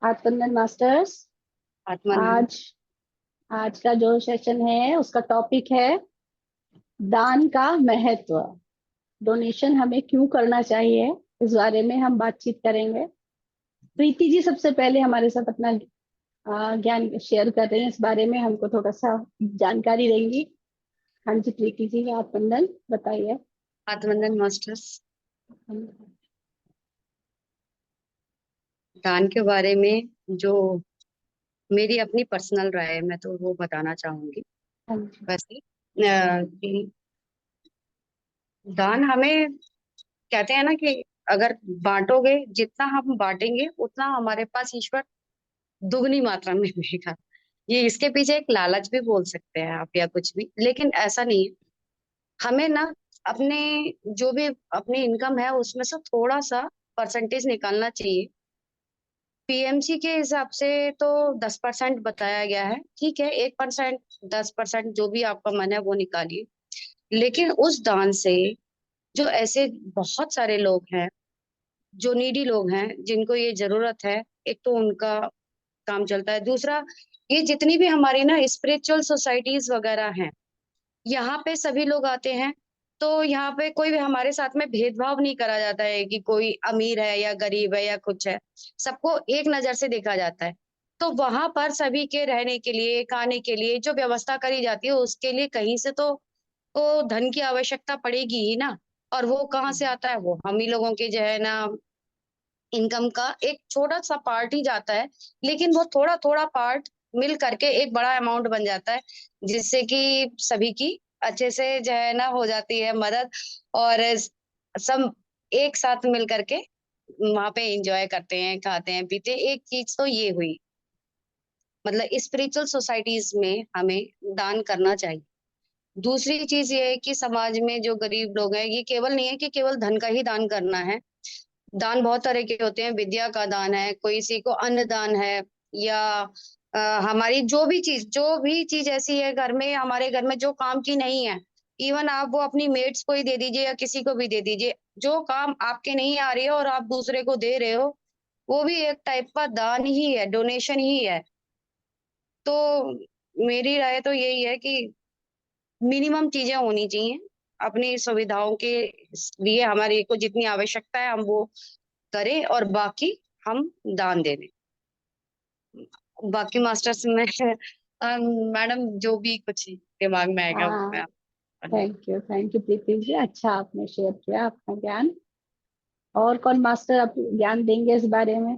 आत्मनंदन masters. आत्मन। आज आज का जो सेशन है उसका टॉपिक है दान का महत्व। डोनेशन हमें क्यों करना चाहिए, इस बारे में हम बातचीत करेंगे। प्रीति जी सबसे पहले हमारे साथ अपना ज्ञान शेयर कर रहे हैं, इस बारे में हमको थोड़ा सा जानकारी देंगी। हाँ जी प्रीति जी, आप वंदन बताइए। आत्मनंदन मास्टर्स। दान के बारे में जो मेरी अपनी पर्सनल राय है, मैं तो वो बताना चाहूंगी। हाँ जी। वैसे कि दान हमें कहते हैं ना कि अगर बांटोगे, जितना हम बांटेंगे उतना हमारे पास ईश्वर दुगनी मात्रा में मिलेगा। ये इसके पीछे एक लालच भी बोल सकते हैं आप या कुछ भी, लेकिन ऐसा नहीं है। हमें ना अपने जो भी अपनी इनकम है उसमें से थोड़ा सा परसेंटेज निकालना चाहिए। पीएमसी के हिसाब से तो 10% बताया गया है। ठीक है, 1%, 10%, जो भी आपका मन है वो निकालिए। लेकिन उस दान से जो ऐसे बहुत सारे लोग हैं, जो नीडी लोग हैं, जिनको ये जरूरत है, एक तो उनका काम चलता है। दूसरा, ये जितनी भी हमारी ना स्पिरिचुअल सोसाइटीज वगैरह हैं, यहाँ पे सभी लोग आते हैं। तो यहाँ पे कोई भी हमारे साथ में भेदभाव नहीं करा जाता है कि कोई अमीर है या गरीब है या कुछ है। सबको एक नजर से देखा जाता है। तो वहां पर सभी के रहने के लिए, खाने के लिए जो व्यवस्था करी जाती है, उसके लिए कहीं से तो धन की आवश्यकता पड़ेगी ही ना। और वो कहाँ से आता है? वो हम ही लोगों के जो है ना, इनकम का एक छोटा सा पार्ट ही जाता है। लेकिन वो थोड़ा थोड़ा पार्ट मिल करके एक बड़ा अमाउंट बन जाता है, जिससे कि सभी की अच्छे से जो है ना हो जाती है मदद। और सब एक साथ मिल करके वहां पे एंजॉय करते हैं, खाते हैं, पीते हैं। एक चीज तो ये हुई, मतलब स्पिरिचुअल सोसाइटीज में हमें दान करना चाहिए। दूसरी चीज ये है कि समाज में जो गरीब लोग हैं, ये केवल नहीं है कि केवल धन का ही दान करना है। दान बहुत तरह के होते हैं। विद्या का दान है, कोई किसी को अन्न दान है, या हमारी जो भी चीज ऐसी है घर में, हमारे घर में जो काम की नहीं है, इवन आप वो अपनी मेट्स को ही दे दीजिए या किसी को भी दे दीजिए। जो काम आपके नहीं आ रही है और आप दूसरे को दे रहे हो, वो भी एक टाइप का दान ही है, डोनेशन ही है। तो मेरी राय तो यही है कि मिनिमम चीजें होनी चाहिए अपनी सुविधाओं के लिए। हमारी को जितनी आवश्यकता है हम वो करें, और बाकी हम दान दे दें। बाकी मास्टर्स में मैडम जो भी कुछ दिमाग में आएगा वो मैं हाँ, आपको। थैंक यू प्रीति जी, अच्छा आपने शेयर किया अपना ज्ञान। और कौन मास्टर आप ज्ञान देंगे इस बारे में?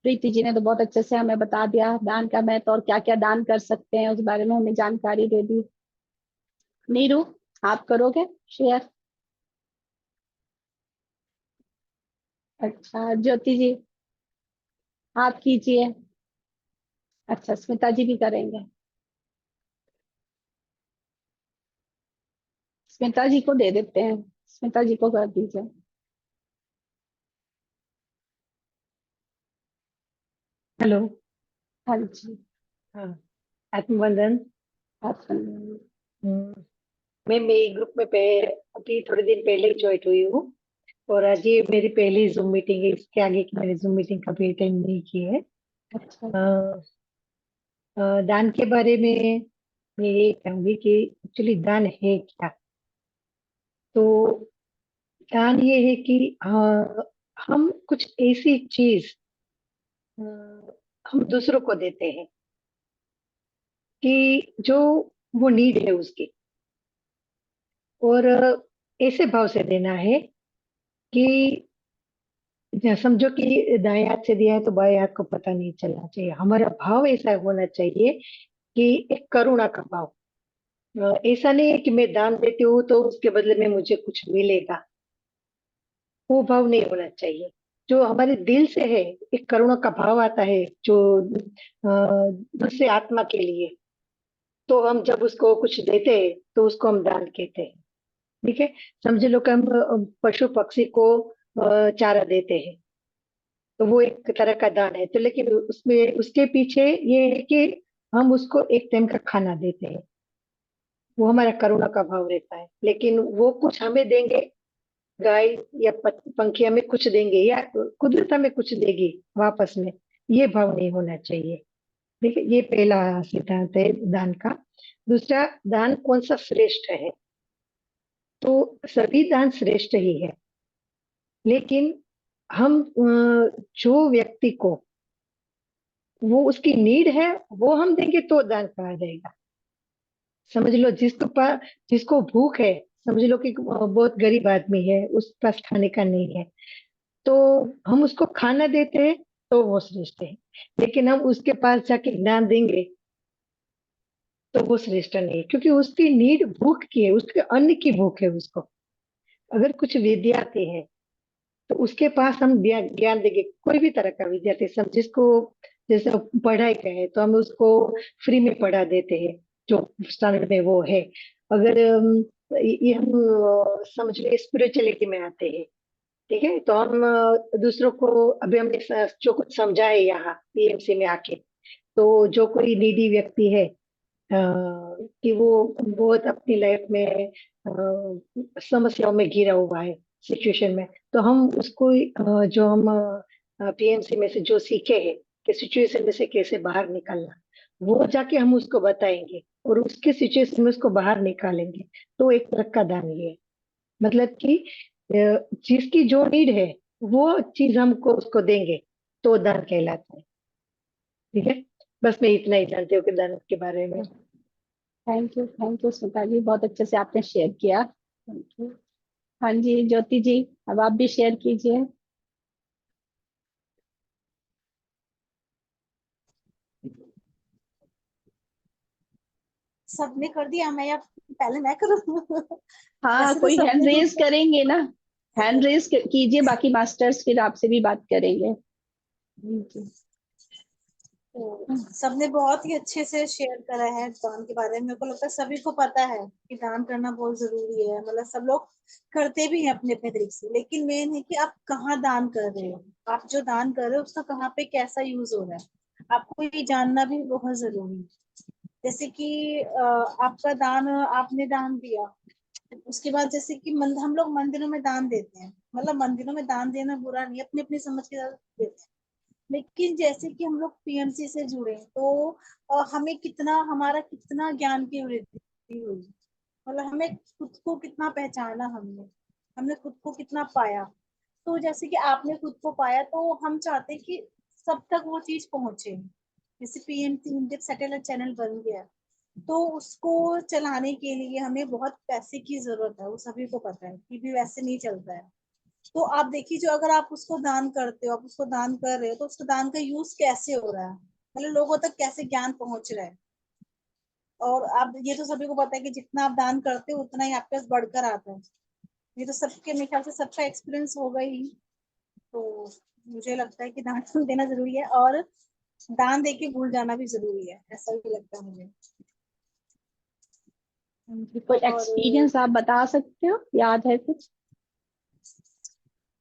प्रीति जी ने तो बहुत अच्छे से हमें बता दिया दान का महत्व और क्या क्या दान कर सकते हैं, उस बारे में हमें जानकारी दे दी। नीरू, आप करोगे शेयर? अच्छा ज्योति जी, आप कीजिए। अच्छा स्मिता जी भी करेंगे। स्मिता जी को दे देते हैं, स्मिता जी को कर दीजिए। हेलो। हाँ जी। हाँ, आत्मवंदन। आप हम्म, मैं मेरी ग्रुप में अभी थोड़े दिन पहले ज्वाइन हुई हूँ। और आज ये मेरी पहली जूम मीटिंग है। इसके आगे की मैंने जूम मीटिंग कभी अटेंड नहीं की है। अच्छा। अ, दान के बारे में मैं ये कहूंगी कि एक्चुअली दान है क्या। तो दान ये है कि हम कुछ ऐसी चीज अ, हम दूसरों को देते हैं कि जो वो नीड है उसकी। और ऐसे भाव से देना है कि समझो कि दाएं हाथ से दिया है तो बाएं हाथ को पता नहीं चलना चाहिए। हमारा भाव ऐसा होना चाहिए कि एक करुणा का भाव। ऐसा नहीं है कि मैं दान देती हूँ तो उसके बदले में मुझे कुछ मिलेगा। वो भाव नहीं होना चाहिए। जो हमारे दिल से है, एक करुणा का भाव आता है जो दूसरे आत्मा के लिए। तो हम जब उसको कुछ देते हैं तो उसको हम दान कहते हैं। ठीक है। समझ लो कि हम पशु पक्षी को चारा देते हैं, तो वो एक तरह का दान है। तो लेकिन उसमें उसके पीछे ये है कि हम उसको एक टाइम का खाना देते हैं। वो हमारा करुणा का भाव रहता है। लेकिन वो कुछ हमें देंगे, गाय या पंखी हमें कुछ देंगे, या कुदरत हमें कुछ देगी वापस में। ये भाव नहीं होना चाहिए। देखिए, ये पहला सिद्धांत है दान का। दूसरा, दान कौन सा श्रेष्ठ है? तो सभी दान श्रेष्ठ ही है, लेकिन हम जो व्यक्ति को वो उसकी नीड है वो हम देंगे तो दान कहा जाएगा। समझ लो, जिसको भूख है, समझ लो कि बहुत गरीब आदमी है, उस पास खाने का नहीं है, तो हम उसको खाना देते हैं तो वो श्रेष्ठ है। लेकिन हम उसके पास जाके ज्ञान देंगे तो वो श्रेष्ठ नहीं है, क्योंकि उसकी नीड भूख की है, उसके अन्न की भूख है उसको। अगर कुछ विद्यार्थी है तो उसके पास हम ज्ञान देंगे, कोई भी तरह का विद्यार्थी, सब जिसको जैसे पढ़ाई का है तो हम उसको फ्री में पढ़ा देते हैं, जो स्टैंडर्ड में वो है। अगर ये हम समझ लो स्पिरिचुअलिटी में आते हैं, ठीक है, तो हम दूसरों को, अभी हमने जो कुछ समझा है यहाँ पीएमसी में आके, तो जो कोई नीडी व्यक्ति है, कि वो बहुत अपनी लाइफ में समस्याओं में घिरा हुआ है, सिचुएशन में, तो हम उसको जो हम पीएमसी में से जो सीखे हैं कि सिचुएशन में से कैसे बाहर निकलना, वो जाके हम उसको बताएंगे और उसके सिचुएशन में उसको बाहर निकालेंगे। तो एक तरह का दान ये है। मतलब कि जिसकी जो नीड है वो चीज हमको उसको देंगे तो दान कहलाता है। ठीक है, बस मैं इतना ही जानती हूँ कि दान के बारे में। थैंक यू स्मिता जी, बहुत अच्छे से आपने शेयर किया। Thank you. हाँ जी ज्योति जी, अब आप भी शेयर कीजिए। सबने कर दिया, मैं या पहले मैं करूँ? हाँ, वैसे तो कोई हैंड सबने रेज ही करेंगे ना, हैंड रेज कीजिए, बाकी मास्टर्स फिर आपसे भी बात करेंगे। जी। सबने बहुत ही अच्छे से शेयर करा है दान के बारे में। मेरे को लगता है सभी को पता है कि दान करना बहुत जरूरी है, मतलब सब लोग करते भी हैं अपने अपने तरीके से, लेकिन मेन है कि आप कहाँ दान कर रहे हो, आप जो दान कर रहे हो उसका कहाँ पे कैसा यूज हो रहा है, आपको ये जानना भी बहुत जरूरी है। जैसे कि आपका दान, आपने दान दिया, उसके बाद जैसे कि हम लोग मंदिरों में दान देते हैं, मतलब मंदिरों में दान देना बुरा नहीं, अपनी अपनी समझ के साथ देते हैं। लेकिन जैसे कि हम लोग पीएमसी से जुड़े तो हमें कितना, हमारा कितना ज्ञान की वृद्धि हुई, मतलब हमें खुद को कितना पहचाना, हमने हमने खुद को कितना पाया। तो जैसे कि आपने खुद को पाया, तो हम चाहते हैं कि सब तक वो चीज पहुंचे। जैसे पीएमसी इंडिया सैटेलाइट चैनल बन गया, तो उसको चलाने के लिए हमें बहुत पैसे की जरूरत है, वो सभी को पता है कि भी वैसे नहीं चलता है। तो आप देखिए, जो अगर आप उसको दान करते हो, आप उसको दान कर रहे हो, तो उसका दान का यूज कैसे हो रहा है, मतलब लोगों तक कैसे ज्ञान पहुंच रहा है। और आप, ये तो सभी को पता है कि जितना आप दान करते हो उतना ही आपके पास बढ़कर आता है। ये तो सबके, मेरे ख्याल से सबका एक्सपीरियंस होगा ही। तो मुझे लगता है कि दान देना जरूरी है, और दान देके भूल जाना भी जरूरी है, ऐसा भी लगता है मुझे। कोई और एक्सपीरियंस आप बता सकते हो, याद है कुछ?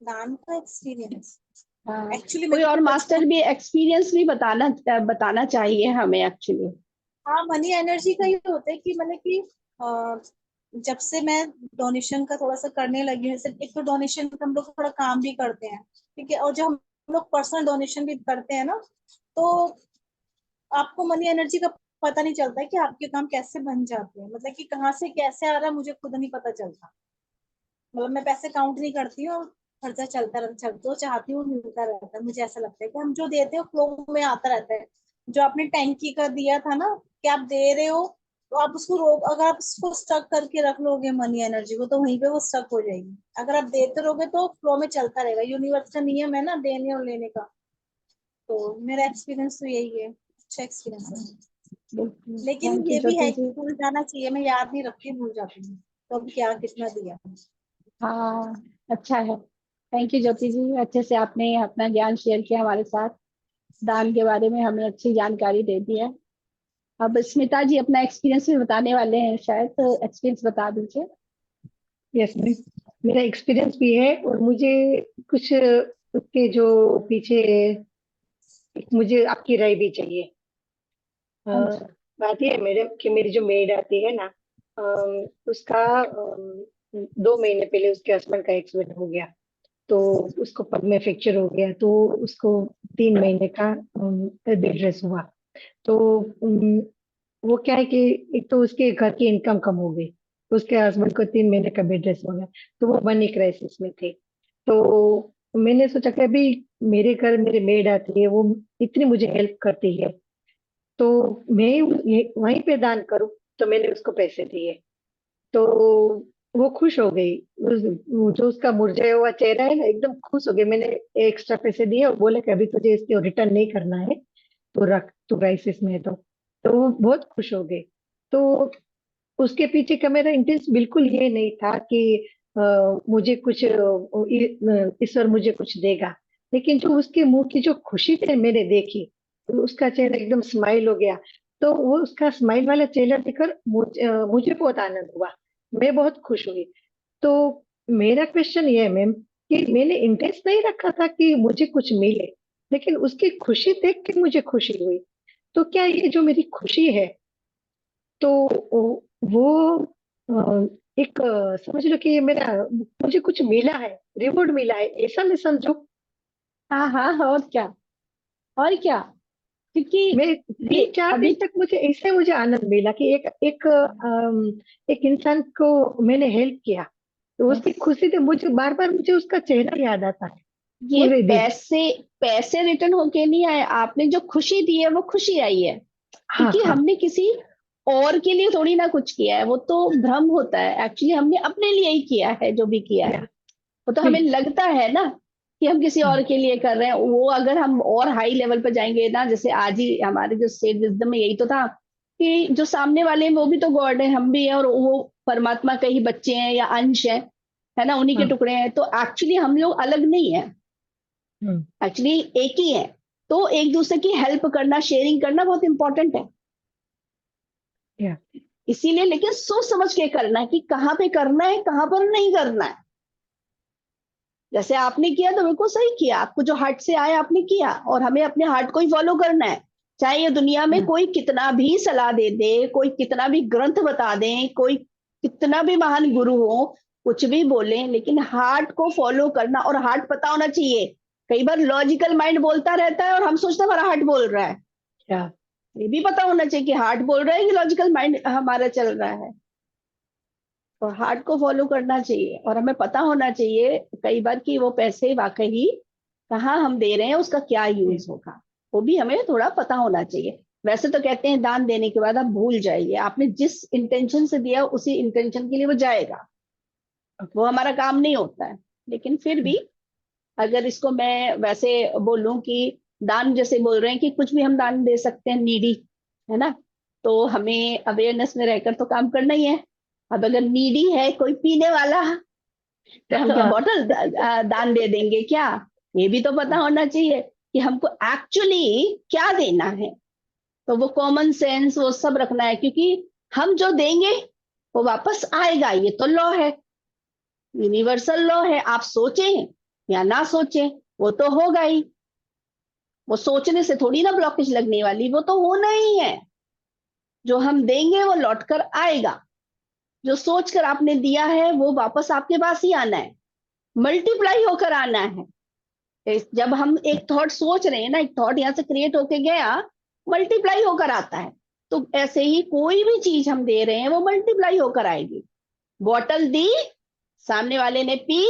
दान का एक्सपीरियंस, हाँ, एक्चुअली कोई मेरे और को मास्टर बचपन, भी एक्सपीरियंस भी बताना चाहिए हमें एक्चुअली। हाँ मनी एनर्जी का ये होता है कि मतलब कि जब से मैं डोनेशन का थोड़ा सा करने लगी हूँ, सिर्फ एक तो डोनेशन का हम लोग थोड़ा काम भी करते हैं, ठीक है, और जब हम लोग पर्सनल डोनेशन भी करते हैं ना, तो आपको मनी एनर्जी का पता नहीं चलता है कि आपके काम कैसे बन जाते हैं, मतलब कि कहाँ से कैसे आ रहा है मुझे खुद नहीं पता चलता। मतलब मैं पैसे काउंट नहीं करती हूँ, खर्चा चलता रहता, चल जो चाहती हूँ मिलता रहता है। मुझे ऐसा लगता है कि हम जो देते हो फ्लो में आता रहता है। जो आपने टैंकी का दिया था ना, कि आप दे रहे हो, तो आप उसको रोक, अगर आप उसको स्टक करके रख लोगे मनी एनर्जी को, तो वहीं पे वो स्टक हो जाएगी। अगर आप देते रहोगे तो फ्लो में चलता रहेगा, यूनिवर्स का नियम है ना, देने और लेने का। तो मेरा एक्सपीरियंस तो यही है, अच्छा एक्सपीरियंस है। लेकिन थैंक यू ये भी ज्योति है कि जी। भूल जाना चाहिए, मैं याद नहीं रखती, भूल जाती हूँ तो अब क्या कितना दिया। हाँ, अच्छा है। थैंक यू ज्योति जी, अच्छे से आपने अपना ज्ञान शेयर किया हमारे साथ, दान के बारे में हमें अच्छी जानकारी दे दी है। अब स्मिता जी अपना एक्सपीरियंस भी बताने वाले हैं शायद, तो एक्सपीरियंस बता दीजिए। यस मैम, मेरा एक्सपीरियंस भी है और मुझे कुछ उसके जो पीछे मुझे आपकी राय भी चाहिए। अ, हाँ जी। बात ये है मैडम कि मेरी जो मेड आती है ना, उसका 2 महीने पहले उसके हस्बैंड का एक्सीडेंट हो गया, तो उसको पग में फ्रैक्चर हो गया, तो उसको 3 महीने का बेड रेस्ट हुआ। तो वो क्या है कि एक तो उसके घर की इनकम कम हो गई, उसके हस्बैंड को 3 महीने का बेड रेस्ट हो गया, तो वो मनी क्राइसिस में थे। तो मैंने सोचा कि अभी मेरे घर मेरी मेड आती है, वो इतनी मुझे हेल्प करती है, तो मैं वहीं पे दान करूं। तो मैंने उसको पैसे दिए, तो वो खुश हो गई। वो जो उसका मुरझाया हुआ चेहरा है ना, एकदम खुश हो गई। मैंने एक्स्ट्रा पैसे दिए और बोले कि अभी तुझे इसको रिटर्न नहीं करना है, तो रख, तू क्राइसिस में है तो वो बहुत खुश हो गए। तो उसके पीछे का मेरा इंटेंस बिल्कुल ये नहीं था कि मुझे कुछ ईश्वर मुझे कुछ देगा, लेकिन जो उसके मुंह की जो खुशी थी मैंने देखी, तो उसका चेहरा एकदम स्माइल हो गया। तो वो उसका स्माइल वाला चेहरा देखकर मुझे बहुत आनंद हुआ, मैं बहुत खुश हुई। तो मेरा क्वेश्चन ये है मैम, कि मैंने इंटेंस नहीं रखा था कि मुझे कुछ मिले, लेकिन उसकी खुशी देख के मुझे खुशी हुई। तो क्या ये जो मेरी खुशी है, तो वो एक समझ लो कि ये मेरा, मुझे कुछ मिला है, रिवॉर्ड मिला है, ऐसा मैं समझू। हाँ हाँ, और क्या, और क्या। क्योंकि मैं ये 3-4 दिन अभी तक मुझे ऐसे मुझे आनंद मिला कि एक इंसान को मैंने हेल्प किया, तो उसकी खुशी से मुझे बार बार मुझे उसका चेहरा याद आता है ये पूरे दिन। पैसे पैसे रिटर्न होके नहीं आए, आपने जो खुशी दी है वो खुशी आई है। हाँ क्योंकि हाँ। हमने किसी और के लिए थोड़ी ना कुछ किया है, वो तो भ्रम होता है। एक्चुअली हमने अपने लिए ही किया है जो भी किया है। या, वो तो हमें बिल्कुल। लगता है ना कि हम किसी और हाँ के लिए कर रहे हैं। वो अगर हम और हाई लेवल पर जाएंगे ना, जैसे आज ही हमारे जो स्टेट विजडम में यही तो था कि जो सामने वाले हैं वो भी तो गॉड है, हम भी है, और वो परमात्मा के ही बच्चे हैं या अंश है ना, उन्हीं के हाँ। टुकड़े हैं। तो एक्चुअली हम लोग अलग नहीं है, हम्म। एक्चुअली एक ही है। तो एक दूसरे की हेल्प करना, शेयरिंग करना बहुत इंपॉर्टेंट है। या। इसीलिए लेकिन सोच समझ के करना है कि कहाँ पे करना है, कहाँ पर नहीं करना है। जैसे आपने किया तो बिल्कुल सही किया, आपको जो हार्ट से आया आपने किया, और हमें अपने हार्ट को ही फॉलो करना है। चाहे ये दुनिया में या। कोई कितना भी सलाह दे दे, कोई कितना भी ग्रंथ बता दे, कोई कितना भी महान गुरु हो, कुछ भी बोले, लेकिन हार्ट को फॉलो करना। और हार्ट पता होना चाहिए। कई बार लॉजिकल माइंड बोलता रहता है और हम सोचते हैं हमारा हार्ट बोल रहा है। या। ये भी पता होना चाहिए कि हार्ट बोल रहा है कि लॉजिकल माइंड हमारा चल रहा है। तो हार्ट को फॉलो करना चाहिए, और हमें पता होना चाहिए कई बार कि वो पैसे वाकई कहाँ हम दे रहे हैं, उसका क्या यूज होगा, वो भी हमें थोड़ा पता होना चाहिए। वैसे तो कहते हैं दान देने के बाद आप भूल जाइए, आपने जिस इंटेंशन से दिया उसी इंटेंशन के लिए वो जाएगा, वो हमारा काम नहीं होता है। लेकिन फिर भी अगर इसको मैं वैसे बोलूं कि दान, जैसे बोल रहे हैं कि कुछ भी हम दान दे सकते हैं नीडी, है ना, तो हमें अवेयरनेस में रहकर तो काम करना ही है। अब अगर नीडी है कोई पीने वाला, तो हम क्या हाँ। बॉटल दान दे देंगे क्या? ये भी तो पता होना चाहिए कि हमको एक्चुअली क्या देना है। तो वो कॉमन सेंस वो सब रखना है, क्योंकि हम जो देंगे वो वापस आएगा, ये तो लॉ है, यूनिवर्सल लॉ है। आप सोचें या ना सोचें, वो तो होगा ही। वो सोचने से थोड़ी ना ब्लॉकेज लगने वाली, वो तो होना ही है। जो हम देंगे वो लौट कर आएगा। जो सोच कर आपने दिया है वो वापस आपके पास ही आना है, मल्टीप्लाई होकर आना है। जब हम एक थॉट सोच रहे हैं ना, एक थॉट यहाँ से क्रिएट होके गया, मल्टीप्लाई होकर आता है। तो ऐसे ही कोई भी चीज हम दे रहे हैं वो मल्टीप्लाई होकर आएगी। बॉटल दी, सामने वाले ने पी,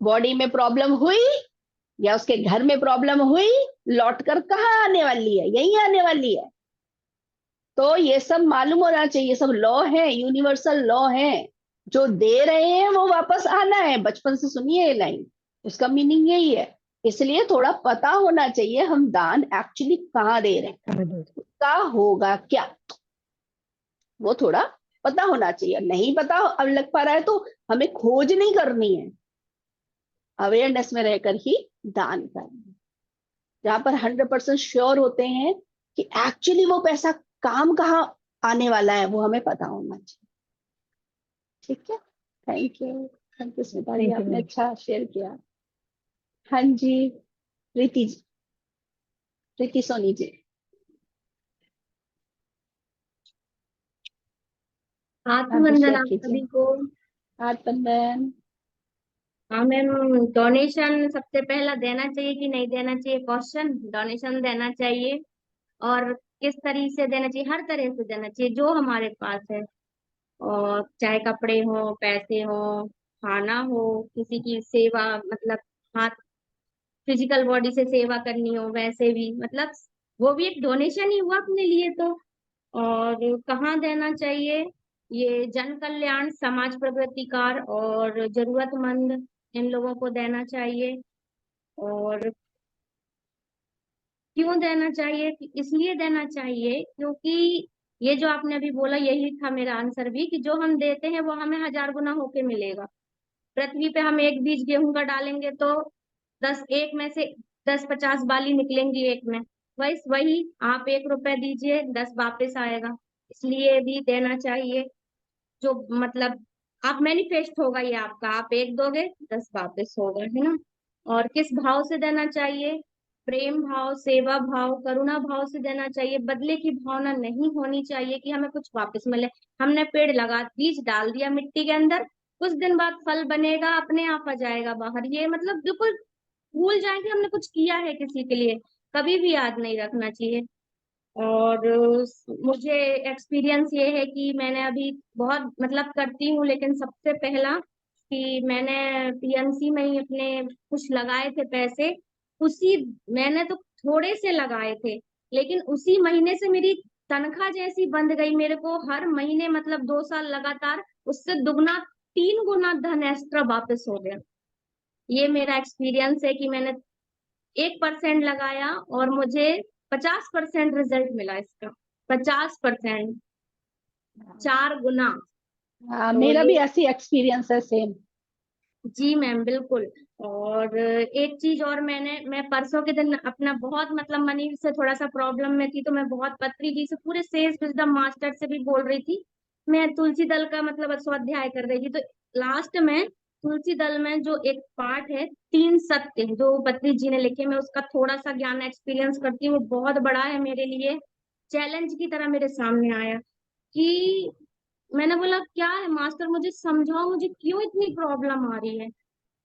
बॉडी में प्रॉब्लम हुई या उसके घर में प्रॉब्लम हुई, लौट कर कहाँ आने वाली है? यही आने वाली है। तो ये सब मालूम होना चाहिए, सब लॉ है, यूनिवर्सल लॉ है। जो दे रहे हैं वो वापस आना है। बचपन से सुनिए ये लाइन, उसका मीनिंग यही है। इसलिए थोड़ा पता होना चाहिए हम दान एक्चुअली कहाँ दे रहे हैं, उसका होगा क्या, वो थोड़ा पता होना चाहिए। नहीं पता अब लग पा रहा है तो हमें खोज नहीं करनी है, अवेयरनेस में रहकर ही दान करना। जहां पर 100% श्योर होते हैं कि एक्चुअली वो पैसा काम कहाँ आने वाला है, वो हमें पता होना चाहिए। ठीक है, thank you, thank you Smita ji, thank you आपने मैम। अच्छा शेयर किया। हाँ जी, प्रीति जी, प्रीति सोनी जी। आप भी आत्मवंदन शेयर आप कीजिए। सभी को। हाथ बंधन। हाँ मैम, डोनेशन सबसे पहला देना चाहिए कि नहीं देना चाहिए क्वेश्चन। डोनेशन देना चाहिए, और किस तरीके से देना चाहिए, हर तरह से देना चाहिए जो हमारे पास है। और चाहे कपड़े हो, पैसे हो, खाना हो, किसी की सेवा, मतलब हाथ, फिजिकल बॉडी से सेवा करनी हो, वैसे भी मतलब वो भी एक डोनेशन ही हुआ अपने लिए तो। और कहाँ देना चाहिए, ये जन कल्याण, समाज प्रगतिकार और जरूरतमंद, इन लोगों को देना चाहिए। और क्यों देना चाहिए, इसलिए देना चाहिए क्योंकि ये जो आपने अभी बोला यही था मेरा आंसर भी, कि जो हम देते हैं वो हमें 1000 गुना होके मिलेगा। पृथ्वी पे हम एक बीज गेहूं का डालेंगे तो 10 एक में से 10-50 बाली निकलेंगी एक में। वही वही आप 1 रुपए दीजिए, 10 वापस आएगा। इसलिए भी देना चाहिए। जो मतलब आप मैनिफेस्ट होगा ये आपका, आप एक दोगे 10 वापस होगा, है ना। और किस भाव से देना चाहिए, प्रेम भाव, सेवा भाव, करुणा भाव से देना चाहिए। बदले की भावना नहीं होनी चाहिए कि हमें कुछ वापस मिले। हमने पेड़ लगा, बीज डाल दिया मिट्टी के अंदर, कुछ दिन बाद फल बनेगा, अपने आप आ जाएगा बाहर, ये मतलब बिल्कुल भूल जाएंगे हमने कुछ किया है किसी के लिए। कभी भी याद नहीं रखना चाहिए। और मुझे एक्सपीरियंस ये है कि मैंने अभी बहुत मतलब करती हूँ, लेकिन सबसे पहला कि मैंने पीएनसी में ही अपने कुछ लगाए थे पैसे। उसी, मैंने तो थोड़े से लगाए थे, लेकिन उसी महीने से मेरी तनख्वाह जैसी बंध गई। मेरे को हर महीने मतलब 2 साल लगातार उससे दुगना 3 गुना धन एक्स्ट्रा वापस हो गया। ये मेरा एक्सपीरियंस है कि मैंने 1% लगाया और मुझे 50% रिजल्ट मिला इसका। 50%, 4 गुना। हाँ, तो मेरा भी ये, ऐसी एक्सपीरियंस है सेम। जी मैम बिल्कुल। और एक चीज और, मैं परसों के दिन अपना बहुत मतलब मनी से थोड़ा सा प्रॉब्लम में थी, तो मैं बहुत पत्री जी से, पूरे सेल्स विजडम मास्टर से भी बोल रही थी। मैं तुलसी दल का मतलब स्वाध्याय कर रही थी, तो लास्ट में तुलसी दल में जो एक पार्ट है, 3 सत्य, जो पत्री जी ने लिखे, मैं उसका थोड़ा सा ज्ञान एक्सपीरियंस करती हूँ। वो बहुत बड़ा है मेरे लिए, चैलेंज की तरह मेरे सामने आया। कि मैंने बोला क्या है मास्टर, मुझे समझाओ, मुझे क्यों इतनी प्रॉब्लम आ रही है।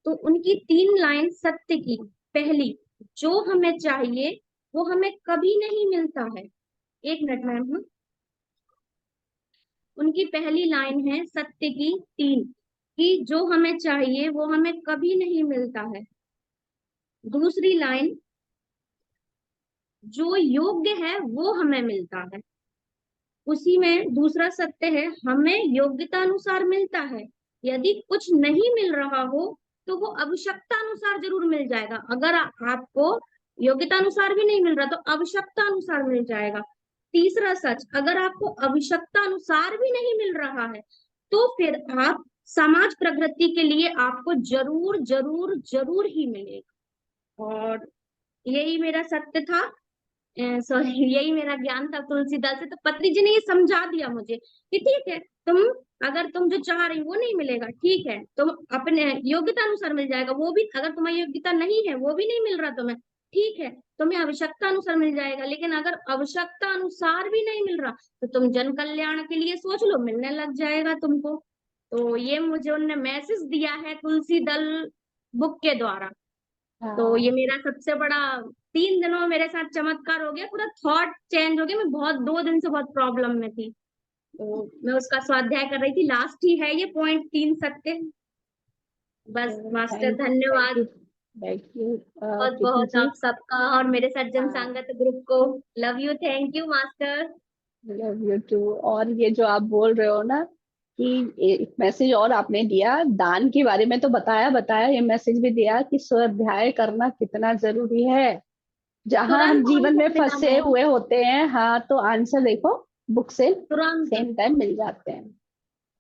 तो उनकी 3 लाइन सत्य की, पहली, जो हमें चाहिए वो हमें कभी नहीं मिलता है। 1 मिनट मैम, उनकी पहली लाइन है सत्य की 3, कि जो हमें चाहिए वो हमें कभी नहीं मिलता है। दूसरी लाइन, जो योग्य है वो हमें मिलता है। उसी में दूसरा सत्य है, हमें योग्यता अनुसार मिलता है। यदि कुछ नहीं मिल रहा हो तो वो आवश्यकता अनुसार जरूर मिल जाएगा। अगर आपको योग्यता अनुसार भी नहीं मिल रहा तो आवश्यकता अनुसार मिल जाएगा। तीसरा सच, अगर आपको आवश्यकता अनुसार भी नहीं मिल रहा है तो फिर आप समाज प्रगति के लिए आपको जरूर जरूर जरूर ही मिलेगा। और यही मेरा सत्य था। सॉरी, यही मेरा ज्ञान था तुलसीदास से। तो पत्री जी ने ये समझा दिया मुझे कि ठीक है, तुम, अगर तुम जो चाह रही हो वो नहीं मिलेगा, ठीक है, तुम अपने योग्यता अनुसार मिल जाएगा। वो भी अगर तुम्हारी योग्यता नहीं है, वो भी नहीं मिल रहा तुम्हें, ठीक है, तुम्हें आवश्यकता अनुसार मिल जाएगा। लेकिन अगर आवश्यकता अनुसार भी नहीं मिल रहा तो तुम जन कल्याण के लिए सोच लो, मिलने लग जाएगा तुमको। तो ये मुझे उनने मैसेज दिया है तुलसी दल बुक के द्वारा। तो ये हाँ, मेरा सबसे बड़ा, 3 दिनों में मेरे साथ चमत्कार हो गया, पूरा थॉट चेंज हो गया। मैं बहुत 2 दिन से बहुत प्रॉब्लम में थी, तो मैं उसका स्वाध्याय कर रही थी। लास्ट ही है ये पॉइंट 3 सत्य। बस मास्टर, थैंक थैंक धन्यवाद यू, थैंक यू बहुत प्रीति बहुत जी। आप सबका, और मेरे सज्जन हाँ, संगत ग्रुप को। Love you, thank you master. Love you too. और ये जो आप बोल रहे हो ना कि एक मैसेज और आपने दिया दान के बारे में, तो बताया बताया, ये मैसेज भी दिया कि स्वाध्याय करना कितना जरूरी है। जहां हम तुरंत जीवन में आंसर मिला फंसे मैम, हुए होते हैं, हाँ, तो आंसर देखो बुक से तुरंत। सेम टाइम मिल जाते हैं।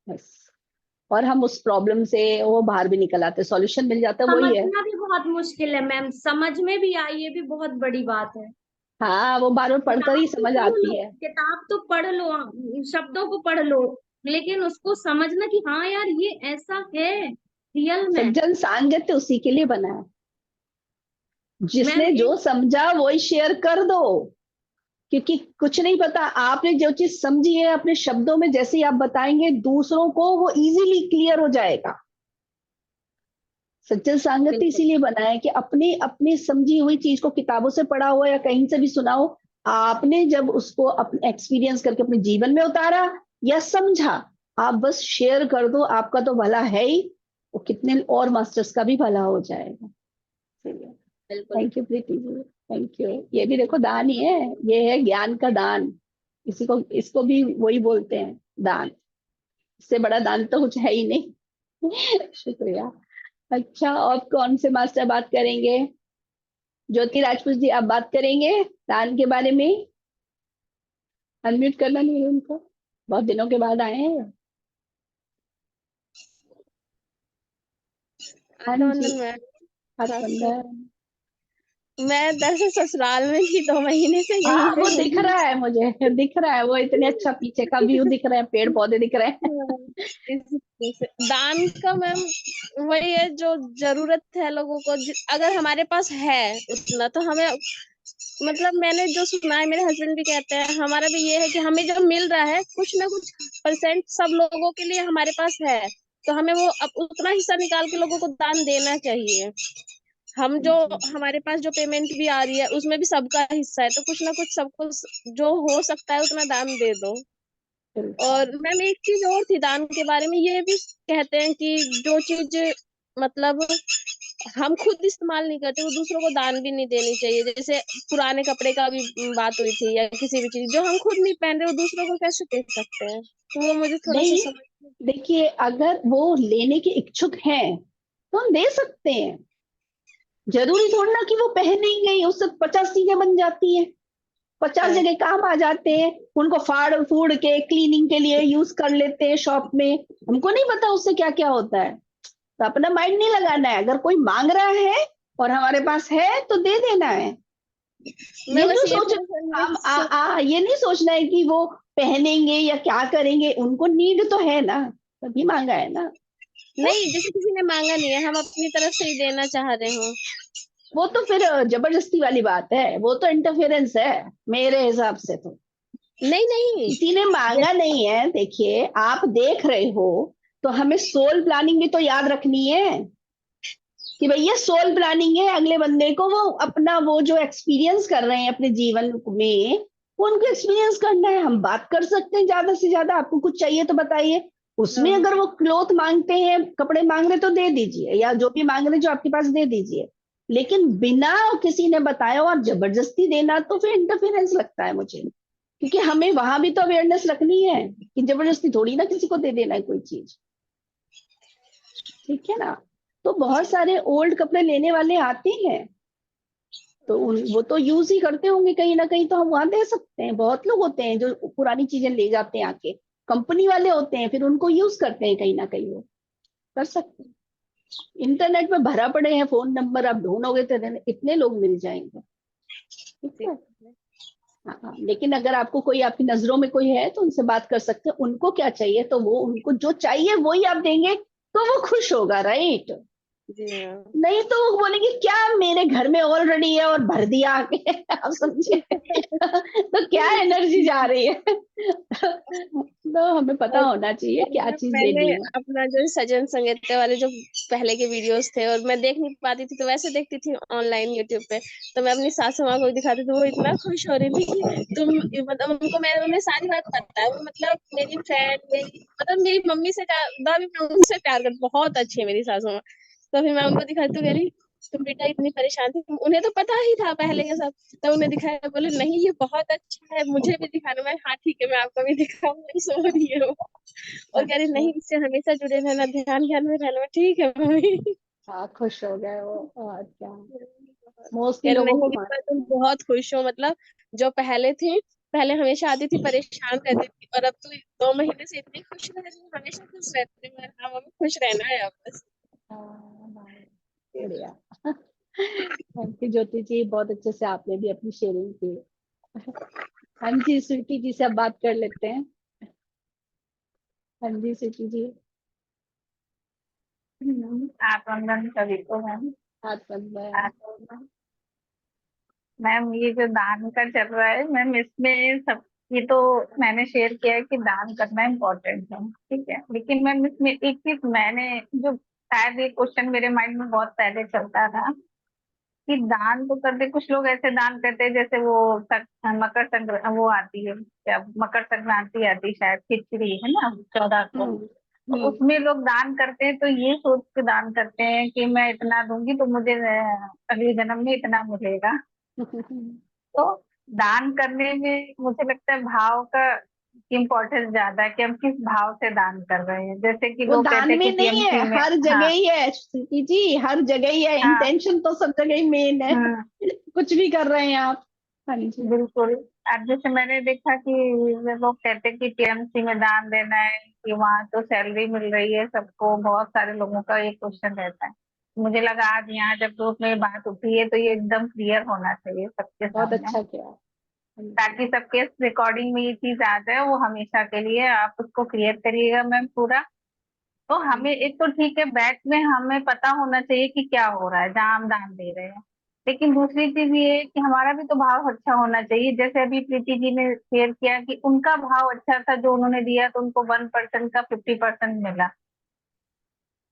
बस, और हम उस प्रॉब्लम से वो बाहर भी निकल आते, सॉल्यूशन मिल जाता है, वही है। समझना भी बहुत मुश्किल है मैम, समझ में भी आई, ये भी बहुत बड़ी बात है। हाँ, वो बार बार पढ़कर ही किताब तो समझ पढ़ लो, आती है। किताब तो पढ़ लो, शब्दों को पढ़ लो, लेकिन उसको समझना कि हाँ यार ये ऐसा है रियल में। सज्जन सांगत्य उसी के लिए बना है। मैम जिसने जो एक, समझा वही शेयर कर दो, क्योंकि कुछ नहीं पता। आपने जो चीज समझी है अपने शब्दों में जैसे ही आप बताएंगे दूसरों को, वो इजीली क्लियर हो जाएगा। सज्जन सांगत्य बिल्कुल इसीलिए बना है कि अपनी अपनी समझी हुई चीज को किताबों से पढ़ा हुआ या कहीं से भी सुना हो, आपने जब उसको अपने एक्सपीरियंस करके अपने जीवन में उतारा या समझा, आप बस शेयर कर दो, आपका तो भला है ही, वो कितने और मास्टर्स का भी भला हो जाएगा। बिल्कुल। Thank you Preeti ji, thank you. ये भी देखो दान ही है, ये है ज्ञान का दान, इसी को इसको भी वही बोलते हैं, दान। इससे बड़ा दान तो कुछ है ही नहीं। शुक्रिया। अच्छा, और कौन से मास्टर बात करेंगे? ज्योति राजपूत जी, आप बात करेंगे दान के बारे में? अनम्यूट करना नहीं है उनको, बहुत दिनों के बाद आए हैं। हाँ जी, आत्मवंदन मैम। हरवंदन। मैं दरअसल ससुराल में थी, 2 महीने से हाँ, यहीं पे वो दिख हूँ। रहा है, मुझे दिख रहा है, वो इतने अच्छा पीछे का व्यू दिख रहा है, पेड़ पौधे दिख रहे हैं। इस वजह से दान का मैम वही है जो जरूरत है लोगों को, अगर हमारे पास है उतना तो हमें, मतलब मैंने जो सुना है, मेरे हस्बैंड भी कहते हैं, हमारा भी ये है कि हमें जो मिल रहा है कुछ ना कुछ परसेंट सब लोगों के लिए हमारे पास है, तो हमें वो अब उतना हिस्सा निकाल के लोगों को दान देना चाहिए। हम जो जी, हमारे पास जो पेमेंट भी आ रही है उसमें भी सबका हिस्सा है, तो कुछ ना कुछ सबको जो हो सकता है उतना दान दे दो। बिल्कुल। और मैम एक चीज और थी दान के बारे में, ये भी कहते हैं कि जो चीज मतलब हम खुद इस्तेमाल नहीं करते वो दूसरों को दान भी नहीं देनी चाहिए। जैसे पुराने कपड़े का भी बात हुई थी, या किसी भी चीज जो हम खुद नहीं पहन रहे वो दूसरों को कैसे दे सकते हैं, तो वो मुझे थोड़ा सा नहीं, समझ। देखिए, अगर वो लेने के इच्छुक हैं तो हम दे सकते हैं। जरूरी थोड़ा ना कि वो पहनेंगे ही, उससे 50 चीजें बन जाती हैं, 50 जगह काम आ जाते हैं, उनको फाड़ फूड़ के क्लीनिंग के लिए यूज कर लेते हैं शॉप में। हमको नहीं पता उससे क्या क्या होता है, तो अपना माइंड नहीं लगाना है। अगर कोई मांग रहा है और हमारे पास है तो दे देना है। मैं ये बस नहीं ये सोच, थोड़ा सा हम ये नहीं सोचना है कि वो पहनेंगे या क्या करेंगे, उनको नीड तो है ना, तभी मांगा है ना। तो नहीं, जैसे किसी ने मांगा नहीं है, हम अपनी तरफ से ही देना चाह रहे हो। वो तो फिर जबरदस्ती वाली बात है, वो तो इंटरफेरेंस है मेरे हिसाब से। तो नहीं नहीं, किसी ने मांगा नहीं है, देखिए आप देख रहे हो, तो हमें सोल प्लानिंग भी तो याद रखनी है कि भैया सोल प्लानिंग है, अगले बंदे को वो अपना वो जो एक्सपीरियंस कर रहे हैं अपने जीवन में, वो उनको एक्सपीरियंस करना है। हम बात कर सकते हैं ज्यादा से ज्यादा, आपको कुछ चाहिए तो बताइए। उसमें अगर वो क्लोथ मांगते हैं, कपड़े मांग रहे तो दे दीजिए, या जो भी मांग रहे जो आपके पास दे दीजिए। लेकिन बिना किसी ने बताया और जबरदस्ती देना तो फिर इंटरफेरेंस लगता है मुझे, क्योंकि हमें वहां भी तो अवेयरनेस रखनी है कि जबरदस्ती थोड़ी ना किसी को दे देना है कोई चीज। ठीक है ना? तो बहुत सारे ओल्ड कपड़े लेने वाले आते हैं, तो वो तो यूज ही करते होंगे कहीं ना कहीं, तो हम वहां दे सकते हैं। बहुत लोग होते हैं जो पुरानी चीजें ले जाते हैं आके, कंपनी वाले होते हैं, फिर उनको यूज करते हैं कहीं ना कहीं, वो कर सकते हैं। इंटरनेट में भरा पड़े हैं फोन नंबर, आप ढूंढोगे तो इतने लोग मिल जाएंगे। ठीक है। हाँ हाँ, लेकिन अगर आपको कोई, आपकी नजरों में कोई है तो उनसे बात कर सकते हैं, उनको क्या चाहिए तो वो, उनको जो चाहिए वही आप देंगे तो वो खुश होगा, राइट? जी मैम। नहीं तो वो बोलेंगे क्या मेरे घर में ऑलरेडी है और भर दिया आके। आप समझे? तो क्या एनर्जी जा रही है? तो हमें पता और होना चाहिए क्या मैम चीज मैंने देनी है। अपना जो सजन संगीत वाले जो पहले के वीडियोस थे, और मैं देख नहीं पाती थी तो वैसे देखती थी ऑनलाइन यूट्यूब पे, तो मैं अपनी सासू माँ को भी दिखाती थी, वो इतना खुश हो रही थी कि तुम, मतलब उनको मैं, उन्हें सारी बात पता है, वो मतलब मेरी फ्रेंड, मेरी मतलब मेरी मम्मी से ज्यादा भी मैं उनसे प्यार करती, बहुत अच्छी है मेरी सासू माँ। तो फिर मैं उनको दिखाती तो कह रही तुम बेटा इतनी परेशान थी, उन्हें तो पता ही था पहले ये सब, तो उन्हें दिखाया, बोले नहीं ये बहुत अच्छा है, मुझे भी दिखाना। मैं हाँ ठीक है, मैं आपको भी दिखाऊंगी, सो रही है वो। और कह रही अच्छा, नहीं, इससे हमेशा जुड़े रहना, ध्यान ध्यान में रहना। ठीक है मम्मी। हाँ, खुश हो गए वो, और क्या। मोस्टली कह रही लोगों को नहीं, इस बार तुम बहुत खुश हो, मतलब जो पहले थी, पहले हमेशा आती थी परेशान रहती थी, और अब तो 2 महीने से इतनी खुश रह रही है, हमेशा खुश रहती है। हाँ मम्मी, खुश रहना है अब बस। बढ़िया। थैंक यू ज्योति जी, बहुत अच्छे से आपने भी अपनी शेयरिंग की। हाँ जी, स्वीटी जी से अब बात कर लेते हैं। हाँ जी स्वीटी जी, आप वंदन सभी को मैम। हाथ बंद है। मैम ये जो दान का चल रहा है मैम, इसमें सब, ये तो मैंने शेयर किया है कि दान करना इम्पोर्टेंट है, ठीक है, लेकिन मैम इसमें एक चीज मैंने जो शायद ये क्वेश्चन मेरे माइंड में बहुत पहले चलता था कि दान तो करते, कुछ लोग ऐसे दान करते हैं जैसे वो मकर संक्रांति वो आती है, क्या मकर संक्रांति आती है शायद, खिचड़ी है ना 14 को, तो उसमें लोग दान करते हैं तो ये सोच के दान करते हैं कि मैं इतना दूंगी तो मुझे अगले जन्म में इतना मिलेगा। तो दान करने में मुझे लगता है भाव का इम्पोर्टेंस ज्यादा है कि हम किस भाव से दान कर रहे हैं। जैसे कि वो लोग कहते दान हैं कि में नहीं है, टीएमसी में, हर जगह हाँ ही है श्रुति जी, हर जगह ही है। हाँ इंटेंशन तो सब जगह ही मेन है। कुछ भी कर रहे हैं आप। हाँ जी। बिल्कुल। अब जैसे मैंने देखा कि लोग कहते हैं कि टीएमसी में दान देना है कि वहां तो सैलरी मिल रही है सबको, बहुत सारे लोगों का ये क्वेश्चन रहता है। मुझे लगा आज यहाँ जब ग्रुप में बात उठी है तो ये एकदम क्लियर होना चाहिए सबके बहुत सामने, अच्छा किया। हाँ जी। ताकि सबके रिकॉर्डिंग में ये चीज आ जाए, वो हमेशा के लिए आप उसको क्लियर करिएगा मैम पूरा। तो हमें एक तो ठीक है बैक में हमें पता होना चाहिए कि क्या हो रहा है जहाँ हम दान दे रहे हैं, लेकिन दूसरी चीज ये है कि हमारा भी तो भाव अच्छा होना चाहिए। जैसे अभी प्रीति जी ने शेयर किया कि उनका भाव अच्छा था, जो उन्होंने दिया तो उनको 1% का 50% मिला।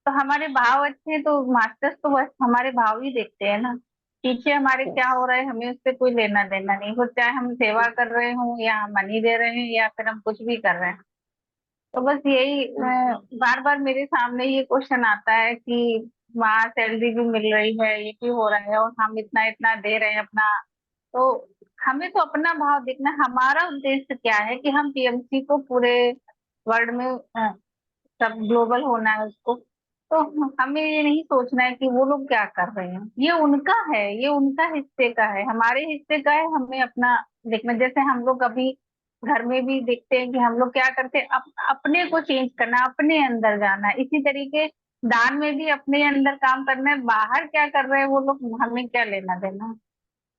तो हमारे भाव अच्छे हैं तो मास्टर्स तो बस हमारे भाव ही देखते हैं ना, पीछे हमारे क्या हो रहा है हमें उससे कोई लेना देना नहीं हो, चाहे हम सेवा कर रहे हो या मनी दे रहे हैं या फिर हम कुछ भी कर रहे हैं। तो बस यही बार बार मेरे सामने ये क्वेश्चन आता है कि वहाँ सैलरी भी मिल रही है, ये भी हो रहा है और हम इतना इतना दे रहे हैं अपना। तो हमें तो अपना भाव देखना, हमारा उद्देश्य क्या है कि हम टीएमसी को पूरे वर्ल्ड में सब ग्लोबल होना है उसको। तो हमें ये नहीं सोचना है कि वो लोग क्या कर रहे हैं, ये उनका है, ये उनका हिस्से का है, हमारे हिस्से का है, हमें अपना देखना। जैसे हम लोग अभी घर में भी देखते हैं कि हम लोग क्या करते हैं, अपने को चेंज करना, अपने अंदर जाना। इसी तरीके दान में भी अपने अंदर काम करना है, बाहर क्या कर रहे हैं वो लोग हमें क्या लेना देना,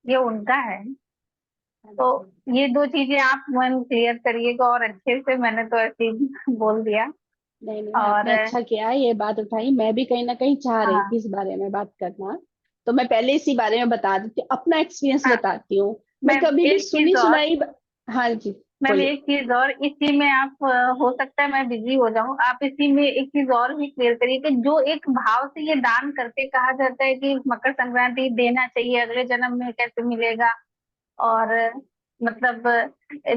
ये उनका है। तो ये दो चीजें आप मन क्लियर करिएगा, और अच्छे से मैंने तो ऐसे ही बोल दिया। नहीं नहीं, और आपने अच्छा किया ये बात उठाई। मैं भी कहीं ना कहीं चाह रही हाँ थी इस बारे में बात करना। तो मैं पहले इसी बारे में बता देती हूँ, अपना एक्सपीरियंस हाँ बताती हूँ। मैं मैम कभी भी एक चीज सुनी और, सुनाई हाँ जी, मैम बोलिए। एक चीज और, इसी में आप हो सकता है मैं बिजी हो जाऊं, आप इसी में एक चीज और भी क्लियर करिए कि जो एक भाव से ये दान करते, कहा जाता है कि मकर संक्रांति देना चाहिए, अगले जन्म में कैसे मिलेगा, और मतलब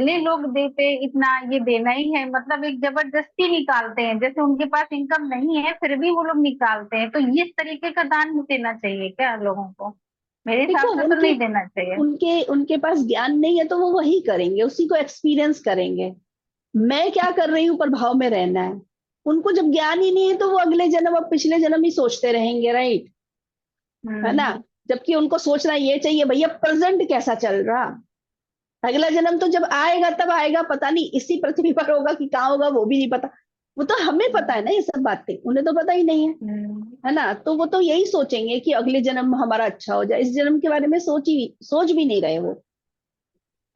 ले लोग देते इतना, ये देना ही है, मतलब एक जबरदस्ती निकालते हैं, जैसे उनके पास इनकम नहीं है फिर भी वो लोग निकालते हैं। तो इस तरीके का दान देना चाहिए क्या लोगों को? मेरे हिसाब देखो, से तो उनके नहीं देना चाहिए। उनके उनके पास ज्ञान नहीं है तो वो वही करेंगे, उसी को एक्सपीरियंस करेंगे। मैं क्या कर रही हूँ प्रभाव में रहना है। उनको जब ज्ञान ही नहीं है तो वो अगले जन्म और पिछले जन्म ही सोचते रहेंगे, राइट? है ना? हम्म जबकि उनको सोचना ये चाहिए भैया प्रेजेंट कैसा चल रहा। अगला जन्म तो जब आएगा तब आएगा, पता नहीं इसी पृथ्वी पर होगा कि कहाँ होगा वो भी नहीं पता। वो तो हमें पता है ना ये सब बातें, उन्हें तो पता ही नहीं है। हम्म है ना? तो वो तो यही सोचेंगे कि अगले जन्म हमारा अच्छा हो जाए, इस जन्म के बारे में सोच भी नहीं रहे वो।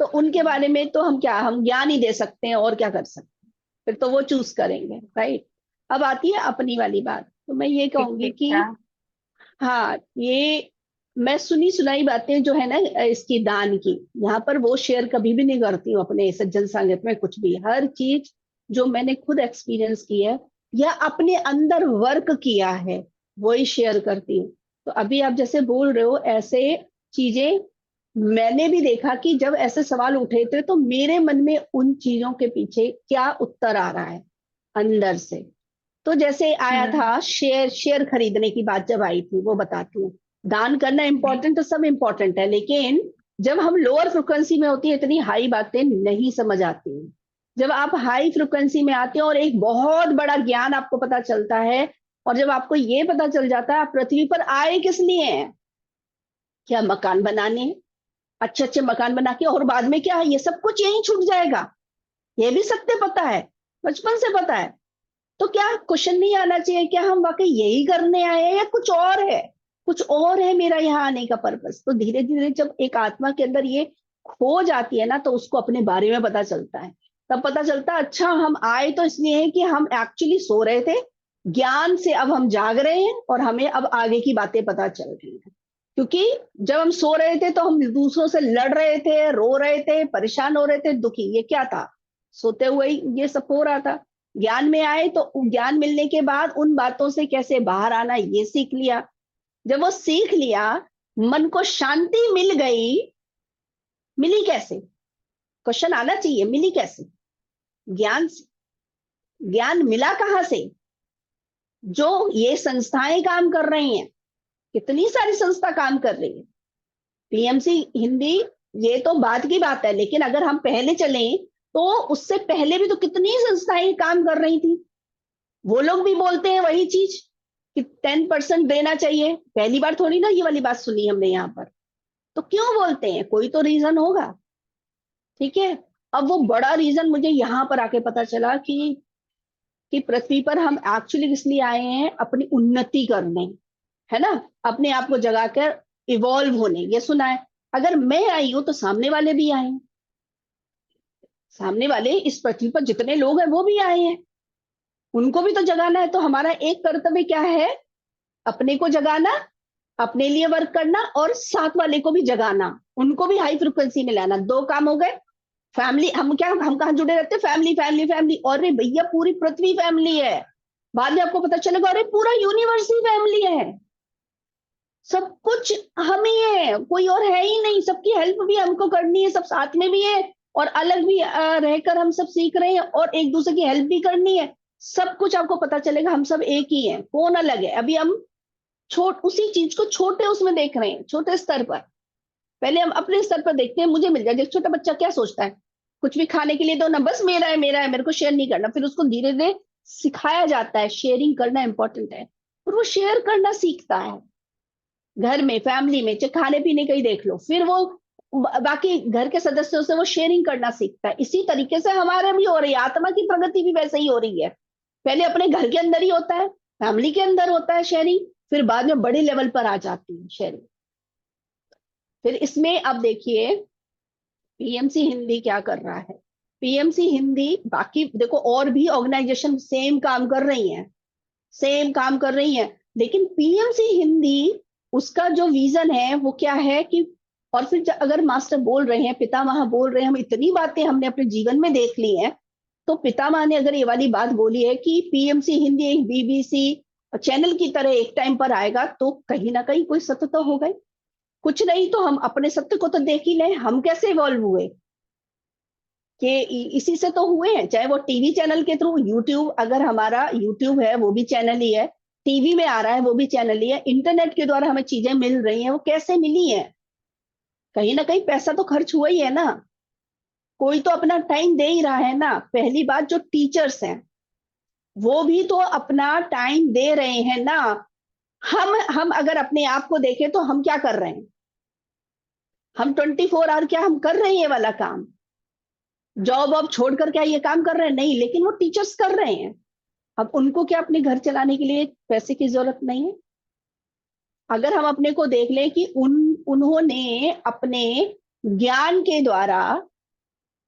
तो उनके बारे में तो हम ज्ञान ही दे सकते हैं, और क्या कर सकते हैं। फिर तो वो चूज करेंगे, राइट? अब आती है अपनी वाली बात, तो मैं ये ठीक कहूंगी ठीक कि था। हाँ, ये मैं सुनी सुनाई बातें जो है ना इसकी दान की, यहाँ पर वो शेयर कभी भी नहीं करती हूँ अपने सज्जन संगत में। कुछ भी, हर चीज जो मैंने खुद एक्सपीरियंस की है या अपने अंदर वर्क किया है वही शेयर करती हूँ। तो अभी आप जैसे बोल रहे हो ऐसे चीजें, मैंने भी देखा कि जब ऐसे सवाल उठे थे तो मेरे मन में उन चीजों के पीछे क्या उत्तर आ रहा है अंदर से। तो जैसे आया हम्म था शेयर खरीदने की बात जब आई थी, वो बताती हूँ। दान करना इंपॉर्टेंट तो सब इंपॉर्टेंट है, लेकिन जब हम लोअर फ्रिक्वेंसी में होती है इतनी हाई बातें नहीं समझ आती हैं। जब आप हाई फ्रिक्वेंसी में आते हैं और एक बहुत बड़ा ज्ञान आपको पता चलता है, और जब आपको ये पता चल जाता है आप पृथ्वी पर आए किस लिए हैं, क्या मकान बनाने हैं, अच्छे अच्छे मकान बना के, और बाद में क्या है ये सब कुछ यहीं छूट जाएगा, ये भी सत्य पता है, बचपन से पता है। तो क्या क्वेश्चन नहीं आना चाहिए क्या हम वाकई यही करने आए हैं या कुछ और है? कुछ और है मेरा यहाँ आने का पर्पस। तो धीरे धीरे जब एक आत्मा के अंदर ये खो जाती है ना, तो उसको अपने बारे में पता चलता है। तब पता चलता है अच्छा हम आए तो इसलिए है कि हम एक्चुअली सो रहे थे, ज्ञान से अब हम जाग रहे हैं और हमें अब आगे की बातें पता चल रही हैं। क्योंकि जब हम सो रहे थे तो हम दूसरों से लड़ रहे थे, रो रहे थे, परेशान हो रहे थे, दुखी, ये क्या था? सोते हुए ही ये सब हो रहा था। ज्ञान में आए तो ज्ञान मिलने के बाद उन बातों से कैसे बाहर आना ये सीख लिया। जब वो सीख लिया, मन को शांति मिल गई। मिली कैसे? क्वेश्चन आना चाहिए, मिली कैसे? ज्ञान से। ज्ञान मिला कहां से? जो ये संस्थाएं काम कर रही हैं, कितनी सारी संस्था काम कर रही है। पीएमसी हिंदी ये तो बाद की बात है, लेकिन अगर हम पहले चलें तो उससे पहले भी तो कितनी संस्थाएं काम कर रही थी। वो लोग भी बोलते हैं वही चीज कि 10% देना चाहिए। पहली बार थोड़ी ना ये वाली बात सुनी हमने यहाँ पर। तो क्यों बोलते हैं? कोई तो रीजन होगा, ठीक है। अब वो बड़ा रीजन मुझे यहाँ पर आके पता चला कि पृथ्वी पर हम एक्चुअली इसलिए आए हैं अपनी उन्नति करने, है ना, अपने आप को जगाकर इवॉल्व होने। ये सुना है, अगर मैं आई हूं तो सामने वाले भी आए हैं। सामने वाले इस पृथ्वी पर जितने लोग हैं वो भी आए हैं, उनको भी तो जगाना है। तो हमारा एक कर्तव्य क्या है? अपने को जगाना, अपने लिए वर्क करना और साथ वाले को भी जगाना, उनको भी हाई फ्रिक्वेंसी में लाना। दो काम हो गए। फैमिली, हम कहाँ जुड़े रहते हैं? Family family family. और रे भैया पूरी पृथ्वी फैमिली है। बाद में आपको पता चलेगा अरे पूरा यूनिवर्स ही फैमिली है। सब कुछ हम ही है, कोई और है ही नहीं। सबकी हेल्प भी हमको करनी है, सब साथ में भी है और अलग भी रहकर हम सब सीख रहे हैं और एक दूसरे की हेल्प भी करनी है। सब कुछ आपको पता चलेगा, हम सब एक ही हैं, कौन अलग है। अभी हम उसी चीज को छोटे उसमें देख रहे हैं, छोटे स्तर पर। पहले हम अपने स्तर पर देखते हैं, मुझे मिल जाए। एक छोटा बच्चा क्या सोचता है? कुछ भी खाने के लिए दो ना, बस मेरा है मेरा है, मेरे को शेयर नहीं करना। फिर उसको धीरे धीरे सिखाया जाता है शेयरिंग करना इंपॉर्टेंट है, और वो शेयर करना सीखता है। घर में, फैमिली में, चाहे खाने पीने का ही देख लो, फिर वो बाकी घर के सदस्यों से वो शेयरिंग करना सीखता है। इसी तरीके से हमारे भी हो रही है, आत्मा की प्रगति भी वैसे ही हो रही है। पहले अपने घर के अंदर ही होता है, फैमिली के अंदर होता है शेयरिंग, फिर बाद में बड़े लेवल पर आ जाती है शेयरिंग। फिर इसमें अब देखिए पीएमसी हिंदी क्या कर रहा है। पीएमसी हिंदी, बाकी देखो और भी ऑर्गेनाइजेशन सेम काम कर रही हैं, सेम काम कर रही हैं, लेकिन पीएमसी हिंदी उसका जो विजन है वो क्या है कि, और फिर अगर मास्टर बोल रहे हैं, पितामह बोल रहे हैं, हम इतनी बातें हमने अपने जीवन में देख ली हैं, तो पितामह ने अगर ये वाली बात बोली है कि पीएमसी हिंदी एक बीबीसी चैनल की तरह एक टाइम पर आएगा, तो कहीं ना कहीं कोई सत्य तो होगा ही। कुछ नहीं तो हम अपने सत्य को तो देख ही लें, हम कैसे इवॉल्व हुए कि इसी से तो हुए हैं। चाहे वो टीवी चैनल के थ्रू, यूट्यूब, अगर हमारा यूट्यूब है वो भी चैनल ही है, टीवी में आ रहा है वो भी चैनल ही है, इंटरनेट के द्वारा हमें चीजें मिल रही हैं, वो कैसे मिली है? कहीं ना कहीं पैसा तो खर्च हुआ ही है ना, कोई तो अपना टाइम दे ही रहा है ना। पहली बात, जो टीचर्स हैं वो भी तो अपना टाइम दे रहे हैं ना। हम अगर अपने आप को देखें तो हम क्या कर रहे हैं? हम 24 आवर क्या हम कर रहे हैं ये वाला काम? जॉब वॉब छोड़कर क्या ये काम कर रहे हैं? नहीं, लेकिन वो टीचर्स कर रहे हैं। अब उनको क्या अपने घर चलाने के लिए पैसे की जरूरत नहीं है? अगर हम अपने को देख लें कि उन्होंने अपने ज्ञान के द्वारा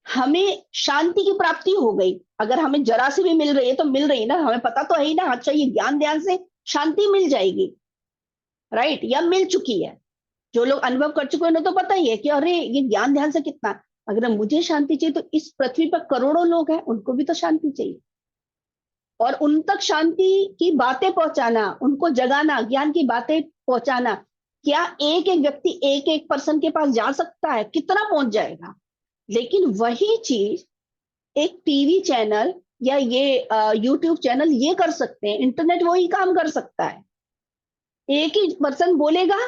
हमें शांति की प्राप्ति हो गई। अगर हमें जरा सी भी मिल रही है तो मिल रही है ना, हमें पता तो है ही ना, अच्छा ये ज्ञान ध्यान से शांति मिल जाएगी, राइट, या मिल चुकी है। जो लोग अनुभव कर चुके हैं उन्हें तो पता ही है कि अरे ये ज्ञान ध्यान से कितना। अगर मुझे शांति चाहिए तो इस पृथ्वी पर करोड़ों लोग हैं, उनको भी तो शांति चाहिए, और उन तक शांति की बातें पहुंचाना, उनको जगाना, ज्ञान की बातें पहुंचाना। क्या एक एक व्यक्ति एक एक पर्सन के पास जा सकता है? कितना पहुंच जाएगा? लेकिन वही चीज एक टीवी चैनल या ये यूट्यूब चैनल ये कर सकते हैं, इंटरनेट वही काम कर सकता है। एक ही पर्सन बोलेगा,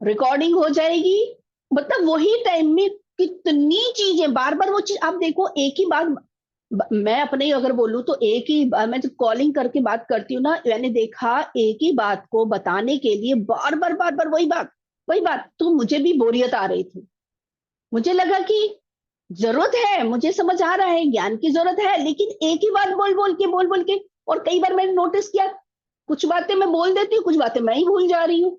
रिकॉर्डिंग हो जाएगी, मतलब वही टाइम में कितनी चीजें, बार बार वो चीज। आप देखो एक ही बात, मैं अपने ही अगर बोलूं तो एक ही मैं जब कॉलिंग करके बात करती हूँ ना, मैंने देखा एक ही बात को बताने के लिए बार बार वही बात, तो मुझे भी बोरियत आ रही थी। मुझे लगा कि जरूरत है, मुझे समझ आ रहा है ज्ञान की जरूरत है, लेकिन एक ही बात बोल बोल के, और कई बार मैंने नोटिस किया कुछ बातें मैं बोल देती हूँ, कुछ बातें मैं ही भूल जा रही हूँ।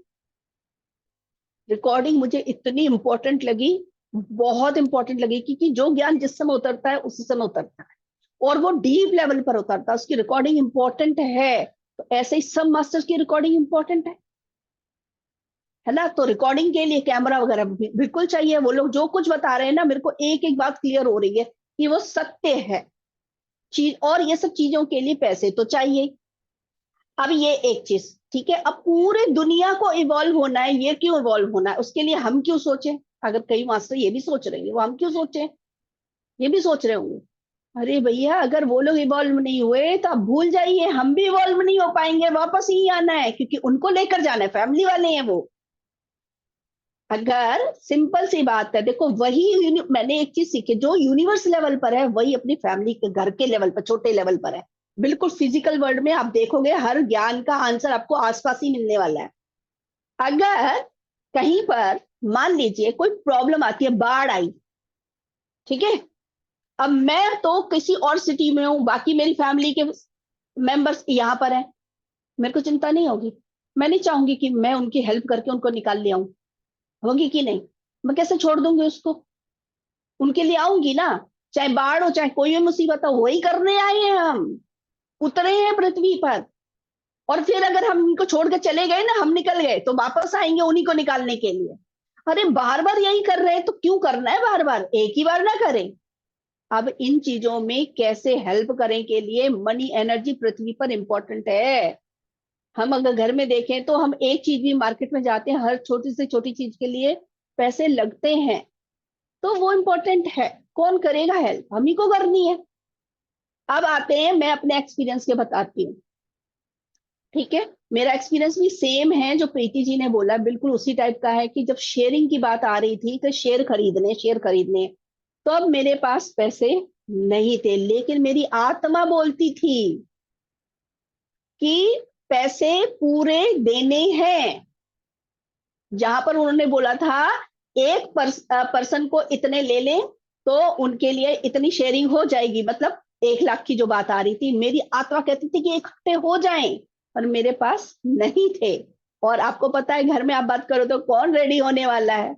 रिकॉर्डिंग मुझे इतनी इंपॉर्टेंट लगी, बहुत इंपॉर्टेंट लगी, क्योंकि जो ज्ञान जिस समय उतरता है उसी समय उतरता है, और वो डीप लेवल पर उतरता है, उसकी रिकॉर्डिंग इंपॉर्टेंट है। तो ऐसे ही सब मास्टर्स की रिकॉर्डिंग इंपॉर्टेंट है ना। तो रिकॉर्डिंग के लिए कैमरा वगैरह बिल्कुल चाहिए। वो लोग जो कुछ बता रहे हैं ना, मेरे को एक एक बात क्लियर हो रही है कि वो सत्य है। चीज, और ये सब चीजों के लिए पैसे तो चाहिए। अब ये एक चीज ठीक है, अब पूरे दुनिया को इवॉल्व होना है, ये क्यों इवॉल्व होना है, उसके लिए हम क्यों सोचें? अगर कई मास्टर ये भी सोच रहे हैं, वो हम क्यों सोचें, ये भी सोच रहे होंगे। अरे भैया, अगर वो लोग इवॉल्व नहीं हुए तो आप भूल जाइए, हम भी इवॉल्व नहीं हो पाएंगे, वापस ही आना है, क्योंकि उनको लेकर जाना है, फैमिली वाले हैं वो। अगर सिंपल सी बात है, देखो वही मैंने एक चीज सीखी, जो यूनिवर्स लेवल पर है वही अपनी फैमिली के घर के लेवल पर, छोटे लेवल पर है। बिल्कुल फिजिकल वर्ल्ड में आप देखोगे हर ज्ञान का आंसर आपको आसपास ही मिलने वाला है। अगर कहीं पर मान लीजिए कोई प्रॉब्लम आती है, बाढ़ आई, ठीक है, अब मैं तो किसी और सिटी में हूं, बाकी मेरी फैमिली के मेंबर्स यहाँ पर हैं, मेरे को चिंता नहीं होगी। मैं नहीं चाहूंगी कि मैं उनकी हेल्प करके उनको निकाल ले आऊं, होगी कि नहीं? मैं कैसे छोड़ दूंगी उसको, उनके लिए आऊंगी ना। चाहे बाढ़ हो, चाहे कोई भी मुसीबत हो, वही करने आए हैं हम, उतरे हैं पृथ्वी पर। और फिर अगर हम उनको छोड़ के चले गए ना, हम निकल गए, तो वापस आएंगे उन्हीं को निकालने के लिए। अरे बार बार यही कर रहे हैं तो क्यों करना है बार बार, एक ही बार ना करें। अब इन चीजों में कैसे हेल्प करें के लिए मनी एनर्जी पृथ्वी पर इंपॉर्टेंट है। हम अगर घर में देखें तो हम एक चीज भी मार्केट में जाते हैं, हर छोटी से छोटी चीज के लिए पैसे लगते हैं, तो वो इंपॉर्टेंट है। कौन करेगा हेल्प, हम ही को करनी है। अब आते हैं, मैं अपने एक्सपीरियंस के बताती हूँ, ठीक है। मेरा एक्सपीरियंस भी सेम है जो प्रीति जी ने बोला, बिल्कुल उसी टाइप का है कि जब शेयरिंग की बात आ रही थी कि शेयर खरीदने, तो अब मेरे पास पैसे नहीं थे, लेकिन मेरी आत्मा बोलती थी कि पैसे पूरे देने हैं। जहां पर उन्होंने बोला था एक पर्सन को इतने ले लें तो उनके लिए इतनी शेयरिंग हो जाएगी, मतलब 1 लाख की जो बात आ रही थी, मेरी आत्मा कहती थी कि इकट्ठे हो जाएं, पर मेरे पास नहीं थे। और आपको पता है, घर में आप बात करो तो कौन रेडी होने वाला है,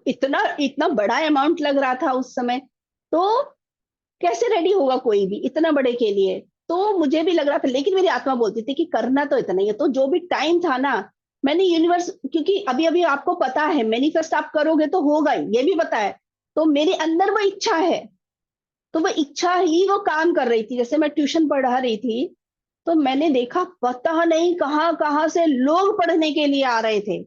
इतना इतना बड़ा अमाउंट लग रहा था उस समय, तो कैसे रेडी होगा कोई भी इतना बड़े के लिए। तो मुझे भी लग रहा था, लेकिन मेरी आत्मा बोलती थी कि करना तो इतना ही है। तो जो भी टाइम था ना, मैंने यूनिवर्स, क्योंकि अभी अभी आपको पता है मैनिफेस्ट आप करोगे तो होगा ही, ये भी पता है, तो मेरे अंदर वो इच्छा है, तो वो इच्छा ही वो काम कर रही थी। जैसे मैं ट्यूशन पढ़ा रही थी, तो मैंने देखा पता नहीं कहाँ कहाँ से लोग पढ़ने के लिए आ रहे थे,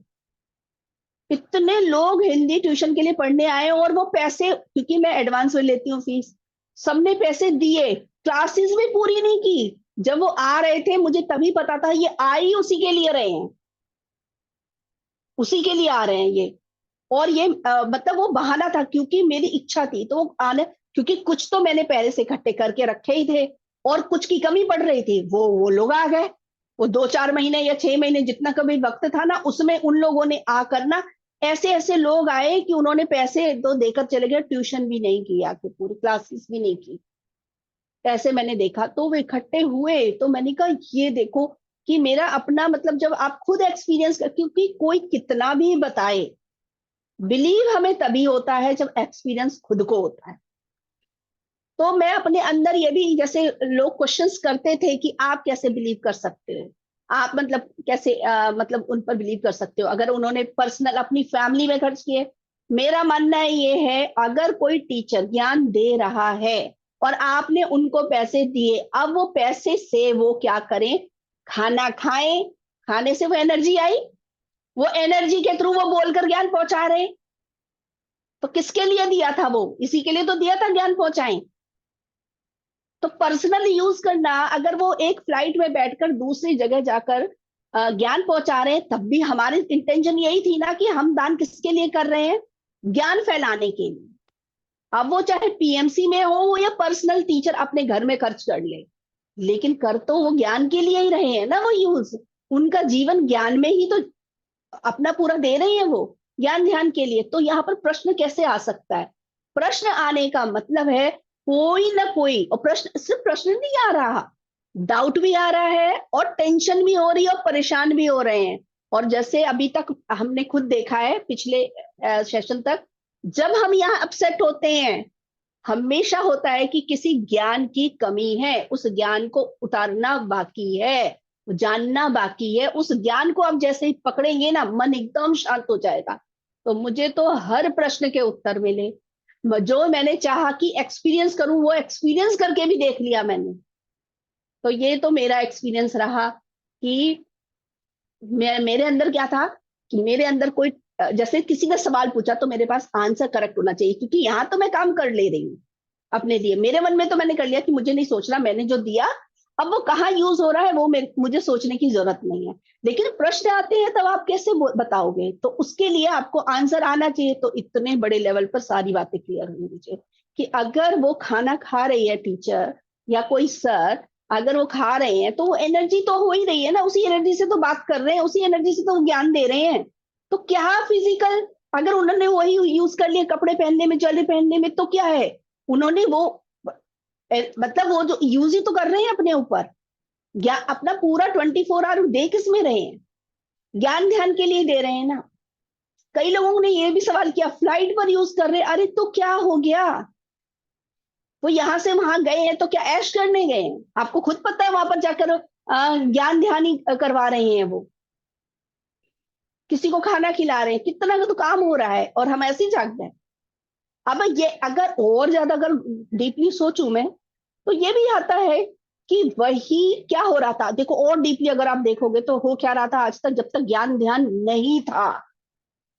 इतने लोग हिंदी ट्यूशन के लिए पढ़ने आए, और वो पैसे, क्योंकि मैं एडवांस में लेती हूँ फीस, सबने पैसे दिए, क्लासेस भी पूरी नहीं की। जब वो आ रहे थे मुझे तभी पता था ये आ ही उसी के लिए रहे हैं, उसी के लिए आ रहे हैं ये। और ये मतलब वो बहाना था, क्योंकि मेरी इच्छा थी तो आने, क्योंकि कुछ तो मैंने पहले से इकट्ठे करके रखे ही थे, और कुछ की कमी पड़ रही थी, वो लोग आ गए। वो 2-4 महीने या 6 महीने जितना कभी वक्त था ना, उसमें उन लोगों ने आकर ना, ऐसे ऐसे लोग आए कि उन्होंने पैसे तो देकर चले गए, ट्यूशन भी नहीं किया, कि पूरी क्लासेस भी नहीं की। ऐसे मैंने देखा, तो वो इकट्ठे हुए, तो मैंने कहा ये देखो कि मेरा अपना, मतलब जब आप खुद एक्सपीरियंस कर, क्योंकि कोई कितना भी बताए, बिलीव हमें तभी होता है जब एक्सपीरियंस खुद को होता है। तो मैं अपने अंदर ये भी, जैसे लोग क्वेश्चंस करते थे कि आप कैसे बिलीव कर सकते हो, आप मतलब कैसे मतलब उन पर बिलीव कर सकते हो अगर उन्होंने पर्सनल अपनी फैमिली में खर्च किए। मेरा मानना ये है, अगर कोई टीचर ज्ञान दे रहा है और आपने उनको पैसे दिए, अब वो पैसे से वो क्या करें, खाना खाएं, खाने से वो एनर्जी आई, वो एनर्जी के थ्रू वो बोलकर ज्ञान पहुंचा रहे, तो किसके लिए दिया था, वो इसी के लिए तो दिया था, ज्ञान पहुंचाएं। तो पर्सनल यूज करना, अगर वो एक फ्लाइट में बैठकर दूसरी जगह जाकर ज्ञान पहुंचा रहे हैं, तब भी हमारी इंटेंशन यही थी ना कि हम दान किसके लिए कर रहे हैं, ज्ञान फैलाने के लिए। अब वो चाहे पीएमसी में हो या पर्सनल टीचर अपने घर में खर्च कर ले, लेकिन कर तो वो ज्ञान के लिए ही रहे हैं ना, वो यूज, उनका जीवन ज्ञान में ही तो अपना पूरा दे रहे हैं वो, ज्ञान ध्यान के लिए। तो यहाँ पर प्रश्न कैसे आ सकता है, प्रश्न आने का मतलब है कोई ना कोई, और प्रश्न सिर्फ प्रश्न नहीं आ रहा, डाउट भी आ रहा है, और टेंशन भी हो रही है, और परेशान भी हो रहे हैं। और जैसे अभी तक हमने खुद देखा है पिछले सेशन तक, जब हम यहाँ अपसेट होते हैं, हमेशा होता है कि किसी ज्ञान की कमी है, उस ज्ञान को उतारना बाकी है, जानना बाकी है। उस ज्ञान को आप जैसे ही पकड़ेंगे ना, मन एकदम शांत हो जाएगा। तो मुझे तो हर प्रश्न के उत्तर मिले, जो मैंने चाहा कि एक्सपीरियंस करूं वो एक्सपीरियंस करके भी देख लिया मैंने। तो ये तो मेरा एक्सपीरियंस रहा कि मेरे अंदर क्या था कि मेरे अंदर कोई जैसे किसी ने सवाल पूछा तो मेरे पास आंसर करेक्ट होना चाहिए, क्योंकि यहाँ तो मैं काम कर ले रही हूँ अपने लिए। मेरे मन में तो मैंने कर लिया कि मुझे नहीं सोचना, मैंने जो दिया अब वो कहाँ यूज हो रहा है वो मुझे सोचने की जरूरत नहीं है। लेकिन प्रश्न आते हैं तब आप कैसे बताओगे, तो उसके लिए आपको आंसर आना चाहिए। तो इतने बड़े लेवल पर सारी बातें क्लियर होनी चाहिए कि अगर वो खाना खा रही है टीचर या कोई सर, अगर वो खा रहे हैं तो वो एनर्जी तो हो ही रही है ना, उसी एनर्जी से तो बात कर रहे हैं, उसी एनर्जी से तो वो ज्ञान दे रहे हैं। तो क्या फिजिकल, अगर उन्होंने वही यूज कर लिया कपड़े पहनने में, ज्वेलरी पहनने में, तो क्या है, उन्होंने वो मतलब वो जो यूज ही तो कर रहे हैं अपने ऊपर। ज्ञान अपना पूरा 24 आवर दे किस में रहे हैं, ज्ञान ध्यान के लिए दे रहे हैं ना। कई लोगों ने ये भी सवाल किया फ्लाइट पर यूज कर रहे हैं, अरे तो क्या हो गया, वो यहां से वहां गए हैं तो क्या ऐश करने गए हैं? आपको खुद पता है वहां पर जाकर ज्ञान ध्यान ही करवा रहे हैं वो, किसी को खाना खिला रहे हैं, कितना का तो काम हो रहा है और हम ऐसे ही जागते हैं। अब ये अगर और ज्यादा अगर डीपली सोचूं मैं तो ये भी आता है कि वही क्या हो रहा था। देखो और डीपली अगर आप देखोगे तो हो क्या रहा था आज तक, जब तक ज्ञान ध्यान नहीं था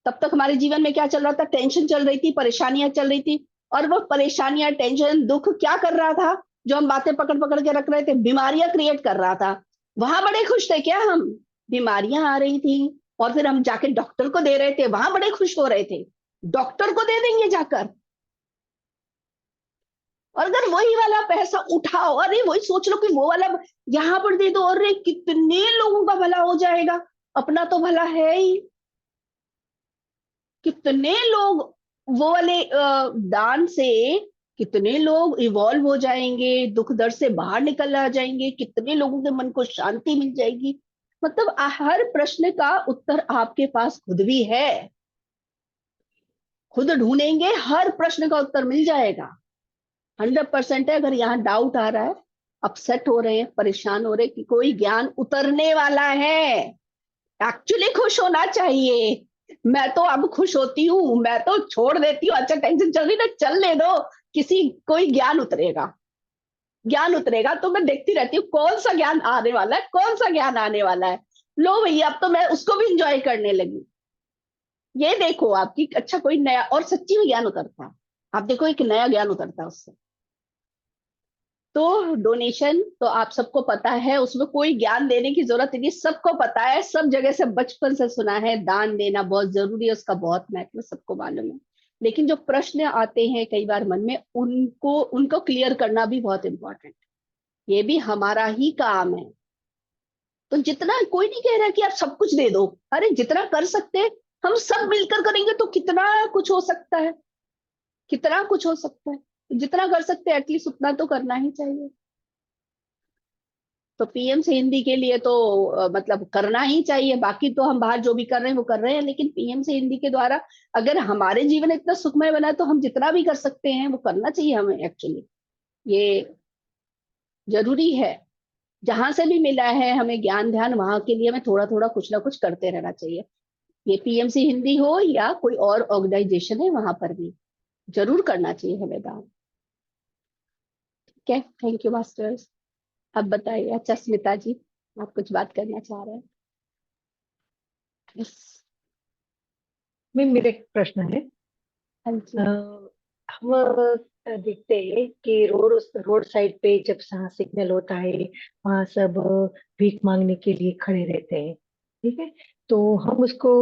तब तक हमारे जीवन में क्या चल रहा था, टेंशन चल रही थी, परेशानियां चल रही थी। और वो परेशानियां, टेंशन, दुख क्या कर रहा था, जो हम बातें पकड़ पकड़ के रख रहे थे, बीमारियां क्रिएट कर रहा था। वहां बड़े खुश थे क्या हम, बीमारियां आ रही थी और फिर हम जाके डॉक्टर को दे रहे थे, वहां बड़े खुश हो रहे थे, डॉक्टर को दे देंगे जाकर। और अगर वही वाला पैसा उठाओ, अरे वही सोच लो कि वो वाला यहां पर दे दो, अरे कितने लोगों का भला हो जाएगा, अपना तो भला है ही। कितने लोग वो वाले दान से कितने लोग इवॉल्व हो जाएंगे, दुख दर्द से बाहर निकल आ जाएंगे, कितने लोगों के मन को शांति मिल जाएगी। मतलब हर प्रश्न का उत्तर आपके पास खुद भी है, खुद ढूंढेंगे हर प्रश्न का उत्तर मिल जाएगा। 100% है। अगर यहाँ डाउट आ रहा है, अपसेट हो रहे हैं, परेशान हो रहे हैं कि कोई ज्ञान उतरने वाला है, एक्चुअली खुश होना चाहिए। मैं तो अब खुश होती हूँ, मैं तो छोड़ देती हूँ, अच्छा टेंशन चल रही ना, चलने दो, किसी कोई ज्ञान उतरेगा, ज्ञान उतरेगा। तो मैं देखती रहती हूँ कौन सा ज्ञान आने वाला है, कौन सा ज्ञान आने वाला है। लो भैया अब तो मैं उसको भी इंजॉय करने लगी। ये देखो आपकी अच्छा कोई नया और सच्ची में ज्ञान उतरता है, आप देखो एक नया ज्ञान उतरता है उससे। तो डोनेशन तो आप सबको पता है, उसमें कोई ज्ञान देने की जरूरत नहीं, सबको पता है, सब जगह से बचपन से सुना है, दान देना बहुत जरूरी है, उसका बहुत महत्व सबको मालूम है। लेकिन जो प्रश्न आते हैं कई बार मन में, उनको क्लियर करना भी बहुत इंपॉर्टेंट, ये भी हमारा ही काम है। तो जितना, कोई नहीं कह रहा कि आप सब कुछ दे दो, अरे जितना कर सकते हैं हम सब मिलकर करेंगे तो कितना कुछ हो सकता है, कितना कुछ हो सकता है। जितना कर सकते हैं एटलीस्ट उतना तो करना ही चाहिए। तो पीएम से हिंदी के लिए तो मतलब करना ही चाहिए, बाकी तो हम बाहर जो भी कर रहे हैं वो कर रहे हैं, लेकिन पीएम से हिंदी के द्वारा अगर हमारे जीवन इतना सुखमय बना तो हम जितना भी कर सकते हैं वो करना चाहिए हमें। एक्चुअली ये जरूरी है, जहां से भी मिला है हमें ज्ञान ध्यान, वहां के लिए हमें थोड़ा थोड़ा कुछ ना कुछ करते रहना चाहिए। ये पीएमसी हिंदी हो या कोई और ऑर्गेनाइजेशन है, वहां पर भी जरूर करना चाहिए हमें दान। ठीक है, थैंक यू मास्टर्स। अब बताइए, अच्छा स्मिता जी आप कुछ बात करना चाह रहे हैं? Yes. मैं, मेरा एक प्रश्न है। हाँ जी। हम देखते हैं कि रोड साइड पे जब सिग्नल होता है वहां सब भीख मांगने के लिए खड़े रहते हैं, ठीक है। तो हम उसको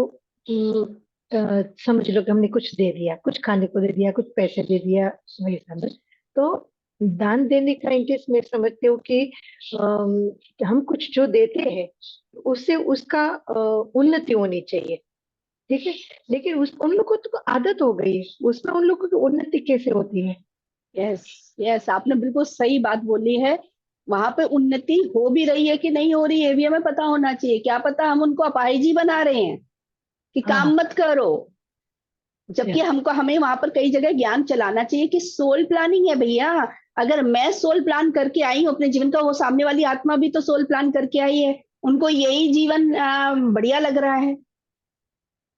समझ लो कि हमने कुछ दे दिया, कुछ खाने को दे दिया, कुछ पैसे दे दिया, वही समझ। तो दान देने का इंटरेस्ट मैं समझती हूँ कि हम कुछ जो देते हैं उससे उसका उन्नति होनी चाहिए, ठीक है। लेकिन उन लोगों को तो आदत हो गई है, उसमें उन लोगों की उन्नति कैसे होती है? यस यस, आपने बिल्कुल सही बात बोली है। वहां पे उन्नति हो भी रही है कि नहीं हो रही है भी हमें पता होना चाहिए। क्या पता हम उनको अपाहिजी बना रहे हैं कि काम हाँ, मत करो, जबकि यस, हमको हमें वहां पर कई जगह ज्ञान चलाना चाहिए कि सोल प्लानिंग है भैया। अगर मैं सोल प्लान करके आई हूँ अपने जीवन का, वो सामने वाली आत्मा भी तो सोल प्लान करके आई है, उनको यही जीवन बढ़िया लग रहा है,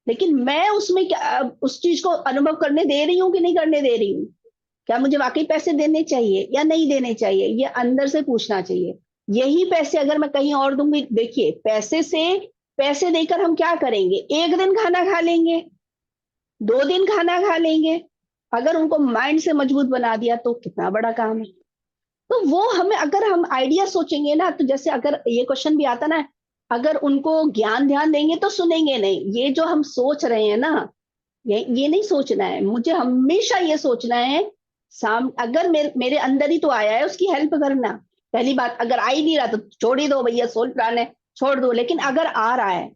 लेकिन मैं उसमें क्या उस चीज को अनुभव करने दे रही हूँ कि नहीं करने दे रही हूँ, क्या मुझे वाकई पैसे देने चाहिए या नहीं देने चाहिए, ये अंदर से पूछना चाहिए। यही पैसे अगर मैं कहीं और दूंगी, देखिए पैसे देकर हम क्या करेंगे, एक दिन खाना खा लेंगे, 2 दिन खाना खा लेंगे। अगर उनको माइंड से मजबूत बना दिया तो कितना बड़ा काम है। तो वो हमें, अगर हम आइडिया सोचेंगे ना, तो जैसे अगर ये क्वेश्चन भी आता ना, अगर उनको ज्ञान ध्यान देंगे तो सुनेंगे नहीं। ये जो हम सोच रहे हैं ना, ये नहीं सोचना है, मुझे हमेशा ये सोचना है, अगर मेरे अंदर ही तो आया है, उसकी हेल्प करना। पहली बात, अगर आ ही नहीं रहा तो छोड़ ही दो भैया, सोल प्लान है, छोड़ दो। लेकिन अगर आ रहा है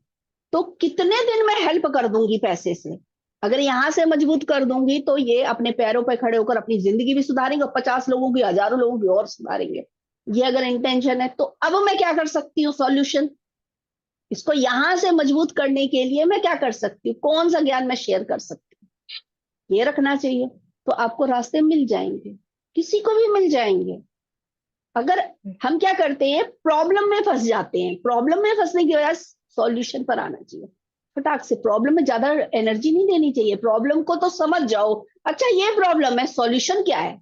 तो कितने दिन में हेल्प कर दूंगी पैसे से। अगर यहां से मजबूत कर दूंगी तो ये अपने पैरों पर खड़े होकर अपनी जिंदगी भी सुधारेंगे और 50 लोगों की, हजारों लोगों की और सुधारेंगे। ये अगर इंटेंशन है तो अब मैं क्या कर सकती हूँ, सॉल्यूशन, इसको यहां से मजबूत करने के लिए मैं क्या कर सकती हूँ, कौन सा ज्ञान मैं शेयर कर सकती हूँ, ये रखना चाहिए। तो आपको रास्ते मिल जाएंगे, किसी को भी मिल जाएंगे। अगर हम क्या करते हैं, प्रॉब्लम में फंस जाते हैं, प्रॉब्लम में फंसने की वजह सॉल्यूशन पर आना चाहिए। फटाक से प्रॉब्लम में ज्यादा एनर्जी नहीं देनी चाहिए, प्रॉब्लम को तो समझ जाओ, अच्छा ये प्रॉब्लम है, सॉल्यूशन क्या है,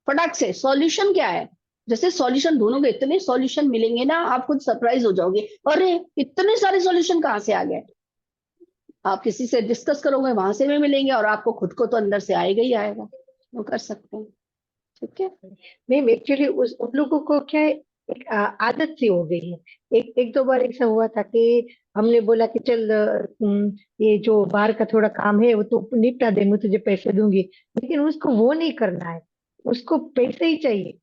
फटाक से सॉल्यूशन क्या है। जैसे सॉल्यूशन ढूंढोगे, इतने सॉल्यूशन मिलेंगे ना, आप खुद सरप्राइज हो जाओगे, अरे इतने सारे सॉल्यूशन कहाँ से आ गए। आप किसी से डिस्कस करोगे, वहां से भी मिलेंगे, और आपको खुद को तो अंदर से आएगा ही आएगा, वो कर सकते हैं। ठीक है। नहीं, एक्चुअली उन लोगों को क्या है, एक आदत सी हो गई है। एक दो बार ऐसा हुआ था कि हमने बोला कि चल ये जो बाहर का थोड़ा काम है वो तो निपटा दे, मैं तुझे पैसे दूंगी। लेकिन उसको वो नहीं करना है, उसको पैसे ही चाहिए।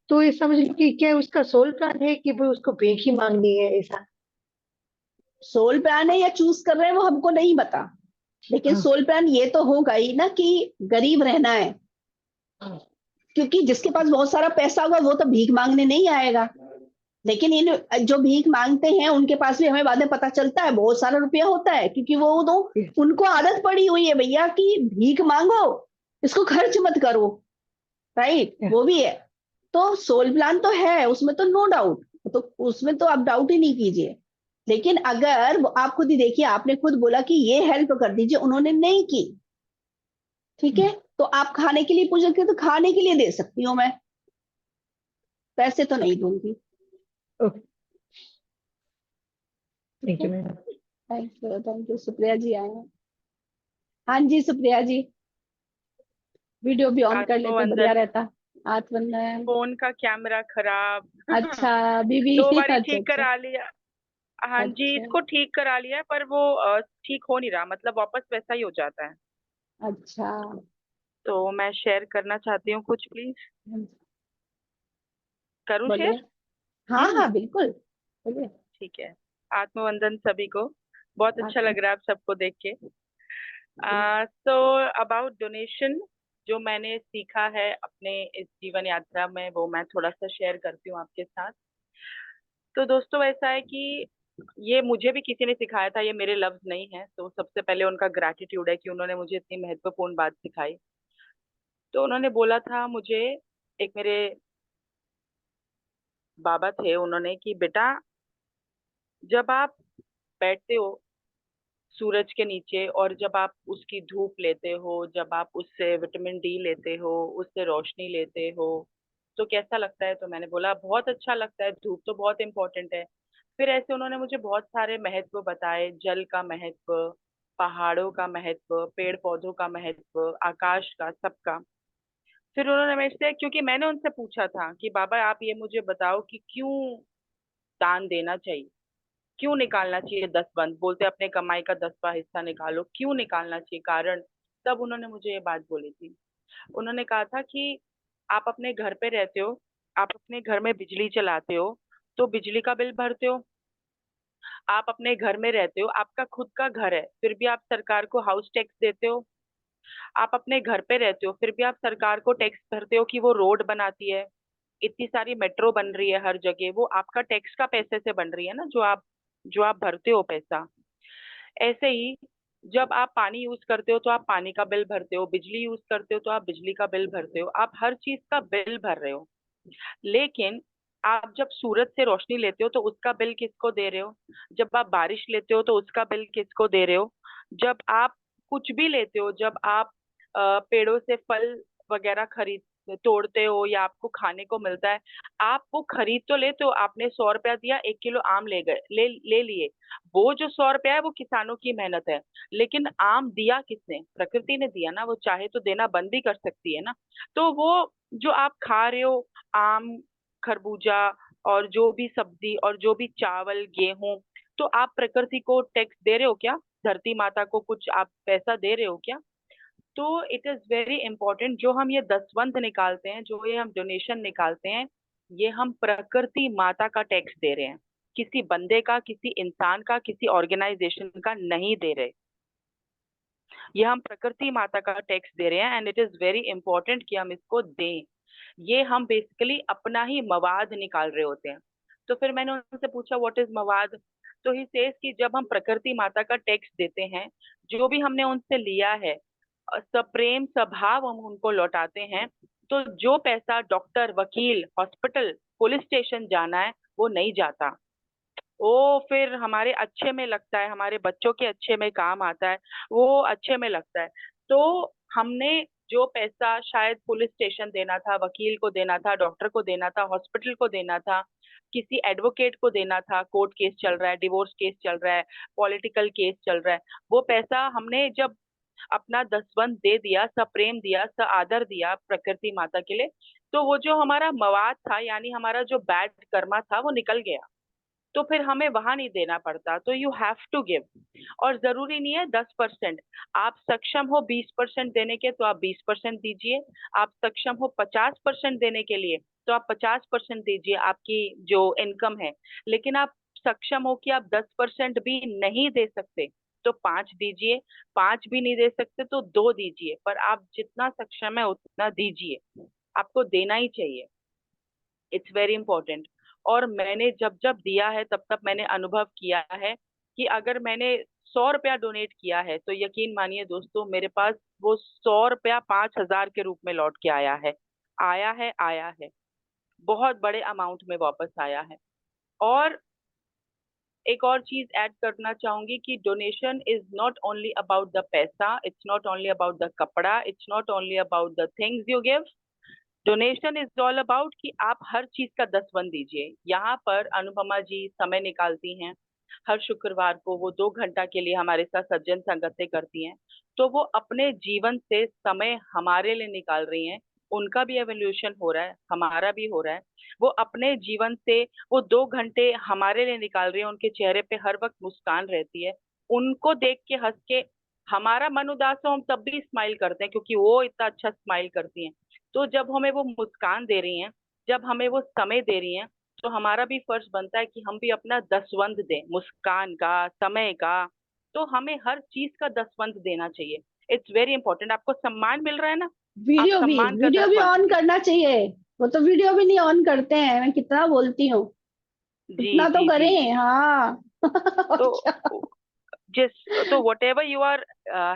तो ये समझ लो कि क्या उसका सोल प्लान है कि वो उसको भीख ही मांगनी है, ऐसा। सोल प्लान है या चूज कर रहे हैं वो हमको नहीं पता, लेकिन हाँ, सोल प्लान ये तो होगा ही ना कि गरीब रहना है। हाँ, क्योंकि जिसके पास बहुत सारा पैसा होगा वो तो भीख मांगने नहीं आएगा। लेकिन इन जो भीख मांगते हैं उनके पास भी हमें बाद में पता चलता है बहुत सारा रुपया होता है, क्योंकि वो तो उनको आदत पड़ी हुई है भैया कि भीख मांगो, इसको खर्च मत करो। राइट, वो भी है। तो सोल प्लान तो है, उसमें तो नो डाउट, तो उसमें तो आप डाउट ही नहीं कीजिए। लेकिन अगर आप खुद ही देखिए, आपने खुद बोला कि ये हेल्प कर दीजिए, उन्होंने नहीं की, ठीक है, तो आप खाने के लिए पूछ सकते हो, तो खाने के लिए दे सकती हूँ मैं, पैसे तो नहीं दूंगी। Okay, thank you madam. Thank you. Supriya ji आए हैं। हाँ जी सुप्रिया जी, वीडियो भी ऑन कर लेते, बढ़िया आत्मवंदन। रहता। आत्मवंदन। फोन का कैमरा खराब। अच्छा बीबी। 2 बारी अच्छा ठीक अच्छा। करा लिया। हाँ जी, अच्छा इसको ठीक करा लिया है, पर वो ठीक हो नहीं रहा, मतलब वापस वैसा ही हो जाता है। अच्छा। तो मैं शेयर करना चाहती हूँ कुछ, प्लीज करूँ बोलिए। शेयर? हाँ हम्म। हाँ बिल्कुल, बोलिए। ठीक है। आत्मवंदन सभी को। बहुत अच्छा आत्म लग रहा है आप सबको देख के। सो अबाउट डोनेशन, जो मैंने सीखा है अपने इस जीवन यात्रा में, वो मैं थोड़ा सा शेयर करती हूँ आपके साथ। तो दोस्तों ऐसा है कि ये मुझे भी किसी ने सिखाया था, ये मेरे लफ्ज नहीं है। तो सबसे पहले उनका ग्रैटिट्यूड है कि उन्होंने मुझे इतनी महत्वपूर्ण बात सिखाई। तो उन्होंने बोला था मुझे, एक मेरे बाबा थे, उन्होंने कि बेटा, जब आप बैठते हो सूरज के नीचे और जब आप उसकी धूप लेते हो, जब आप उससे विटामिन डी लेते हो, उससे रोशनी लेते हो, तो कैसा लगता है? तो मैंने बोला बहुत अच्छा लगता है, धूप तो बहुत इंपॉर्टेंट है। फिर ऐसे उन्होंने मुझे बहुत सारे महत्व बताए, जल का महत्व, पहाड़ों का महत्व, पेड़ पौधों का महत्व, आकाश का, सबका। फिर उन्होंने मेरे से, क्योंकि मैंने उनसे पूछा था कि बाबा आप ये मुझे बताओ कि क्यों दान देना चाहिए, क्यों निकालना चाहिए 10 बंद, बोलते अपने कमाई का 10वां हिस्सा निकालो, क्यों निकालना चाहिए, कारण। तब उन्होंने मुझे ये बात बोली थी। उन्होंने कहा था कि आप अपने घर पे रहते हो, आप अपने घर में बिजली चलाते हो, तो बिजली का बिल भरते हो। आप अपने घर में रहते हो, आपका खुद का घर है, फिर भी आप सरकार को हाउस टैक्स देते हो। आप अपने घर पे रहते हो, फिर भी आप सरकार को टैक्स भरते हो कि वो रोड बनाती है, इतनी सारी मेट्रो बन रही है हर जगह, वो आपका टैक्स का पैसे से बन रही है ना, जो आप भरते हो पैसा। ऐसे ही जब आप पानी यूज करते हो तो आप पानी का बिल भरते हो, बिजली यूज करते हो तो आप बिजली का बिल भरते हो, आप हर चीज का बिल भर रहे हो। लेकिन आप जब सूरज से रोशनी लेते हो तो उसका बिल किसको दे रहे हो? जब आप बारिश लेते हो तो उसका बिल किसको दे रहे हो? जब आप कुछ भी लेते हो, जब आप पेड़ों से फल वगैरह खरीद तोड़ते हो या आपको खाने को मिलता है, आप वो खरीद तो लेते हो। आपने 100 रुपया दिया, 1 किलो आम ले गए, ले लिए। वो जो 100 रुपया है वो किसानों की मेहनत है। लेकिन आम दिया किसने? प्रकृति ने दिया ना। वो चाहे तो देना बंद भी कर सकती है ना। तो वो जो आप खा रहे हो, आम, खरबूजा और जो भी सब्जी और जो भी चावल, गेहूं, तो आप प्रकृति को टैक्स दे रहे हो क्या? धरती माता को कुछ आप पैसा दे रहे हो क्या? तो इट इज वेरी इंपॉर्टेंट, जो हम ये दसवंध निकालते हैं, जो ये हम डोनेशन निकालते हैं, ये हम प्रकृति माता का टैक्स दे रहे हैं। किसी बंदे का, किसी इंसान का, किसी ऑर्गेनाइजेशन का नहीं दे रहे। ये हम प्रकृति माता का टैक्स दे रहे हैं, and it is very important कि हम इसको दें। ये हम बेसिकली अपना ही मवाद निकाल रहे होते हैं। तो फिर मैंने उनसे पूछा व्हाट इज मवाद। तो ही सेज कि जब हम प्रकृति माता का टैक्स देते हैं, जो भी हमने उनसे लिया है, सप्रेम स्वभाव हम उनको लौटाते हैं। तो जो पैसा डॉक्टर, वकील, हॉस्पिटल, पुलिस स्टेशन जाना है, वो नहीं जाता। वो फिर हमारे अच्छे में लगता है, हमारे बच्चों के अच्छे में काम आता है, वो अच्छे में लगता है। तो हमने जो पैसा शायद पुलिस स्टेशन देना था, वकील को देना था, डॉक्टर को देना था, हॉस्पिटल को देना था, किसी एडवोकेट को देना था, कोर्ट केस चल रहा है, डिवोर्स केस चल रहा है, पॉलिटिकल केस चल रहा है, वो पैसा हमने जब अपना दसवंध दे दिया, सप्रेम दिया, स आदर दिया प्रकृति माता के लिए, तो वो जो हमारा मवाद था, यानी हमारा जो बैड कर्मा था, वो निकल गया। तो फिर हमें वहां नहीं देना पड़ता। तो यू हैव टू गिव। और जरूरी नहीं है 10%। आप सक्षम हो 20% देने के तो आप 20% दीजिए। आप सक्षम हो 50% देने के लिए तो आप 50% दीजिए, आपकी जो इनकम है। लेकिन आप सक्षम हो कि आप 10% भी नहीं दे सकते तो 5 दीजिए। 5 भी नहीं दे सकते तो 2 दीजिए, पर आप जितना सक्षम है उतना दीजिए। आपको देना ही चाहिए। It's very important. और मैंने जब जब दिया है तब तब मैंने अनुभव किया है कि अगर मैंने 100 रुपया डोनेट किया है तो यकीन मानिए दोस्तों, मेरे पास वो 100 रुपया 5,000 के रूप में लौट के आया है। आया है, आया है। बहुत बड़े अमाउंट में वापस आया है। और एक और चीज ऐड करना चाहूंगी कि donation is not only about the पैसा, it's not only about the कपड़ा, it's not only about the things you give. Donation is all about कि आप हर चीज का दसवंध दीजिए। यहाँ पर अनुपमा जी समय निकालती हैं, हर शुक्रवार को वो 2 घंटा के लिए हमारे साथ सज्जन संगतें करती हैं। तो वो अपने जीवन से समय हमारे लिए निकाल रही हैं। उनका भी एवोल्यूशन हो रहा है, हमारा भी हो रहा है। वो अपने जीवन से वो 2 घंटे हमारे लिए निकाल रही है। उनके चेहरे पे हर वक्त मुस्कान रहती है। उनको देख के, हंस के हमारा मन उदास हो, हम तब भी स्माइल करते हैं क्योंकि वो इतना अच्छा स्माइल करती हैं। तो जब हमें वो मुस्कान दे रही हैं, जब हमें वो समय दे रही हैं, तो हमारा भी फर्ज बनता है कि हम भी अपना दसवंध दें, मुस्कान का, समय का। तो हमें हर चीज का दसवंध देना चाहिए। It's very important. आपको सम्मान मिल रहा है ना, आप वीडियो भी सम्मान का वीडियो भी दसवंध ऑन दें। करना चाहिए। वो तो वीडियो भी नहीं ऑन करते हैं, मैं कितना बोलती हूँ। जी इतना तो जी जी। करें, हाँ। और तो क्या। जिस तो whatever you are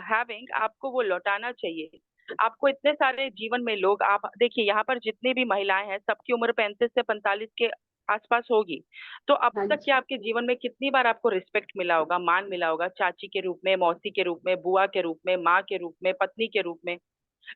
having, आपको वो लौटाना चाहिए। आपको इतने सारे जीवन में लोग, आप देखिए यहाँ पर जितनी भी महिलाएं हैं, सबकी उम्र 35 से 45 के आसपास होगी। तो अब हाँ तक के जी। आपके जीवन में कितनी बार आपको रिस्पेक्ट मिला होगा, मान मिला होगा, चाची के रूप में, मौसी के रूप में, बुआ के रूप में, माँ के रूप में, पत्नी के रूप में।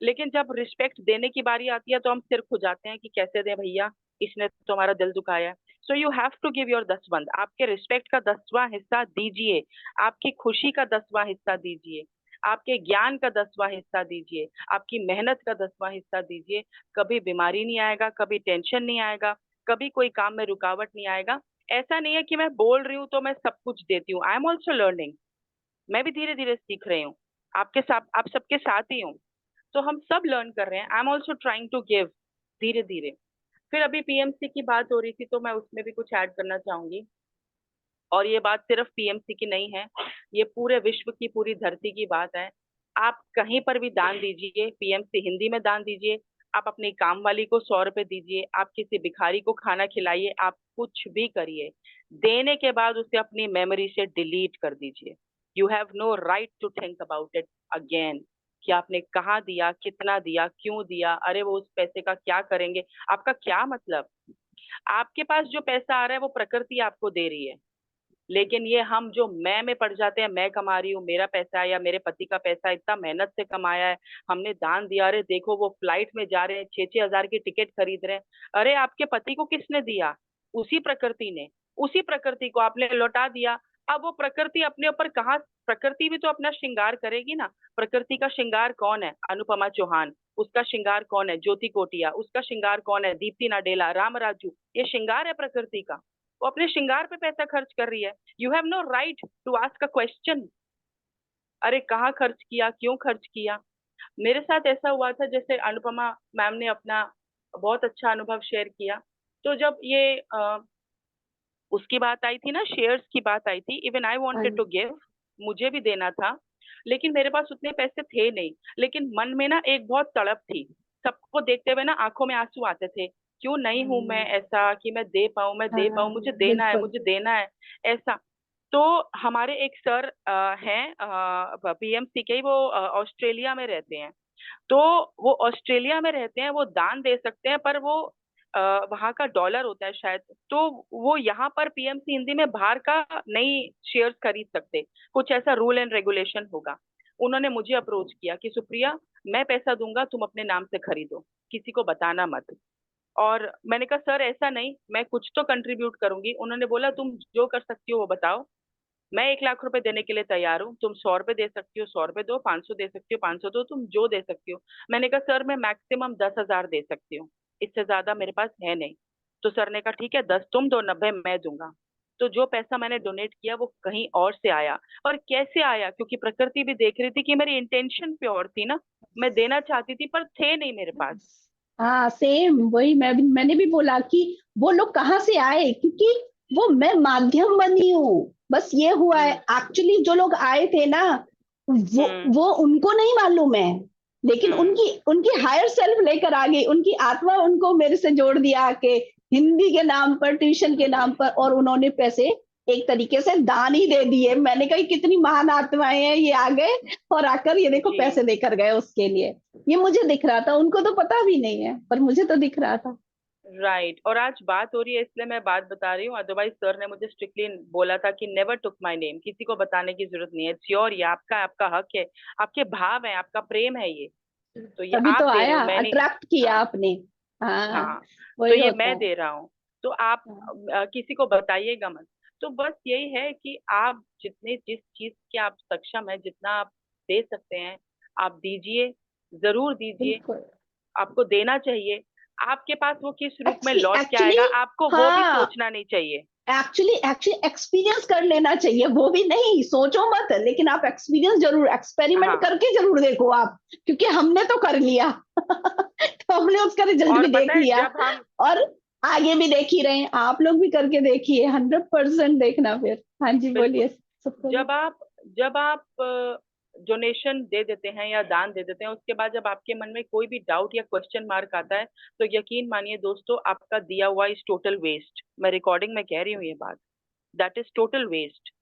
लेकिन जब रिस्पेक्ट देने की बारी आती है तो हम सिर खुजाते हैं कि कैसे दें भैया, इसने तो हमारा दिल दुखाया है। So you have to give your दसवंध। आपके रिस्पेक्ट का 10वां हिस्सा दीजिए। आपकी खुशी का 10वां हिस्सा दीजिए। आपके ज्ञान का 10वां हिस्सा दीजिए। आपकी मेहनत का 10वां हिस्सा दीजिए। कभी बीमारी नहीं आएगा, कभी टेंशन नहीं आएगा, कभी कोई काम में रुकावट नहीं आएगा। ऐसा नहीं है कि मैं बोल रही हूँ तो मैं सब कुछ देती हूँ। आई एम ऑल्सो लर्निंग। मैं भी धीरे धीरे सीख रही हूँ। आपके साथ, आप सबके साथ ही हूँ। तो हम सब लर्न कर रहे हैं। I am also trying to give, धीरे धीरे। फिर अभी पीएमसी की बात हो रही थी तो मैं उसमें भी कुछ ऐड करना चाहूंगी। और ये बात सिर्फ पीएमसी की नहीं है, ये पूरे विश्व की, पूरी धरती की बात है। आप कहीं पर भी दान दीजिए, पीएमसी हिंदी में दान दीजिए। आप अपनी काम वाली को 100 रुपए दीजिए, आप किसी भिखारी को खाना खिलाइए, आप कुछ भी करिए, देने के बाद उसे अपनी मेमोरी से डिलीट कर दीजिए। You have no right to think about it again, कि आपने कहाँ दिया, कितना दिया, क्यों दिया, अरे वो उस पैसे का क्या करेंगे, आपका क्या मतलब। आपके पास जो पैसा आ रहा है वो प्रकृति आपको दे रही है। लेकिन ये हम जो मैं में पड़ जाते हैं, मैं कमा रही हूँ, मेरा पैसा है या मेरे पति का पैसा है, इतना मेहनत से कमाया है, हमने दान दिया, अरे देखो वो फ्लाइट में जा रहे हैं, 6-6 हजार की टिकट खरीद रहे हैं। अरे आपके पति को किसने दिया? उसी प्रकृति ने। उसी प्रकृति को आपने लौटा दिया। अब वो प्रकृति अपने ऊपर कहाँ, प्रकृति भी तो अपना श्रृंगार करेगी ना। प्रकृति का श्रृंगार कौन है? अनुपमा चौहान। उसका श्रृंगार कौन है? ज्योति कोटिया। उसका श्रृंगार कौन है? दीप्ति नाडेला, राम राजू। ये श्रृंगार है प्रकृति का। वो अपने श्रृंगार पे पैसा खर्च कर रही है। You have no right to ask a question, अरे कहाँ खर्च किया, क्यों खर्च किया। मेरे साथ ऐसा हुआ था, जैसे अनुपमा मैम ने अपना बहुत अच्छा अनुभव शेयर किया। तो जब ये उसकी बात आई थी ना, शेयर्स की बात आई थी, इवन आई हाँ वांटेड टू गिव, मुझे भी देना था, लेकिन मेरे पास उतने पैसे थे नहीं। लेकिन मन में ना एक बहुत तड़प थी, सबको देखते हुए ना आंखों में आंसू आते थे, क्यों नहीं हूं मैं ऐसा कि मैं दे पाऊं, मैं दे पाऊं, मुझे देना है, बिल्कुल। मुझे देना है, ऐसा। तो हमारे एक सर हैं पीएमसी के, वो ऑस्ट्रेलिया में रहते हैं। तो वो ऑस्ट्रेलिया में रहते हैं, वो दान दे सकते हैं, पर वो वहाँ का डॉलर होता है शायद, तो वो यहाँ पर पीएमसी हिंदी में बाहर का नहीं शेयर्स खरीद सकते, कुछ ऐसा रूल एंड रेगुलेशन होगा। उन्होंने मुझे अप्रोच किया कि सुप्रिया, मैं पैसा दूंगा, तुम अपने नाम से खरीदो, किसी को बताना मत। और मैंने कहा सर ऐसा नहीं, मैं कुछ तो कंट्रीब्यूट करूंगी। उन्होंने बोला तुम जो कर सकती हो वो बताओ। मैं 1 लाख रुपए देने के लिए तैयार हूँ, तुम 100 रुपए दे सकती हो 100 रुपए दो, 500 दे सकती हो 500 दो, तुम जो दे सकती हो। मैंने कहा सर मैं मैक्सिमम 10 हजार दे सकती हूँ, इससे ज्यादा मेरे पास है नहीं। तो सर ने कहा ठीक है, 10 तुम दो, 90 मैं दूंगा। तो जो पैसा मैंने डोनेट किया वो कहीं और से आया। और कैसे आया? क्योंकि प्रकृति भी देख रही थी कि मेरी इंटेंशन प्योर थी ना, मैं देना चाहती थी पर थे नहीं मेरे पास। हाँ सेम वही मैंने भी बोला कि वो लोग कहाँ से आए, क्योंकि वो मैं माध्यम बनी हूँ, बस ये हुआ है। एक्चुअली जो लोग आए थे ना, वो हम्म वो उनको नहीं मालूम है, लेकिन हम्म उनकी उनकी हायर सेल्फ लेकर आ गई, उनकी आत्मा उनको मेरे से जोड़ दिया आके, हिंदी के नाम पर, ट्यूशन के नाम पर, और उन्होंने पैसे एक तरीके से दान ही दे दिए। मैंने कहा कितनी महान आत्माएं हैं, ये आ गए और आकर ये देखो जी पैसे देकर गए उसके लिए। ये मुझे दिख रहा था, उनको तो पता भी नहीं है, पर मुझे तो दिख रहा था। राइट। और आज बात हो रही है इसलिए मैं बात बता रही हूँ, अदरवाइज सर ने मुझे स्ट्रिक्टली बोला था कि नेवर टुक माय नेम, किसी को बताने की जरूरत नहीं है, इट्स योर, ये आपका, आपका हक है, आपके भाव है, आपका प्रेम है ये। तो ये तभी आप तो दे रहे आया, हो, मैं नहीं। अट्रैक्ट किया हाँ आपने। हाँ, हाँ। तो वही ये होता मैं है। दे रहा हूँ, तो आप हाँ, किसी को बताइएगा मत। तो बस यही है कि आप जितने, जिस चीज के आप सक्षम है, जितना आप दे सकते हैं आप दीजिए, जरूर दीजिए। बिल्कुल। आपको देना चाहिए। आपके पास वो किस रूप में एक्चुअली लौट के एक्चुअली आएगा आपको वो भी हाँ, सोचना नहीं चाहिए। एक्चुअली एक्चुअली एक्सपीरियंस कर लेना चाहिए, वो भी नहीं सोचो मत, लेकिन आप एक्सपीरियंस जरूर, एक्सपेरिमेंट हाँ। करके जरूर देखो आप, क्योंकि हमने तो कर लिया। तो हमने उसका रिजल्ट और भी पता देख है लिया, जब हम, और आगे भी देख ही रहे हैं। आप लोग भी करके देखिए, 100% देखना फिर। हाँ जी, बोलिए बिल्कुल, सबको। जब आप डोनेशन दे देते हैं या दान दे देते हैं, उसके बाद जब आपके मन में कोई भी डाउट या क्वेश्चन मार्क आता है, तो यकीन मानिए दोस्तों, आपका दिया हुआ इज टोटल वेस्ट। मैं रिकॉर्डिंग में कह रही हूँ ये बात, दैट इज टोटल वेस्ट।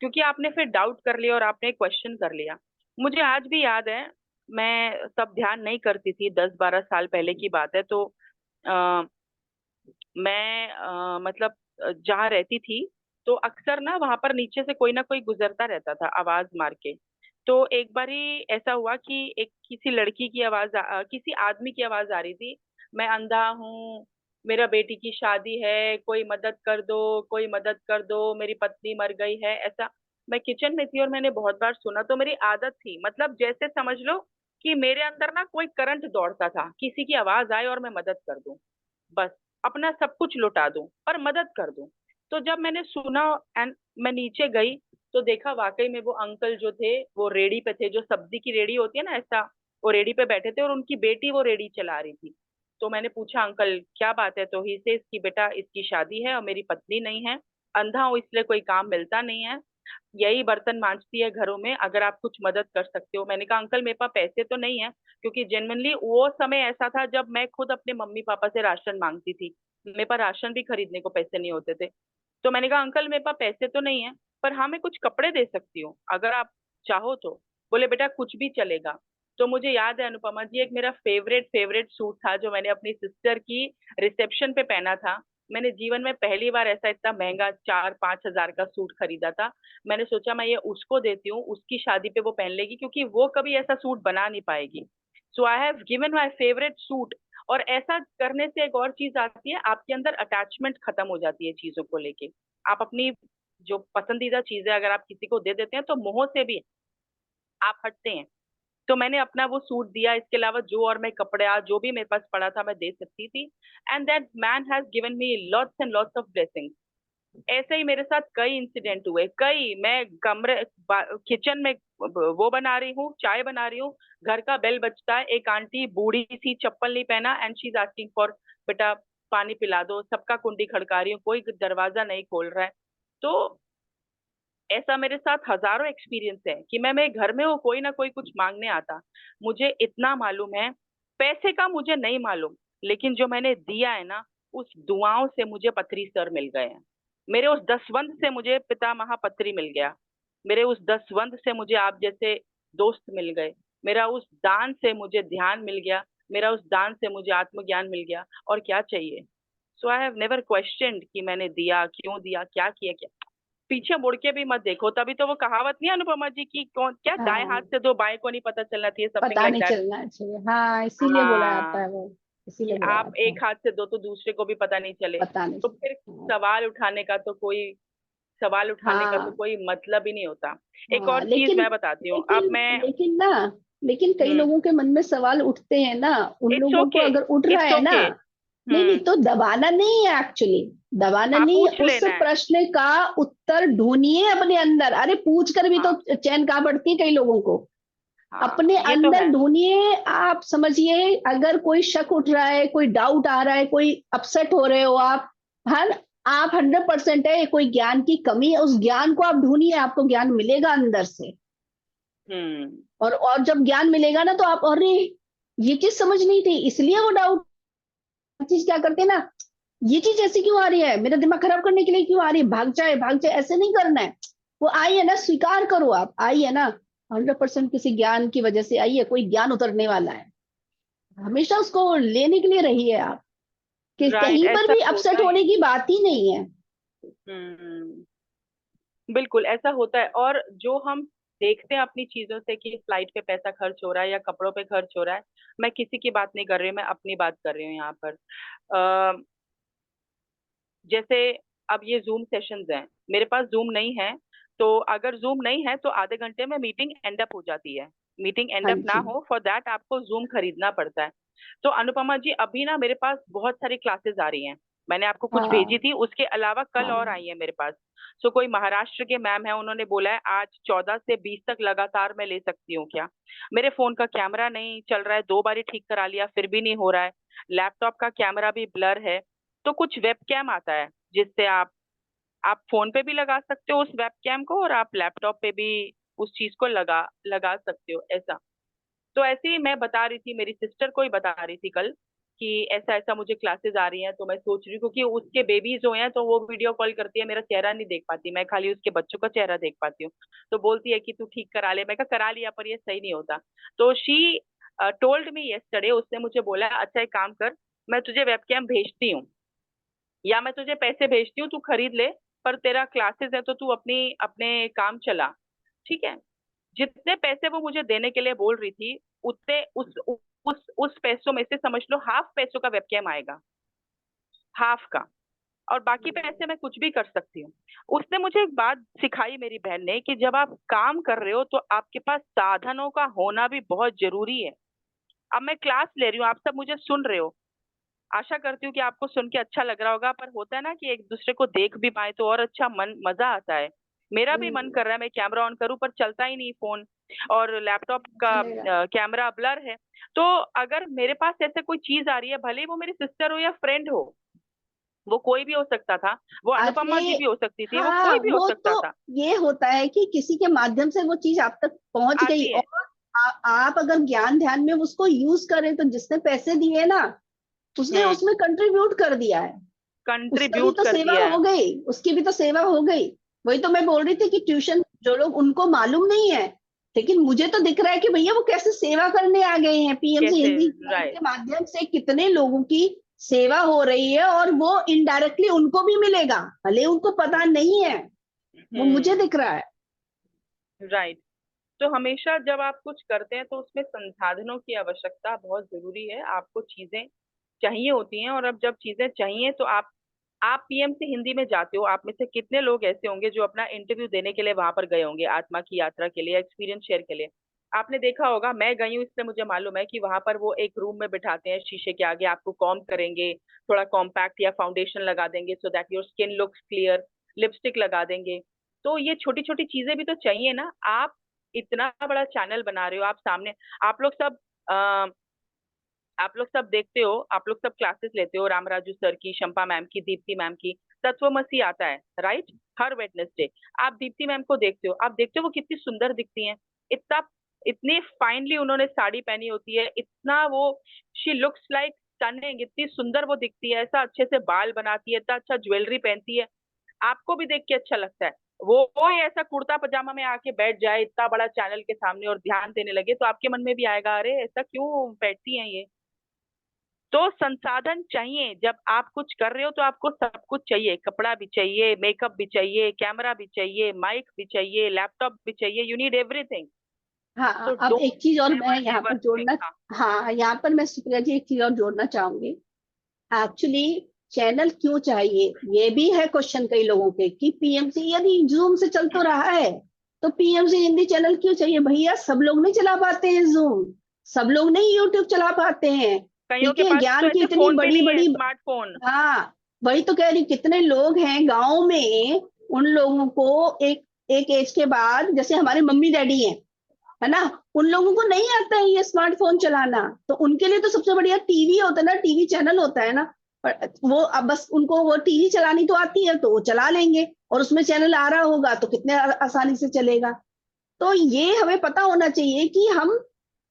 क्योंकि आपने फिर डाउट कर लिया और आपने क्वेश्चन कर लिया। मुझे आज भी याद है, मैं तब ध्यान नहीं करती थी, 10-12 साल पहले की बात है। तो आ, मैं मतलब जहाँ रहती थी, तो अक्सर ना वहां पर नीचे से कोई ना कोई गुजरता रहता था आवाज मार के। तो एक बारी ऐसा हुआ कि एक किसी लड़की की आवाज किसी आदमी की आवाज आ रही थी, मैं अंधा हूँ, मेरा बेटी की शादी है, कोई मदद कर दो, कोई मदद कर दो, मेरी पत्नी मर गई है, ऐसा। मैं किचन में थी और मैंने बहुत बार सुना, तो मेरी आदत थी, मतलब जैसे समझ लो कि मेरे अंदर ना कोई करंट दौड़ता था, किसी की आवाज आए और मैं मदद कर दूं, बस अपना सब कुछ लुटा दूं पर मदद कर दूं। तो जब मैंने सुना एंड मैं नीचे गई, तो देखा वाकई में वो अंकल जो थे वो रेडी पे थे, जो सब्जी की रेडी होती है ना ऐसा, वो रेडी पे बैठे थे और उनकी बेटी वो रेडी चला रही थी। तो मैंने पूछा अंकल क्या बात है? तो ही से इसकी बेटा, इसकी शादी है और मेरी पत्नी नहीं है, अंधा हूं इसलिए कोई काम मिलता नहीं है, यही बर्तन मांजती है घरों में, अगर आप कुछ मदद कर सकते हो। मैंने कहा अंकल मेरे पास पैसे तो नहीं है, क्योंकि जेन्युइनली वो समय ऐसा था जब मैं खुद अपने मम्मी पापा से राशन मांगती थी, मेरे पास राशन भी खरीदने को पैसे नहीं होते थे। तो मैंने कहा अंकल मेरे पास पैसे तो नहीं है, पर हाँ मैं कुछ कपड़े दे सकती हूँ अगर आप चाहो तो। बोले बेटा कुछ भी चलेगा। तो मुझे याद है अनुपमा जी, एक मेरा फेवरेट फेवरेट सूट था जो मैंने अपनी सिस्टर की रिसेप्शन पे पहना था, मैंने जीवन में पहली बार ऐसा इतना महंगा 4-5 हजार का सूट खरीदा था। मैंने सोचा मैं ये उसको देती हूँ, उसकी शादी पे वो पहन लेगी, क्योंकि वो कभी ऐसा सूट बना नहीं पाएगी। So I have given my favourite suit. और ऐसा करने से एक और चीज आती है, आपके अंदर अटैचमेंट खत्म हो जाती है चीजों को लेके। आप अपनी जो पसंदीदा चीजें अगर आप किसी को दे देते हैं तो मोह से भी आप हटते हैं। तो मैंने अपना वो सूट दिया, इसके अलावा जो और मैं कपड़ा जो भी मेरे पास पड़ा था मैं दे सकती थी। And that man has given me lots and lots of blessings. ऐसे ही मेरे साथ कई इंसिडेंट हुए, कई। मैं किचन में वो बना रही हूँ, चाय बना रही हूँ, घर का बेल बजता है, एक आंटी बूढ़ी सी, चप्पल नहीं पहना, and she is asking for बेटा पानी पिला दो। सबका कुंडी खड़का रही हूँ, कोई दरवाजा नहीं खोल रहा है। तो ऐसा मेरे साथ हजारों एक्सपीरियंस है कि मैं घर में हूँ, कोई ना कोई कुछ मांगने आता। मुझे इतना मालूम है, पैसे का मुझे नहीं मालूम, लेकिन जो मैंने दिया है ना, उस दुआओं से मुझे पथरी सर मिल गए हैं। मेरे उस दसवंध से मुझे पिता महापत्री मिल गया। मेरे उस दसवंध से मुझे आप जैसे दोस्त मिल गए। मेरा उस दान से मुझे ध्यान मिल गया। मेरा उस दान से मुझे आत्मज्ञान मिल गया। और क्या चाहिए? सो आई हैव नेवर क्वेश्चनड कि मैंने दिया, क्यों दिया, क्या किया, क्या। पीछे मुड़ के भी मत देखो। तभी तो वो कहावत नहीं है अनुपमा जी की, कौन क्या, दाएं हाथ हाँ, से दो बाएं को नहीं पता चलना चाहिए, समथिंग पता लाइक नहीं दैट। चलना चाहिए, हाँ, इसीलिए बोला जाता हाँ, है वो, कि इसीलिए बोला आप जाता है, एक हाथ से दो तो दूसरे को भी पता नहीं चले। पता नहीं तो फिर चलता। सवाल उठाने का तो हाँ कोई मतलब ही नहीं होता। एक हाँ, और चीज लेकिन मैं बताती हूँ अब लेकिन मैं। लेकिन ना, लेकिन कई हम्म। लोगों के मन में सवाल उठते हैं ना, उन इट्स लोगों को ओके, अगर उठ रहा इट्स है ना, ओके। नहीं नहीं, हम्म। तो दबाना नहीं है एक्चुअली, दबाना हाँ, नहीं है, पूछ उस लेना है। प्रश्न का उत्तर ढूंढिए अपने अंदर। अरे पूछ कर भी तो हाँ चैन कहाँ बढ़ती है कई लोगों को। हाँ, अपने ये तो अंदर है। ढूंढिए, आप समझिए, अगर कोई शक उठ रहा है, कोई डाउट आ रहा है, कोई अपसेट हो रहे हो आप, हर आप 100% है, कोई ज्ञान की कमी है, उस ज्ञान को आप ढूंढिए, आपको ज्ञान मिलेगा अंदर से। हम्म। और जब ज्ञान मिलेगा ना, तो आप, अरे ये चीज समझ नहीं थी, इसलिए वो डाउट चीज क्या करते हैं ना, ये चीज ऐसी क्यों आ रही है, मेरा दिमाग खराब करने के लिए क्यों आ रही है, भाग जाए भाग जाए, ऐसे नहीं करना है। वो आई है ना, स्वीकार करो, आप आई है ना, 100% किसी ज्ञान की वजह से आई है, कोई ज्ञान उतरने वाला है, हमेशा उसको लेने के लिए रहिए आप, कि राइट, कहीं पर ऐसा भी होता अपसेट ही होने है। की बात ही नहीं है। हम्म। बिल्कुल ऐसा होता है। और जो हम देखते हैं अपनी चीजों से कि फ्लाइट पे पैसा खर्च हो रहा है या कपड़ों पे खर्च हो रहा है, मैं किसी की बात नहीं कर रही हूँ, मैं अपनी बात कर रही हूँ यहाँ पर। जैसे अब ये जूम सेशंस हैं, मेरे पास जूम नहीं है, तो अगर जूम नहीं है तो आधे घंटे में मीटिंग एंड अप हो जाती है। मीटिंग एंड हाँ अप ना जी। हो, फॉर दैट आपको जूम खरीदना पड़ता है। तो अनुपमा जी अभी ना मेरे पास बहुत सारी क्लासेस आ रही हैं। मैंने आपको कुछ भेजी हाँ थी, उसके अलावा कल और हाँ आई है मेरे पास। सो कोई महाराष्ट्र के मैम है, उन्होंने बोला है आज 14 से 20 तक लगातार मैं ले सकती हूँ क्या। मेरे फोन का कैमरा नहीं चल रहा है, 2 बार ही ठीक करा लिया फिर भी नहीं हो रहा है। लैपटॉप का कैमरा भी ब्लर है। तो कुछ वेब कैम आता है जिससे आप फोन पे भी लगा सकते हो उस वेबकैम को, और आप लैपटॉप पे भी उस चीज को लगा लगा सकते हो ऐसा। तो ऐसे ही मैं बता रही थी, मेरी सिस्टर को ही बता रही थी कल कि ऐसा ऐसा मुझे क्लासेस आ रही हैं, तो मैं सोच रही हूँ, क्योंकि उसके बेबीज जो हैं तो वो वीडियो कॉल करती है, मेरा चेहरा नहीं देख पाती, मैं खाली उसके बच्चों का चेहरा देख पाती हूँ। तो बोलती है कि तू ठीक करा ले। मैं कहा करा लिया पर ये सही नहीं होता। तो शी टोल्ड मी यस्टरडे, उसने मुझे बोला अच्छा एक काम कर, मैं तुझे वेबकैम भेजती हूँ या मैं तुझे पैसे भेजती हूँ, तू खरीद ले, पर तेरा क्लासेस है तो तू अपनी अपने काम चला। ठीक है। जितने पैसे वो मुझे देने के लिए बोल रही थी, उतने उस पैसों में से समझ लो हाफ पैसों का वेबकैम आएगा, हाफ का। और बाकी पैसे मैं कुछ भी कर सकती हूँ। उसने मुझे एक बात सिखाई मेरी बहन ने, कि जब आप काम कर रहे हो तो आपके पास साधनों का होना भी बहुत जरूरी है। अब मैं क्लास ले रही हूँ, आप सब मुझे सुन रहे हो, आशा करती हूँ कि आपको सुन के अच्छा लग रहा होगा, पर होता है ना कि एक दूसरे को देख भी पाए तो और अच्छा मजा आता है। मेरा भी मन कर रहा है मैं कैमरा ऑन करूं, पर चलता ही नहीं फोन, और लैपटॉप का चलेगा। कैमरा ब्लर है। तो अगर मेरे पास ऐसे कोई चीज आ रही है, भले ही वो मेरी सिस्टर हो या फ्रेंड हो, वो कोई भी हो सकता था, वो अनुपमा अरे जी भी हो सकती थी, वो हाँ, कोई भी हो वो सकता तो था। ये होता है कि किसी के माध्यम से वो चीज आप तक पहुंच गई, आती है। और आप अगर ज्ञान ध्यान में उसको यूज करें, तो जिसने पैसे दिए ना, उसने हम्म। उसमें कंट्रीब्यूट कर दिया है, उसका भी कंट्रीब्यूट तो कर सेवा दिया हो है। गई, उसकी भी तो सेवा हो गई। वही तो मैं बोल रही थी कि ट्यूशन जो लोग, उनको मालूम नहीं है, लेकिन मुझे तो दिख रहा है कि भैया वो कैसे सेवा करने आ गए हैं, पीएमसी कैसे? हिंदी के राइट। माध्यम से कितने लोगों की सेवा हो रही है और वो इनडायरेक्टली उनको भी मिलेगा, भले उनको पता नहीं है, वो मुझे दिख रहा है। राइट। तो हमेशा जब आप कुछ करते हैं तो उसमें संसाधनों की आवश्यकता बहुत जरूरी है। आपको चीजें चाहिए होती हैं, और अब जब चीजें चाहिए तो आप पीएमसी हिंदी में जाते हो, आप में से कितने लोग ऐसे होंगे जो अपना इंटरव्यू देने के लिए वहां पर गए होंगे, आत्मा की यात्रा के लिए, एक्सपीरियंस शेयर के लिए। आपने देखा होगा, मैं गई हूँ इसलिए मुझे मालूम है कि वहां पर वो एक रूम में बिठाते हैं शीशे के आगे, आपको कॉम्ब करेंगे, थोड़ा कॉम्पैक्ट या फाउंडेशन लगा देंगे so that your skin looks clear, lipstick लगा देंगे। तो ये छोटी छोटी चीजें भी तो चाहिए ना। आप इतना बड़ा चैनल बना रहे हो, आप सामने, आप लोग सब आप लोग सब देखते हो, आप लोग सब क्लासेस लेते हो, रामराजू सर की, शंपा मैम की, दीप्ति मैम की। तत्वमसी आता है राइट, हर वेडनेसडे। आप दीप्ति मैम को देखते हो, आप देखते हो वो कितनी सुंदर दिखती हैं, इतना, इतनी फाइनली उन्होंने साड़ी पहनी होती है, इतना वो, शी लुक्स लाइक स्टनिंग, इतनी सुंदर वो दिखती है, ऐसा अच्छे से बाल बनाती है, इतना अच्छा ज्वेलरी पहनती है, आपको भी देख के अच्छा लगता है। वो ही ऐसा कुर्ता पजामा में आके बैठ जाए इतना बड़ा चैनल के सामने और ध्यान देने लगे, तो आपके मन में भी आएगा अरे ऐसा क्यों बैठती हैं ये। तो संसाधन चाहिए, जब आप कुछ कर रहे हो तो आपको सब कुछ चाहिए, कपड़ा भी चाहिए, मेकअप भी चाहिए, कैमरा भी चाहिए, माइक भी चाहिए, लैपटॉप भी चाहिए, यू नीड एवरीथिंग। हाँ, तो अब एक डोंट चीज और मैं नेवर यहाँ पर एवर थिंक। जोड़ना, हाँ यहाँ पर मैं सुप्रिया जी एक चीज और जोड़ना चाहूंगी। एक्चुअली चैनल क्यों चाहिए, ये भी है क्वेश्चन कई लोगों के कि पीएमसी यदि जूम से चल तो रहा है तो पीएमसी हिंदी चैनल क्यों चाहिए। भैया सब लोग नहीं चला पाते हैं जूम, सब लोग नहीं यूट्यूब चला पाते हैं। कईयों ठीक के है, पास तो ज्ञान की ऐसे इतनी फोन भी बड़ी नहीं है, बड़ी, स्मार्टफोन। हाँ वही तो कह रही, कितने लोग हैं गांव में, उन लोगों को एक एक एज के बाद, जैसे हमारे मम्मी डैडी हैं, है ना, उन लोगों को नहीं आता है ये स्मार्टफोन चलाना, तो उनके लिए तो सबसे बढ़िया टीवी होता है ना, टीवी चैनल होता है ना। पर वो अब बस उनको वो टीवी चलानी तो आती है तो वो चला लेंगे, और उसमें चैनल आ रहा होगा तो कितने आसानी से चलेगा। तो ये हमें पता होना चाहिए कि हम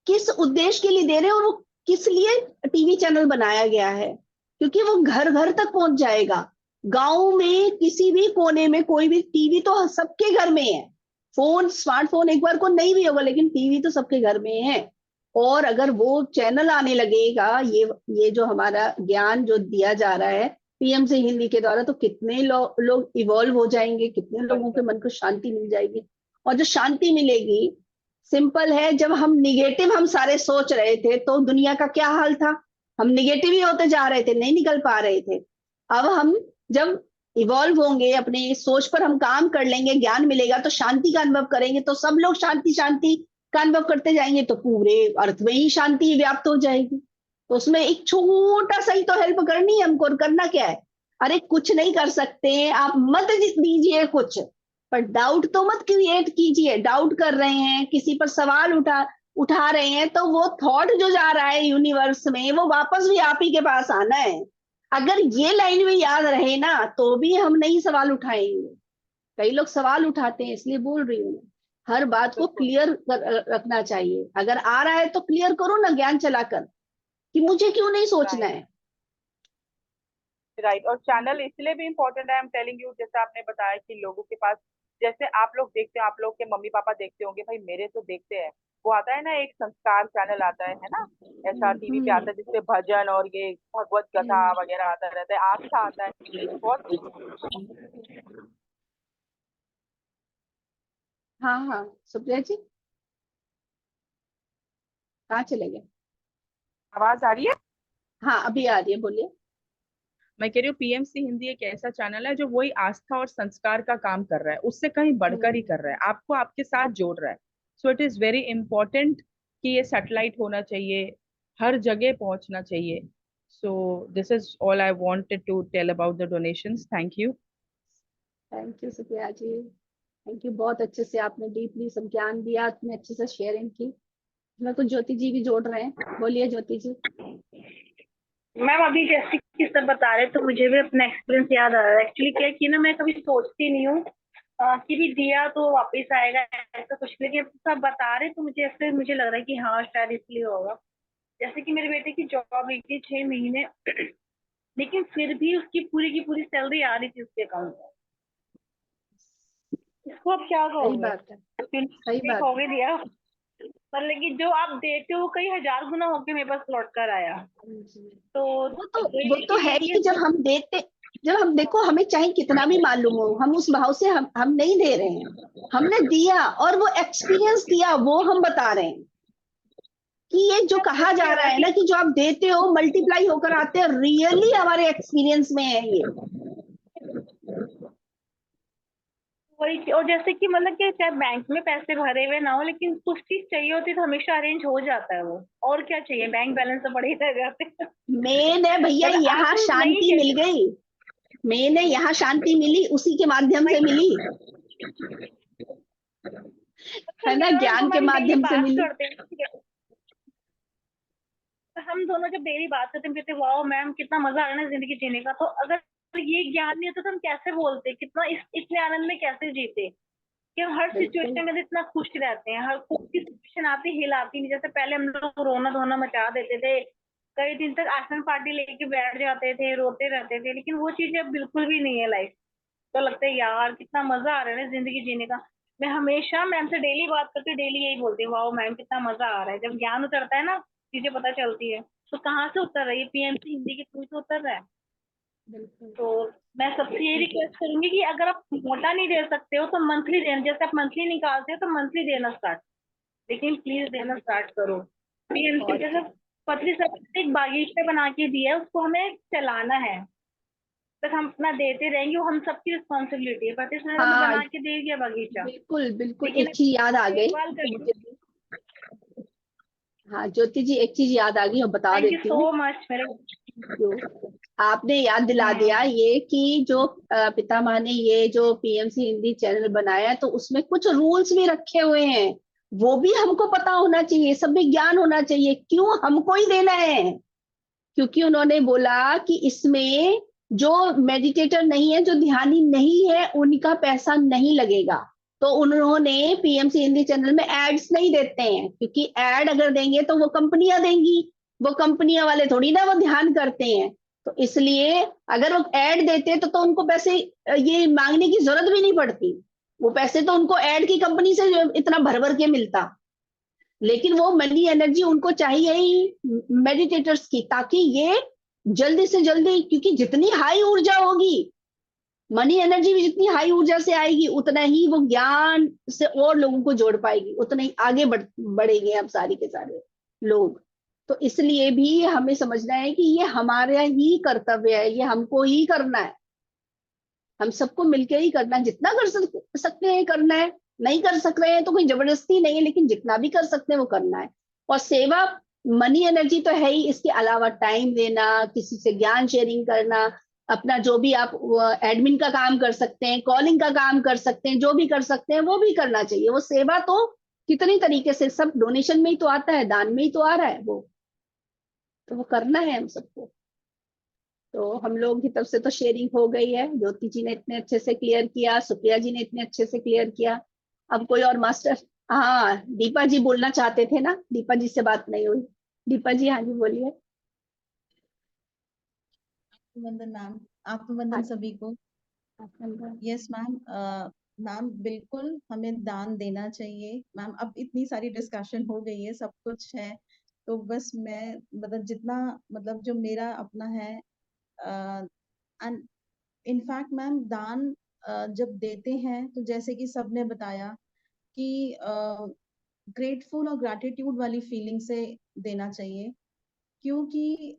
किस उद्देश्य के लिए दे रहे हैं और वो किस लिए टीवी चैनल बनाया गया है, क्योंकि वो घर घर तक पहुंच जाएगा। गांव में किसी भी कोने में कोई भी टीवी तो सबके घर में है, फोन स्मार्टफोन एक बार को नहीं भी होगा लेकिन टीवी तो सबके घर में है। और अगर वो चैनल आने लगेगा, ये जो हमारा ज्ञान जो दिया जा रहा है पीएम से हिंदी के द्वारा, तो कितने लोग इवॉल्व हो जाएंगे, कितने लोगों के मन को शांति मिल जाएगी। और जो शांति मिलेगी, सिंपल है, जब हम सारे सोच रहे थे तो दुनिया का क्या हाल था, हम निगेटिव ही होते जा रहे थे, नहीं निकल पा रहे थे। अब हम जब इवॉल्व होंगे, अपनी सोच पर हम काम कर लेंगे, ज्ञान मिलेगा तो शांति का अनुभव करेंगे, तो सब लोग शांति शांति का अनुभव करते जाएंगे, तो पूरे अर्थ में ही शांति व्याप्त हो जाएगी। तो उसमें एक छोटा सा ही तो हेल्प करनी है हमको, और करना क्या है, अरे कुछ नहीं कर सकते आप मत दीजिए कुछ, पर डाउट तो मत क्रिएट कीजिए। डाउट कर रहे हैं, किसी पर सवाल उठा उठा रहे हैं, तो वो थॉट जो जा रहा है यूनिवर्स में वो वापस भी आप ही के पास आना है। अगर ये लाइन में याद रहे ना तो भी हम नहीं सवाल उठाएंगे। कई लोग सवाल उठाते हैं, इसलिए बोल रही हूँ, हर बात को बिल्कुल क्लियर रखना चाहिए। अगर आ रहा है तो क्लियर करो ना ज्ञान चलाकर, कि मुझे क्यों नहीं सोचना राइट। है। राइट, और चैनल इसलिए भी इम्पोर्टेंट है, आई एम टेलिंग यू, जैसे आपने बताया कि लोगों के पास, जैसे आप लोग देखते हो, आप लोग के मम्मी पापा देखते होंगे, भाई मेरे तो देखते हैं, वो आता है ना एक संस्कार चैनल आता है ना, ऐसा टीवी पे आता है जिसपे भजन और ये भगवत कथा वगैरह आता रहता है, आस्था आता है, बहुत। हाँ हाँ, सुप्रिया जी कहाँ चले गए। आवाज आ रही है? हाँ अभी आ रही है, बोलिए। मैं कह रही हूँ पीएमसी हिंदी एक ऐसा चैनल है जो वही आस्था और संस्कार का काम कर रहा है, उससे कहीं बढ़कर ही कर रहा है, आपको आपके साथ जोड़ रहा है। So it is very important कि ये सैटेलाइट होना चाहिए, हर जगह पहुंचना चाहिए। So this is all I wanted to tell about the donations. Thank you. Thank you Supriya ji, thank you, बहुत अच्छे से आपने डीपली सब ज्ञान दिया, इतने अच्छे से शेयरिंग की। मैं तो ज्योति जी भी जोड़ रहे हैं, बोलिए ज्योति जी। मैम अभी जैसे कि सब बता रहे तो मुझे भी अपना एक्सपीरियंस याद आ रहा है। एक्चुअली क्या है कि ना मैं कभी सोचती नहीं हूँ कि भी दिया तो वापस आएगा, ऐसा कुछ, लेकिन सब बता रहे तो मुझे ऐसे मुझे लग रहा है कि हाँ शायद इसलिए होगा। जैसे कि मेरे बेटे की जॉब हुई थी 6 महीने लेकिन फिर भी उसकी की पूरी सैलरी आ रही थी उसके अकाउंट में। इसको अब क्या सही कहोगे, बात है, सही बात कहोगे दिया। मतलब कि जो आप देते हो कई हजार गुना होके मेरे पास लौट कर आया। तो वो तो है ही कि जब हम देखो, हमें चाहे कितना भी मालूम हो, हम उस भाव से हम नहीं दे रहे हैं, हमने दिया और वो एक्सपीरियंस किया, वो हम बता रहे हैं कि ये जो कहा जा रहा है ना कि जो आप देते हो मल्टीप्लाई होकर आते हैं, रियली हमारे एक्सपीरियंस में है ये। वही, और जैसे कि मतलब कि चाहे बैंक में पैसे भरे हुए ना हो, लेकिन कुछ चीज चाहिए होती है तो हमेशा अरेंज हो जाता है वो। और क्या चाहिए, बैंक बैलेंस तो पड़े ही रह जाते हैं। मेन है भैया, मतलब यहाँ आप नहीं शांति मिल कहते, गई, मेन है यहाँ शांति मिली, उसी के माध्यम से मिली, अच्छा है ना, मेरा तो ज्ञान के मैम डेली माध्यम से बात मिली। करते हैं, ठीक है? तो हम दोनों जब डेली बात करते हैं, कहते हैं वाह मैम कितना मजा आ रहा है ना जिंदगी जीने का। तो अगर ये ज्ञान नहीं होता तो हम कैसे बोलते, कितना इतने आनंद में कैसे जीते कि हम हर बिल्कुल सिचुएशन में इतना खुश रहते हैं। हर कोई की सिचुएशन आती हिलाती नहीं। जैसे पहले हम लोग रोना धोना मचा देते थे, कई दिन तक आसन पार्टी लेके बैठ जाते थे, रोते रहते थे, लेकिन वो चीजें अब बिल्कुल भी नहीं है लाइफ। तो लगता है यार कितना मजा आ रहा है ना जिंदगी जीने का। मैं हमेशा मैम से डेली बात करती हूँ, डेली यही बोलती हूँ, वाह मैम कितना मजा आ रहा है। जब ज्ञान उतरता है ना, चीजें पता चलती है। तो कहाँ से उतर रहा है, ये पीएमसी हिंदी के थ्रू तो उतर रहा है। बिल्कुल। तो मैं सबसे ये रिक्वेस्ट करूंगी कि अगर आप मोटा नहीं दे सकते हो तो मंथली देना। जैसे आप मंथली निकालते हो तो मंथली देना स्टार्ट, लेकिन प्लीज देना स्टार्ट करो। पीएमसी बहुत जैसे पतली सब एक बागीचा बना के दिया है, उसको हमें चलाना है। तक हम अपना देते रहेंगे, वो हम सबकी रिस्पॉन्सिबिलिटी है। पति ने हमें हाँ, बना के दे दिया बागीचा, बिल्कुल बिल्कुल, लेकिन एक चीज याद आ गई देखभाल करनी। मुझे भी। हाँ ज्योति जी, एक चीज याद आ गई और बता थैंक यू देती सो हूँ। मच मेरे। जो आपने याद दिला दिया ये कि जो पितामह ने ये जो पीएमसी हिंदी चैनल बनाया है, तो उसमें कुछ रूल्स भी रखे हुए हैं, वो भी हमको पता होना चाहिए, सब भी ज्ञान होना चाहिए। क्यों हमको ही देना है? क्योंकि उन्होंने बोला कि इसमें जो मेडिटेटर नहीं है, जो ध्यानी नहीं है, उनका पैसा नहीं लगेगा। तो उन्होंने पीएमसी हिंदी चैनल में एड्स नहीं देते हैं, क्योंकि एड अगर देंगे तो वो कंपनियां देंगी, वो कंपनियां वाले थोड़ी ना वो ध्यान करते हैं। तो इसलिए अगर वो एड देते तो उनको पैसे ये मांगने की जरूरत भी नहीं पड़ती, वो पैसे तो उनको एड की कंपनी से इतना भर भर के मिलता। लेकिन वो मनी एनर्जी उनको चाहिए ही मेडिटेटर्स की, ताकि ये जल्दी से जल्दी, क्योंकि जितनी हाई ऊर्जा होगी, मनी एनर्जी भी जितनी हाई ऊर्जा से आएगी, उतना ही वो ज्ञान से और लोगों को जोड़ पाएगी, उतना ही आगे बढ़ेंगे हम सारे के सारे लोग। तो इसलिए भी हमें समझना है कि ये हमारा ही कर्तव्य है, ये हमको ही करना है, हम सबको मिलकर ही करना है। जितना कर सकते हैं करना है, नहीं कर सक रहे हैं तो कोई जबरदस्ती नहीं है, लेकिन जितना भी कर सकते हैं वो करना है। और सेवा, मनी एनर्जी तो है ही, इसके अलावा टाइम देना, किसी से ज्ञान शेयरिंग करना, अपना जो भी आप एडमिन का काम कर सकते हैं, कॉलिंग का काम कर सकते हैं, जो भी कर सकते हैं वो भी करना चाहिए। वो सेवा तो कितनी तरीके से, सब डोनेशन में ही तो आता है, दान में ही तो आ रहा है वो, तो वो करना है हम सबको। तो हम लोग की तरफ से तो शेयरिंग हो गई है, ज्योति जी ने इतने अच्छे से क्लियर किया, सुप्रिया जी ने इतने अच्छे से क्लियर किया। अब कोई और मास्टर? हाँ दीपा जी बोलना चाहते थे ना, दीपा जी से बात नहीं हुई। दीपा जी, हाँ जी बोलिए। वंदन मैम, आपको वंदन सभी को। यस मैम, मैम बिल्कुल हमें दान देना चाहिए मैम। अब इतनी सारी डिस्कशन हो गई है, सब कुछ है, तो बस मैं मतलब जितना मतलब जो मेरा अपना है, एंड इनफैक्ट मैम दान जब देते हैं तो जैसे कि सबने बताया कि ग्रेटफुल और ग्रैटिट्यूड वाली फीलिंग से देना चाहिए, क्योंकि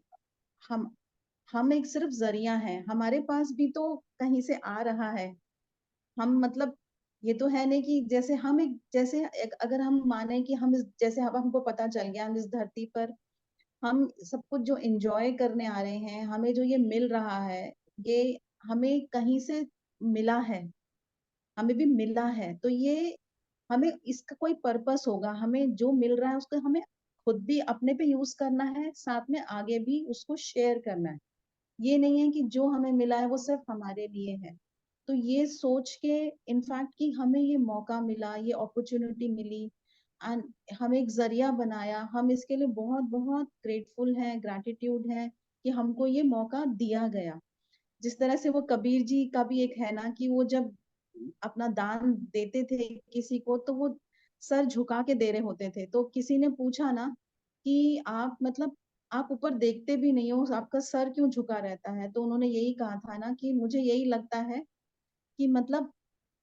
हम हम एक सिर्फ जरिया है, हमारे पास भी तो कहीं से आ रहा है। हम मतलब ये तो है नहीं कि जैसे हम एक जैसे अगर हम माने कि हम जैसे अब हमको पता चल गया हम इस धरती पर हम सब कुछ जो एंजॉय करने आ रहे हैं, हमें जो ये मिल रहा है, ये हमें कहीं से मिला है, हमें भी मिला है, तो ये हमें इसका कोई पर्पस होगा। हमें जो मिल रहा है उसको हमें खुद भी अपने पे यूज करना है, साथ में आगे भी उसको शेयर करना है। ये नहीं है कि जो हमें मिला है वो सिर्फ हमारे लिए है। तो ये सोच के इनफैक्ट कि हमें ये मौका मिला, ये अपॉर्चुनिटी मिली एंड हमें एक जरिया बनाया, हम इसके लिए बहुत बहुत ग्रेटफुल हैं, ग्रैटिट्यूड है कि हमको ये मौका दिया गया। जिस तरह से वो कबीर जी का भी एक है ना कि वो जब अपना दान देते थे किसी को, तो वो सर झुका के दे रहे होते थे। तो किसी ने पूछा ना कि आप मतलब आप ऊपर देखते भी नहीं हो, आपका सर क्यों झुका रहता है? तो उन्होंने यही कहा था ना कि मुझे यही लगता है कि मतलब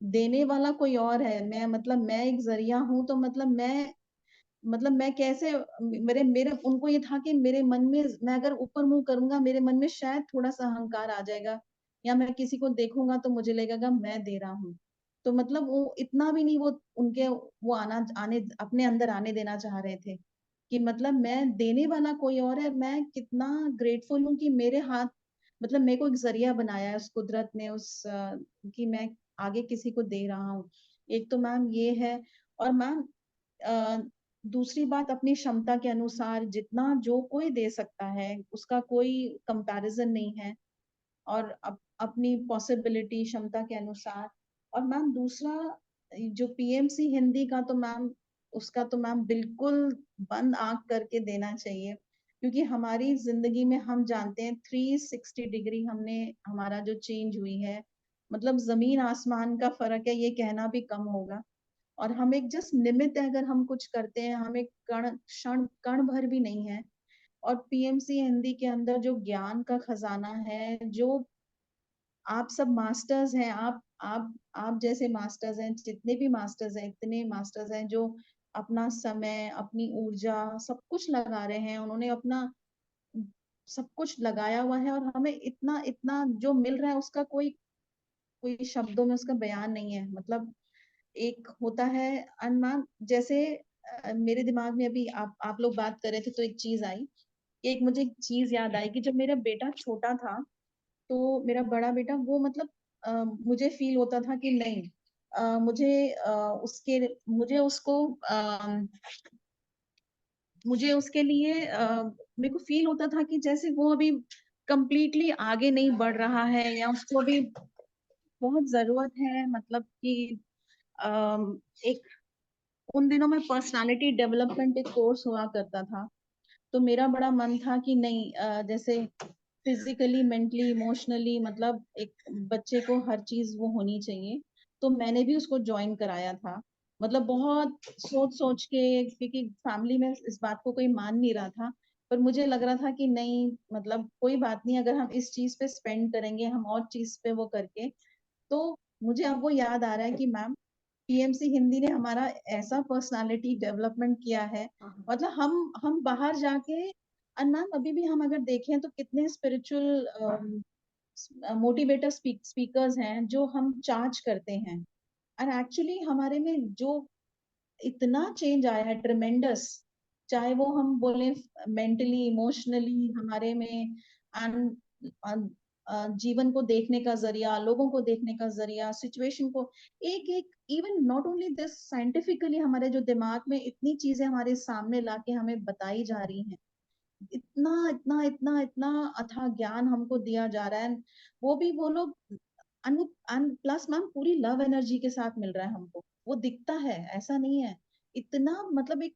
देने वाला कोई और है, मैं एक जरिया हूँ, तो मैं कैसे मेरे मेरे उनको ये था कि मेरे मन में मैं अगर ऊपर मुंह करूंगा मेरे मन में शायद थोड़ा सा अहंकार आ जाएगा, या मैं किसी को देखूंगा तो मुझे लगेगा मैं दे रहा हूँ। तो मतलब वो इतना भी नहीं, वो उनके वो आना आने अपने अंदर आने देना चाह रहे थे कि मतलब मैं देने वाला कोई और है। मैं कितना ग्रेटफुल हूँ कि मेरे हाथ मतलब मेरे को एक जरिया बनाया है उस कुदरत ने, कि मैं आगे किसी को दे रहा हूँ। एक तो मैम ये है। और मैम दूसरी बात, अपनी क्षमता के अनुसार जितना जो कोई दे सकता है उसका कोई कंपैरिजन नहीं है, और अपनी पॉसिबिलिटी क्षमता के अनुसार। और मैम दूसरा, जो पीएमसी हिंदी का तो मैम उसका तो मैम बिल्कुल बंद आंख करके देना चाहिए, क्योंकि हमारी जिंदगी में हम जानते हैं 360 डिग्री हमने हमारा जो चेंज हुई है, मतलब जमीन आसमान का फर्क है, ये कहना भी कम होगा। और हम एक जस्ट निमित्त है, अगर हम कुछ करते हैं, हम एक कण भर भी नहीं है। और पीएमसी हिंदी के अंदर जो ज्ञान का खजाना है, जो आप सब मास्टर्स हैं, आप जैसे मास्टर्स हैं, जितने भी मास्टर्स हैं, इतने मास्टर्स हैं जो अपना समय, अपनी ऊर्जा सब कुछ लगा रहे हैं, उन्होंने अपना सब कुछ लगाया हुआ है, और हमें इतना इतना जो मिल रहा है उसका कोई कोई शब्दों में उसका बयान नहीं है। मतलब एक होता है अनमान, जैसे मेरे दिमाग में अभी आप लोग बात कर रहे थे तो एक चीज आई, एक मुझे एक चीज याद आई कि जब मेरा बेटा छोटा था, तो मेरा बड़ा बेटा वो मतलब मुझे फील होता था कि नहीं, मुझे उसको मुझे उसके लिए मेरे को फील होता था कि जैसे वो अभी कंप्लीटली आगे नहीं बढ़ रहा है, या उसको अभी बहुत जरूरत है, मतलब कि एक उन दिनों में पर्सनालिटी डेवलपमेंट एक कोर्स हुआ करता था। तो मेरा बड़ा मन था कि नहीं, जैसे फिजिकली, मेंटली, इमोशनली, मतलब एक बच्चे को हर चीज वो होनी चाहिए। तो मैंने भी उसको ज्वाइन कराया था, मतलब बहुत सोच सोच के, क्योंकि फैमिली में इस बात को कोई मान नहीं रहा था। पर मुझे लग रहा था कि नहीं, मतलब कोई बात नहीं, अगर हम इस चीज पे स्पेंड करेंगे, हम और चीज पे वो करके। तो मुझे अब वो याद आ रहा है कि मैम पीएमसी हिंदी ने हमारा ऐसा पर्सनालिटी डेवलपमेंट किया है। मतलब हम बाहर जाके, और मैम अभी भी हम अगर देखें तो कितने स्पिरिचुअल मोटिवेटर स्पीकर्स हैं जो हम चार्ज करते हैं, और एक्चुअली हमारे में जो इतना चेंज आया है ट्रिमेंडस, चाहे वो हम बोले मेंटली, इमोशनली, हमारे में अन, अन, जीवन को देखने का जरिया, लोगों को देखने का जरिया, सिचुएशन को एक एक, even not only this, scientifically हमारे जो दिमाग में इतनी चीजें हमारे सामने लाके हमें बताई जा रही हैं, इतना इतना इतना इतना अथाह ज्ञान हमको दिया जा रहा है। वो भी वो लोग प्लस मैम पूरी लव एनर्जी के साथ मिल रहा है हमको, वो दिखता है, ऐसा नहीं है। इतना मतलब एक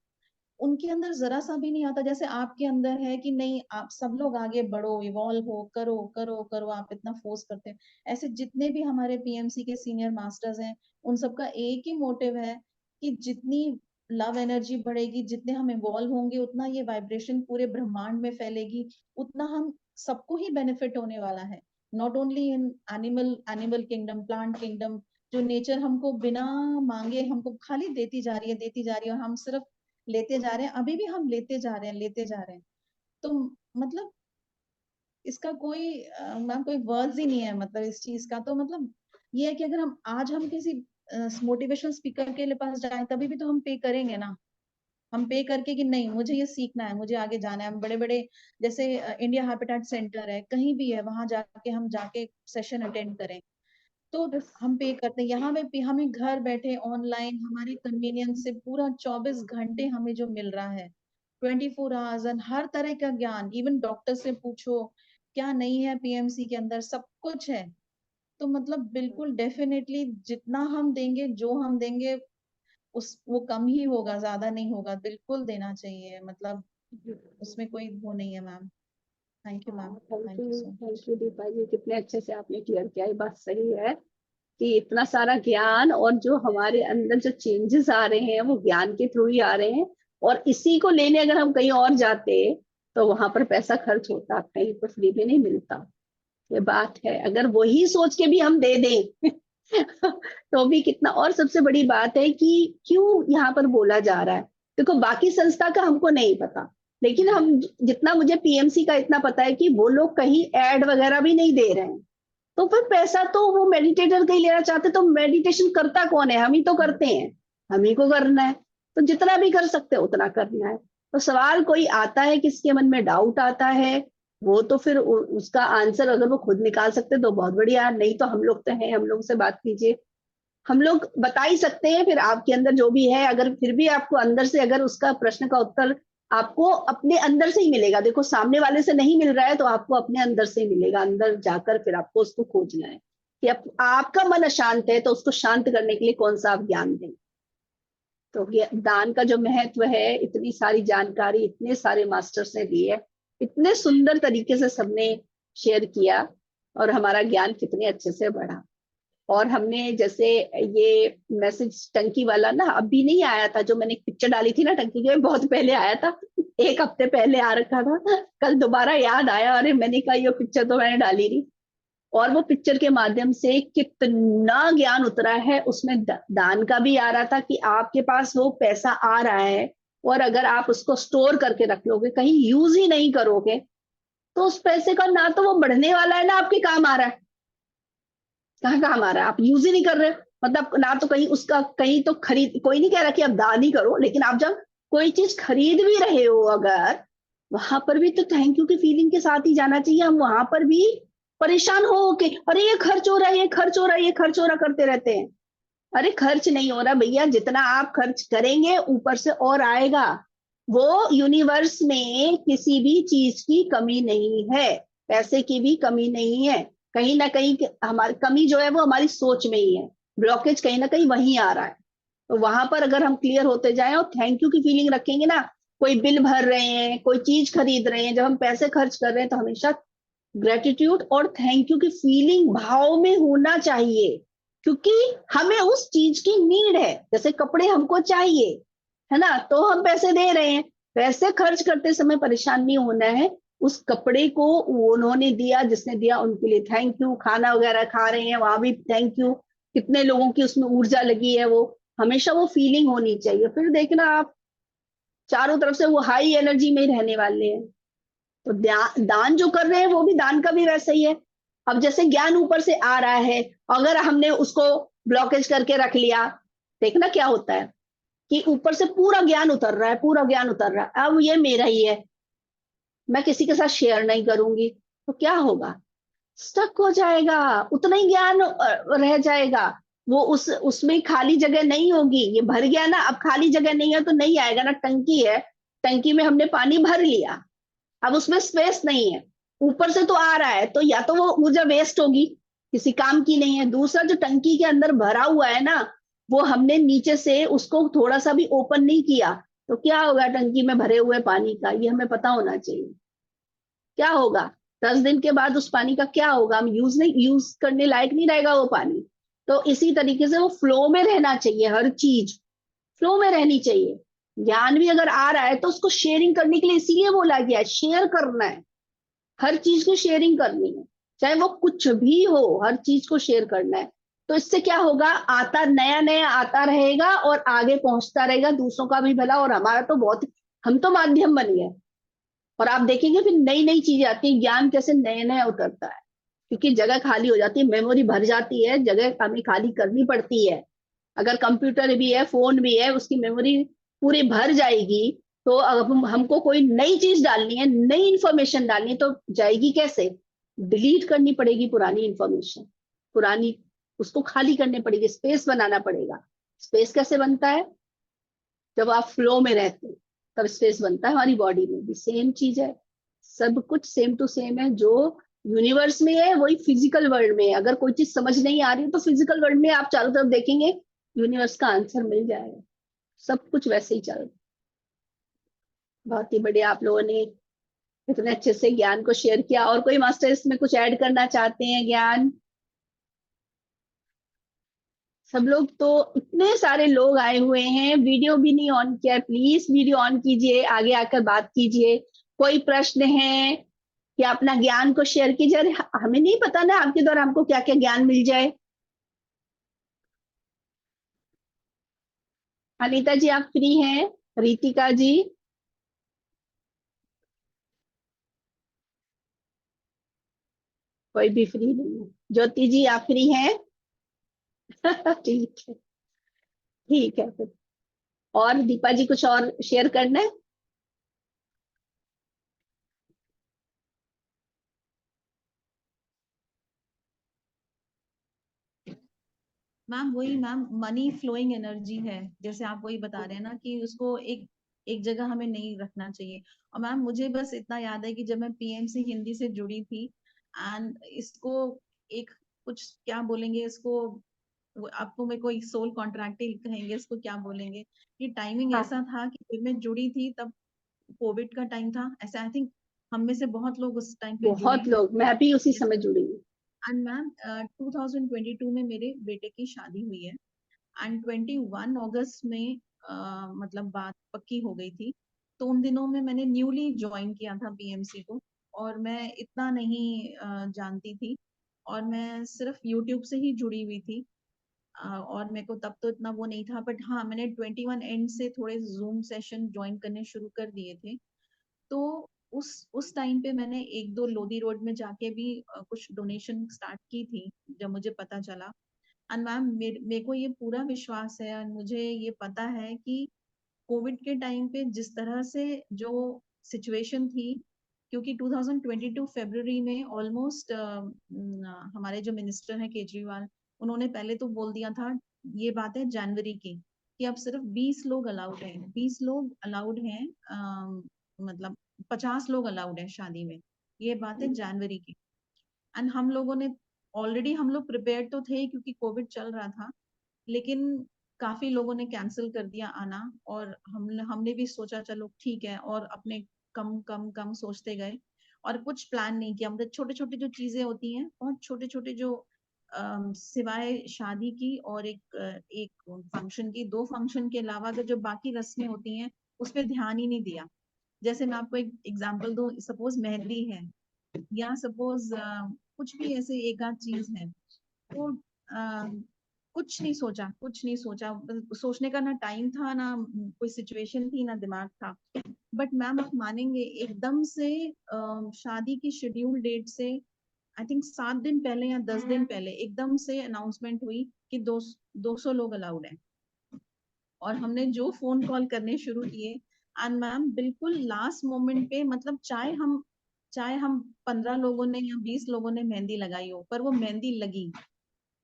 उनके अंदर जरा सा भी नहीं आता जैसे आपके अंदर है कि नहीं आप सब लोग आगे बढ़ो, इवॉल्व हो, करो करो करो, आप इतना फोर्स करते हैं। ऐसे जितने भी हमारे पीएमसी के सीनियर मास्टर्स हैं, उन सबका एक ही मोटिव है कि जितनी लव एनर्जी बढ़ेगी, जितने हम इवॉल्व होंगे, उतना ये वाइब्रेशन पूरे ब्रह्मांड में फैलेगी, उतना हम सबको ही बेनिफिट होने वाला है। Not only in animal kingdom, plant kingdom, जो नेचर हमको बिना मांगे हमको खाली देती जा रही है, देती जा रही है, और हम सिर्फ लेते जा रहे हैं, अभी भी हम लेते जा रहे हैं, लेते जा रहे हैं। तो मतलब इसका कोई मैम कोई वर्ड्स ही नहीं है, मतलब इस चीज का तो मतलब ये है कि अगर हम किसी मोटिवेशनल स्पीकर के पास जाएं, तभी भी तो हम पे करेंगे ना, हम पे करके कि नहीं मुझे ये सीखना है, मुझे आगे जाना है। हम बड़े बड़े जैसे इंडिया हैबिटेट सेंटर है, कहीं भी है, वहां जाके हम जाके सेशन अटेंड करें, तो हम पे करते हैं। यहाँ में हमें घर बैठे ऑनलाइन हमारे कन्वीनियंस से पूरा 24 घंटे हमें जो मिल रहा है, 24 आवर्स, एंड हर तरह का ज्ञान, इवन डॉक्टर से पूछो क्या नहीं है पीएमसी के अंदर, सब कुछ है। तो मतलब बिल्कुल डेफिनेटली जितना हम देंगे, जो हम देंगे उस वो कम ही होगा, ज्यादा नहीं होगा, बिल्कुल देना चाहिए, मतलब उसमें कोई वो नहीं है मैम। थैंक यू मैम, हाँ, thank thank you you, so much. Thank you Deepa ji, कितने अच्छे से आपने क्लियर किया, ये बात सही है कि इतना सारा ज्ञान और जो हमारे अंदर जो चेंजेस आ रहे हैं वो ज्ञान के थ्रू ही आ रहे हैं। और इसी को लेने अगर हम कहीं और जाते तो वहां पर पैसा खर्च होता, कहीं पर फ्री में नहीं मिलता। ये बात है, अगर वही सोच के भी हम दे दें तो भी कितना। और सबसे बड़ी बात है कि क्यों यहाँ पर बोला जा रहा है, देखो बाकी संस्था का हमको नहीं पता, लेकिन हम जितना मुझे पीएमसी का इतना पता है कि वो लोग कहीं एड वगैरह भी नहीं दे रहे हैं। तो फिर पैसा तो वो मेडिटेटर का ही लेना चाहते, तो मेडिटेशन करता कौन है? हम ही तो करते हैं, हम ही को करना है। तो जितना भी कर सकते हैं उतना करना है। तो सवाल कोई आता है, किसके मन में डाउट आता है, वो तो फिर उसका आंसर अगर वो खुद निकाल सकते तो बहुत बढ़िया, नहीं तो हम लोग तो हैं, हम लोग से बात कीजिए, हम लोग बता ही सकते हैं। फिर आपके अंदर जो भी है, अगर फिर भी आपको अंदर से अगर उसका प्रश्न का उत्तर आपको अपने अंदर से ही मिलेगा, देखो सामने वाले से नहीं मिल रहा है तो आपको अपने अंदर से ही मिलेगा, अंदर जाकर फिर आपको उसको खोजना है कि आपका मन अशांत है तो उसको शांत करने के लिए कौन सा आप ज्ञान दें। तो ये दान का जो महत्व है, इतनी सारी जानकारी इतने सारे मास्टर्स ने दी है, इतने सुंदर तरीके से सबने शेयर किया, और हमारा ज्ञान कितने अच्छे से बढ़ा। और हमने जैसे ये मैसेज टंकी वाला ना अभी नहीं आया था, जो मैंने एक पिक्चर डाली थी ना टंकी के, बहुत पहले आया था, 1 हफ्ते पहले आ रखा था, कल दोबारा याद आया, अरे मैंने कहा ये पिक्चर तो मैंने डाली नहीं। और वो पिक्चर के माध्यम से कितना ज्ञान उतरा है उसमें। दान का भी आ रहा था कि आपके पास वो पैसा आ रहा है, और अगर आप उसको स्टोर करके रख लोगे, कहीं यूज ही नहीं करोगे, तो उस पैसे का ना तो वो बढ़ने वाला है, ना आपके काम आ रहा है। कहाँ काम आ रहा है? आप यूज ही नहीं कर रहे, मतलब ना तो कहीं उसका, कहीं तो खरीद, कोई नहीं कह रहा कि आप दान ही करो, लेकिन आप जब कोई चीज खरीद भी रहे हो, अगर वहां पर भी तो थैंक यू की फीलिंग के साथ ही जाना चाहिए। हम वहां पर भी परेशान हो के, अरे ये खर्च हो रहा है, ये खर्च हो रहा है, ये खर्च हो रहा, करते रहते हैं। अरे खर्च नहीं हो रहा भैया, जितना आप खर्च करेंगे ऊपर से और आएगा। वो यूनिवर्स में किसी भी चीज की कमी नहीं है, पैसे की भी कमी नहीं है। कहीं ना कहीं हमारी कमी जो है वो हमारी सोच में ही है, ब्लॉकेज कहीं ना कहीं वहीं आ रहा है। तो वहां पर अगर हम क्लियर होते जाएं और थैंक यू की फीलिंग रखेंगे ना, कोई बिल भर रहे हैं, कोई चीज खरीद रहे हैं, जब हम पैसे खर्च कर रहे हैं तो हमेशा ग्रेटिट्यूड और थैंक यू की फीलिंग भाव में होना चाहिए, क्योंकि हमें उस चीज की नीड है। जैसे कपड़े हमको चाहिए, है ना, तो हम पैसे दे रहे हैं। पैसे खर्च करते समय परेशान नहीं होना है, उस कपड़े को उन्होंने दिया, जिसने दिया उनके लिए थैंक यू। खाना वगैरह खा रहे हैं वहां भी थैंक यू, कितने लोगों की उसमें ऊर्जा लगी है, वो हमेशा वो फीलिंग होनी चाहिए। फिर देखना आप चारों तरफ से वो हाई एनर्जी में ही रहने वाले हैं। तो दान जो कर रहे हैं वो भी, दान का भी वैसा ही है। अब जैसे ज्ञान ऊपर से आ रहा है, अगर हमने उसको ब्लॉकेज करके रख लिया, देखना क्या होता है कि ऊपर से पूरा ज्ञान उतर रहा है, पूरा ज्ञान उतर रहा है, अब ये मेरा ही है, मैं किसी के साथ शेयर नहीं करूंगी, तो क्या होगा? स्टक हो जाएगा, उतना ही ज्ञान रह जाएगा। वो उसमें खाली जगह नहीं होगी, ये भर गया ना, अब खाली जगह नहीं है तो नहीं आएगा ना। टंकी है, टंकी में हमने पानी भर लिया, अब उसमें स्पेस नहीं है, ऊपर से तो आ रहा है, तो या तो वो ऊर्जा वेस्ट होगी, किसी काम की नहीं है। दूसरा, जो टंकी के अंदर भरा हुआ है ना, वो हमने नीचे से उसको थोड़ा सा भी ओपन नहीं किया, तो क्या होगा टंकी में भरे हुए पानी का, ये हमें पता होना चाहिए। क्या होगा 10 दिन के बाद उस पानी का क्या होगा? हम यूज करने लायक नहीं रहेगा वो पानी। तो इसी तरीके से वो फ्लो में रहना चाहिए, हर चीज फ्लो में रहनी चाहिए। ज्ञान भी अगर आ रहा है तो उसको शेयरिंग करने के लिए इसीलिए बोला गया है, शेयर करना है, हर चीज को शेयरिंग करनी है, चाहे वो कुछ भी हो, हर चीज को शेयर करना है। तो इससे क्या होगा, आता नया नया आता रहेगा और आगे पहुंचता रहेगा, दूसरों का भी भला और हमारा तो बहुत, हम तो माध्यम बन गए। और आप देखेंगे फिर नई नई चीजें आती है, ज्ञान कैसे नया नया उतरता है, क्योंकि जगह खाली हो जाती है, मेमोरी भर जाती है, जगह हमें खाली करनी पड़ती है। अगर कंप्यूटर भी है, फोन भी है, उसकी मेमोरी पूरी भर जाएगी, तो अब हमको कोई नई चीज डालनी है, नई इंफॉर्मेशन डालनी है, तो जाएगी कैसे? डिलीट करनी पड़ेगी पुरानी इंफॉर्मेशन, पुरानी उसको खाली करनी पड़ेगी, स्पेस बनाना पड़ेगा। स्पेस कैसे बनता है? जब आप फ्लो में रहते हो तब स्पेस बनता है। हमारी बॉडी में भी सेम चीज है, सब कुछ सेम टू सेम है। जो यूनिवर्स में है वही फिजिकल वर्ल्ड में है। अगर कोई चीज समझ नहीं आ रही है तो फिजिकल वर्ल्ड में आप चारों तरफ देखेंगे, यूनिवर्स का आंसर मिल जाएगा। सब कुछ वैसे ही चल रहा है। बहुत ही बढ़िया, आप लोगों ने इतने अच्छे से ज्ञान को शेयर किया। और कोई मास्टर इसमें कुछ ऐड करना चाहते हैं? ज्ञान सब लोग तो इतने सारे लोग आए हुए हैं, वीडियो भी नहीं ऑन किया है। प्लीज वीडियो ऑन कीजिए, आगे आकर बात कीजिए। कोई प्रश्न है या अपना ज्ञान को शेयर कीजिए। अरे हमें नहीं पता ना आपके द्वारा हमको क्या क्या ज्ञान मिल जाए। अनीता जी आप फ्री हैं? रितिका जी? कोई भी फ्री नहीं है। ज्योति जी आप फ्री हैं? ठीक है, ठीक है फिर। और दीपा जी कुछ और शेयर करना है? मैम वही मैम, मनी फ्लोइंग एनर्जी है, जैसे आप वही बता रहे हैं ना कि उसको एक एक जगह हमें नहीं रखना चाहिए। और मैम मुझे बस इतना याद है कि जब मैं पीएमसी हिंदी से जुड़ी थी, एंड इसको एक कुछ क्या बोलेंगे इसको, आपको मेरे को एक सोल कॉन्ट्रैक्ट ही कहेंगे इसको, क्या बोलेंगे, कि टाइमिंग हाँ, ऐसा था कि जब मैं जुड़ी थी तब कोविड का टाइम था ऐसा। आई थिंक हम में से बहुत लोग उस टाइम पे जुड़े बहुत हैं। लोग, मैं भी उसी समय जुड़ी हूँ। एंड मैम 2022 में मेरे बेटे की शादी हुई है, एंड 21 अगस्त में मतलब बात पक्की हो गई थी। तो उन दिनों में मैंने न्यूली ज्वाइन किया था पीएमसी को, और मैं इतना नहीं जानती थी, और मैं सिर्फ यूट्यूब से ही जुड़ी हुई थी। और मेरे को तब तो इतना वो नहीं था, बट हाँ मैंने 21 एंड से थोड़े जूम सेशन ज्वाइन करने शुरू कर दिए थे। तो उस टाइम पे मैंने एक दो लोधी रोड में जाके भी कुछ डोनेशन स्टार्ट की थी जब मुझे पता चला। एंड मैम मेरे को ये पूरा विश्वास है, और मुझे ये पता है कि कोविड के टाइम पे जिस तरह से जो सिचुएशन थी, क्योंकि 2022 फरवरी में ऑलमोस्ट हमारे जो मिनिस्टर हैं केजरीवाल, उन्होंने पहले तो बोल दिया था, ये बात है जनवरी की, कि अब सिर्फ 20 लोग अलाउड हैं, 20 लोग अलाउड हैं, मतलब 50 लोग अलाउड हैं शादी में। ये बात है जनवरी की। एंड हम लोगों ने ऑलरेडी, हम लोग प्रिपेयर तो थे क्योंकि कोविड चल रहा था, लेकिन काफी लोगों ने कैंसिल कर दिया आना, और हमने भी सोचा चलो ठीक है, और अपने कम कम कम सोचते गए, और कुछ प्लान नहीं किया। मतलब छोटे छोटे जो चीजें होती हैं, बहुत छोटे छोटे जो सिवाय शादी की और एक फंक्शन की, दो फंक्शन के अलावा अगर जो बाकी रस्में होती हैं उस पर ध्यान ही नहीं दिया। जैसे मैं आपको एक एग्जांपल दूं, सपोज मेहंदी है, या सपोज कुछ भी ऐसे एक आध चीज है, तो कुछ नहीं सोचा, कुछ नहीं सोचा, सोचने का ना टाइम था, ना कोई सिचुएशन थी, ना दिमाग था। बट मैम आप मानेंगे, एकदम से शादी की शेड्यूल डेट से आई थिंक 7 दिन पहले या 10 दिन पहले एकदम से अनाउंसमेंट हुई कि 200 लोग अलाउड हैं। और हमने जो फोन कॉल करने शुरू किए, एंड मैम बिल्कुल लास्ट मोमेंट पे, मतलब चाहे हम 15 लोगों ने या 20 लोगों ने मेहंदी लगाई हो, पर वो मेहंदी लगी।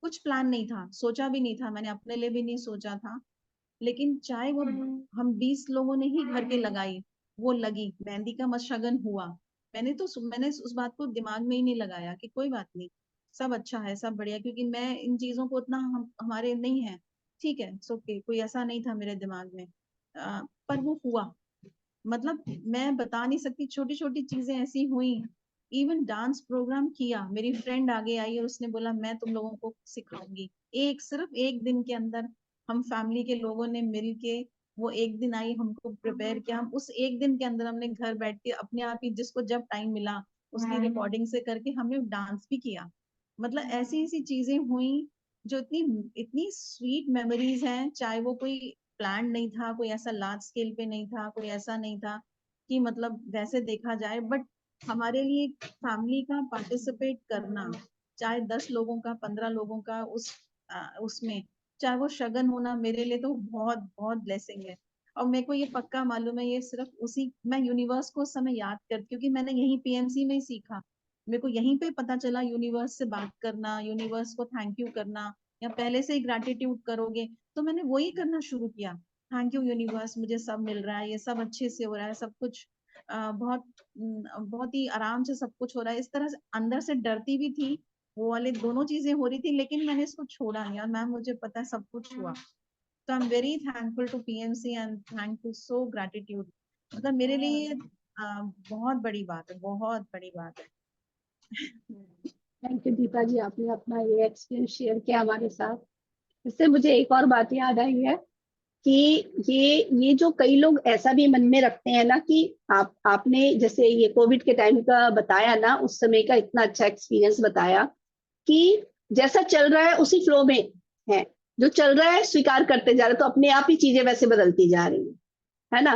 कुछ प्लान नहीं था, सोचा भी नहीं था, मैंने अपने लिए भी नहीं सोचा था, लेकिन चाहे वो हम 20 लोगों ने ही घर पे लगाई, वो लगी, मेहंदी का मशगन हुआ। मैंने उस बात को दिमाग में ही नहीं लगाया कि कोई बात नहीं, सब अच्छा है, सब बढ़िया, क्योंकि मैं इन चीजों को उतना हमारे नहीं है, ठीक है, ओके, कोई ऐसा नहीं था मेरे दिमाग में। पर वो हुआ, मतलब मैं बता नहीं सकती, छोटी छोटी चीजें ऐसी हुई। इवन डांस प्रोग्राम किया, मेरी फ्रेंड आगे आई और उसने बोला मैं तुम लोगों को सिखाऊंगी। सिर्फ एक दिन के अंदर हम फैमिली के लोगों ने मिल के, वो एक दिन आई, हमको प्रिपेयर किया, हम उस एक दिन के अंदर हमने घर बैठ के अपने आप ही, जिसको जब टाइम मिला उसकी रिकॉर्डिंग से करके हमने डांस भी किया। मतलब ऐसी ऐसी चीजें हुई जो इतनी इतनी स्वीट मेमोरीज हैं। चाहे वो कोई प्लान नहीं था, कोई ऐसा लार्ज स्केल पे नहीं था, कोई ऐसा नहीं था कि मतलब वैसे देखा जाए, बट हमारे लिए फैमिली का पार्टिसिपेट करना, चाहे 10 लोगों का, 15 लोगों का, उसमें चाहे वो शगन होना, मेरे लिए तो बहुत बहुत ब्लेसिंग है। और मेरे को ये पक्का मालूम है, ये सिर्फ उसी, मैं यूनिवर्स को उस समय याद कर, क्योंकि मैंने यही पीएमसी में ही सीखा, मेरे को यहीं पे पता चला, यूनिवर्स से बात करना, यूनिवर्स को थैंक यू करना, या पहले से ही ग्रैटिट्यूड करोगे, तो मैंने वही करना शुरू किया। थैंक यू यूनिवर्स, मुझे सब मिल रहा है, ये सब अच्छे से हो रहा है, सब कुछ बहुत ही आराम से सब कुछ हो रहा है, इस तरह से अंदर से डरती भी थी, वो वाले दोनों चीजें हो रही थी, लेकिन मैंने इसको छोड़ा नहीं, और मैम मुझे पता है सब कुछ हुआ। तो I am very thankful to PMC, and thankful, so gratitude. मतलब मेरे लिए बहुत बड़ी बात है, बहुत बड़ी बात है। थैंक यू दीपा जी, आपने अपना ये एक्सपीरियंस शेयर किया हमारे साथ। इससे मुझे एक और बात याद आई है कि ये जो कई लोग ऐसा भी मन में रखते हैं ना कि आपने जैसे ये कोविड के टाइम का बताया ना, उस समय का इतना अच्छा एक्सपीरियंस बताया कि जैसा चल रहा है उसी फ्लो में है, जो चल रहा है स्वीकार करते जा रहे, तो अपने आप ही चीजें वैसे बदलती जा रही है ना।